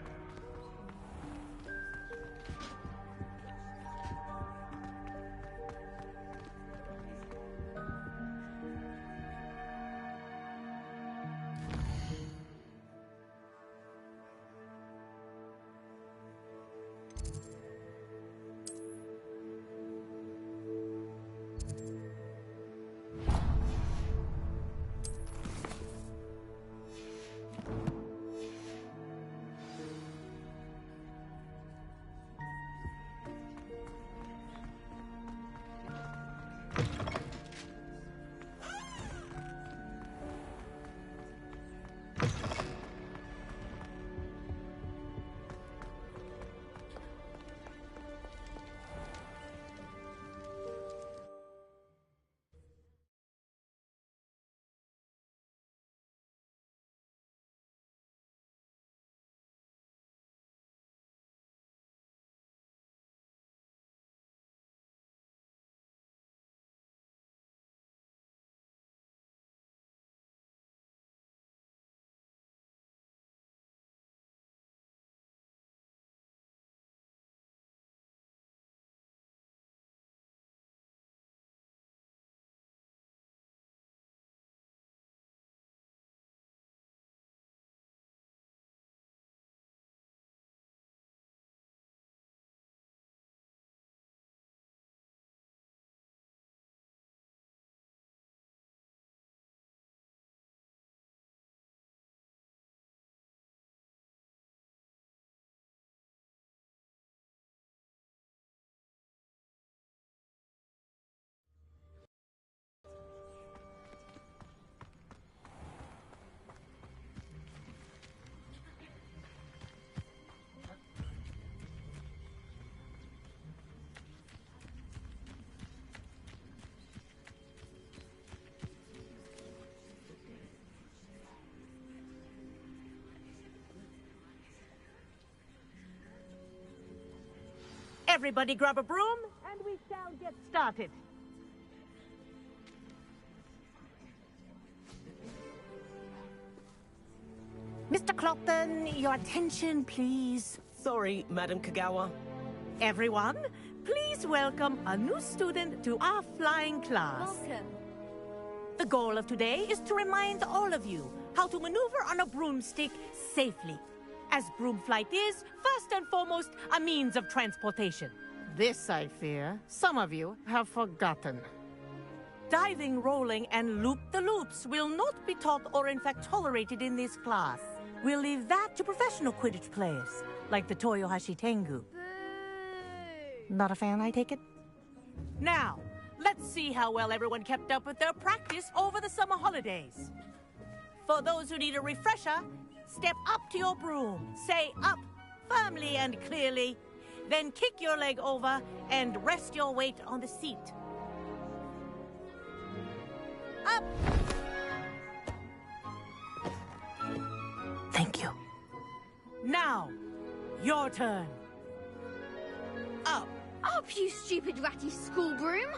Everybody grab a broom, and we shall get started. Mr. Clopton, your attention, please. Sorry, Madam Kagawa. Everyone, please welcome a new student to our flying class. Welcome. The goal of today is to remind all of you how to maneuver on a broomstick safely. As broom flight is, first and foremost, a means of transportation. This, I fear, some of you have forgotten. Diving, rolling, and loop-the-loops will not be taught or in fact tolerated in this class. We'll leave that to professional Quidditch players. like the Toyohashi Tengu. Not a fan, I take it? Now, let's see how well everyone kept up with their practice over the summer holidays. For those who need a refresher, step up to your broom, say up firmly and clearly, then kick your leg over and rest your weight on the seat. Up! Thank you. Now, your turn. Up! Up, you stupid ratty school broom!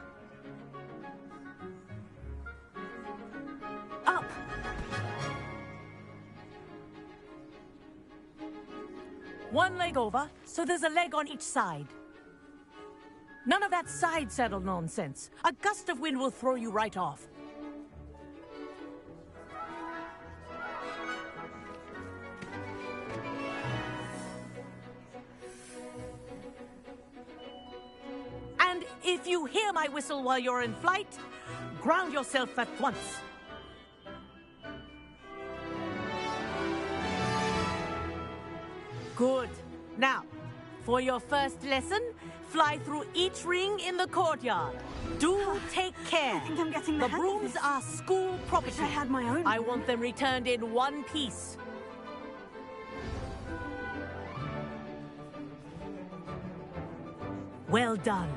Up! One leg over, so there's a leg on each side. None of that side saddle nonsense. A gust of wind will throw you right off. And if you hear my whistle while you're in flight, ground yourself at once. Good. Now, for your first lesson, fly through each ring in the courtyard. Do take care. I think I'm getting the brooms are school property. I had my own. I want them returned in one piece. Well done.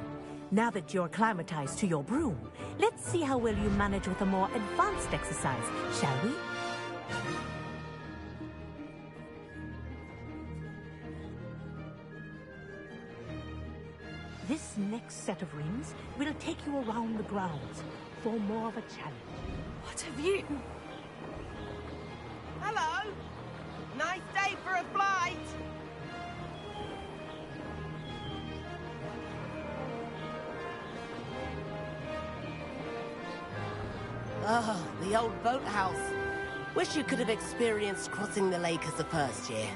Now that you're acclimatized to your broom, let's see how well you manage with a more advanced exercise, shall we? This next set of rings will take you around the grounds for more of a challenge. What have you... Hello! Nice day for a flight! Oh, the old boathouse. Wish you could have experienced crossing the lake as a first year.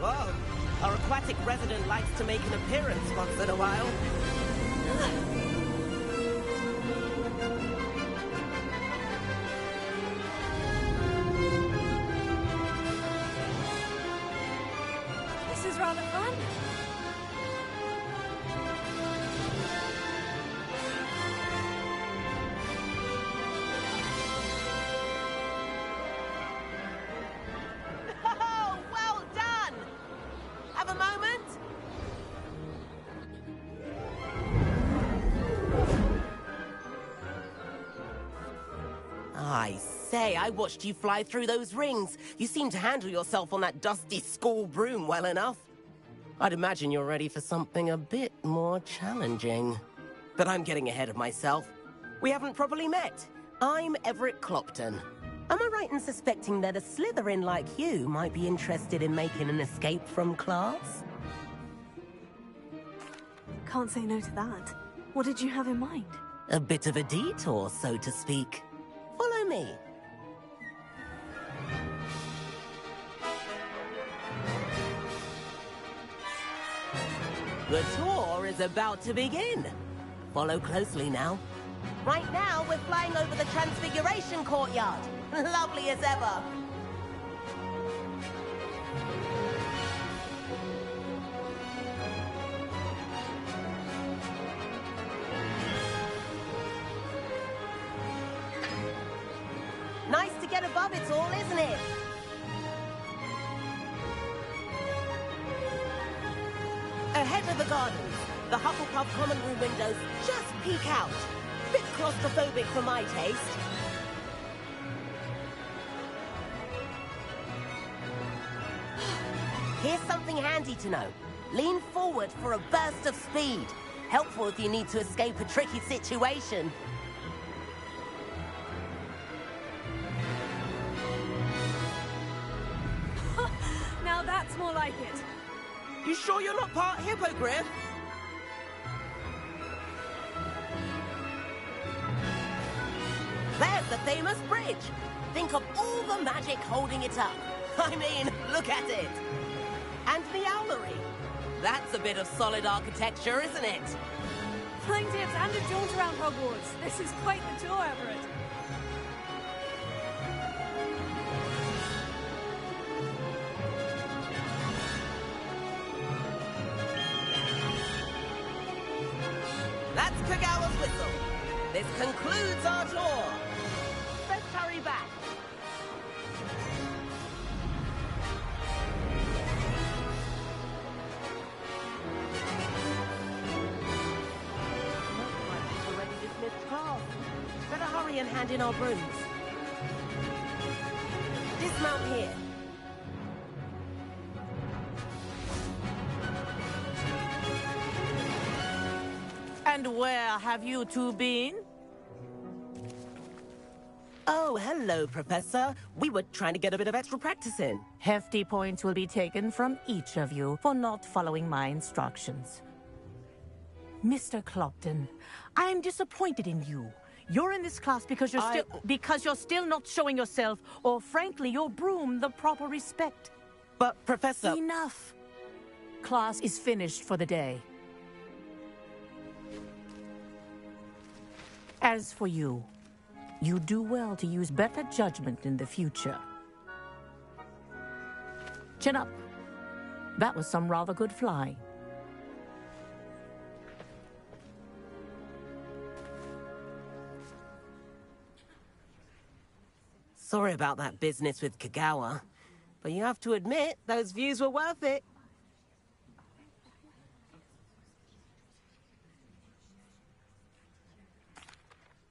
Whoa! Our aquatic resident likes to make an appearance once in a while. This is rather fun. Oh, well done! Have a moment? I say, I watched you fly through those rings. You seem to handle yourself on that dusty school broom well enough. I'd imagine you're ready for something a bit more challenging. But I'm getting ahead of myself. We haven't properly met. I'm Everett Clopton. Am I right in suspecting that a Slytherin like you might be interested in making an escape from class? Can't say no to that. What did you have in mind? A bit of a detour, so to speak. Follow me. The tour is about to begin. Follow closely now. Right now, we're flying over the Transfiguration Courtyard. Lovely as ever. Nice to get above it all, isn't it? Ahead of the gardens, the Hufflepuff common room windows just peek out. Bit claustrophobic for my taste. Here's something handy to know. Lean forward for a burst of speed. Helpful if you need to escape a tricky situation. Now that's more like it. You sure you're not part hippogriff? There's the famous bridge. Think of all the magic holding it up. I mean, look at it. And the owlery. That's a bit of solid architecture, isn't it? Flying tips and a jaunt around Hogwarts. This is quite the tour, Everett. That's Kagawa's whistle. This concludes our tour. Let's hurry back. Class. Better hurry and hand in our brooms. Dismount here. And where have you two been? Oh, hello, Professor. We were trying to get a bit of extra practice in. Hefty points will be taken from each of you for not following my instructions. Mr. Clopton, I am disappointed in you. You're in this class because you're still not showing yourself, or frankly, your broom the proper respect. But, Professor... Enough. Class is finished for the day. As for you, you do well to use better judgment in the future. Chin up. That was some rather good flying. Sorry about that business with Kagawa, but you have to admit, those views were worth it.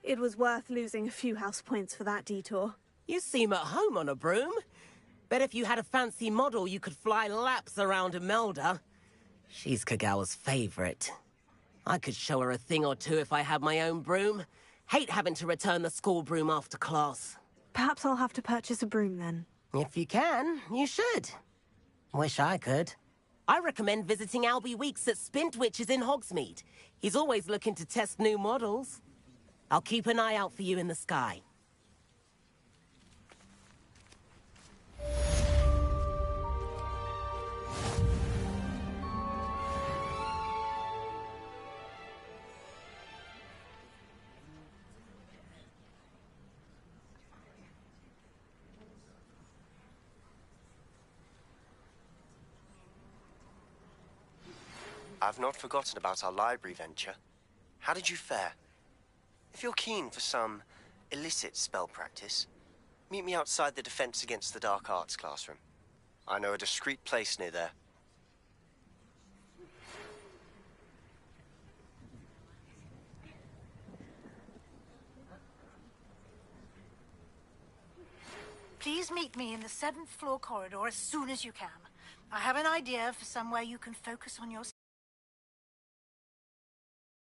It was worth losing a few house points for that detour. You seem at home on a broom. Bet if you had a fancy model, you could fly laps around Imelda. She's Kagawa's favorite. I could show her a thing or two if I had my own broom. Hate having to return the school broom after class. Perhaps I'll have to purchase a broom then. If you can, you should. Wish I could. I recommend visiting Albie Weeks at Spintwitches in Hogsmeade. He's always looking to test new models. I'll keep an eye out for you in the sky. I've not forgotten about our library venture. How did you fare? If you're keen for some illicit spell practice, meet me outside the Defense Against the Dark Arts classroom. I know a discreet place near there. Please meet me in the 7th floor corridor as soon as you can. I have an idea for somewhere you can focus on your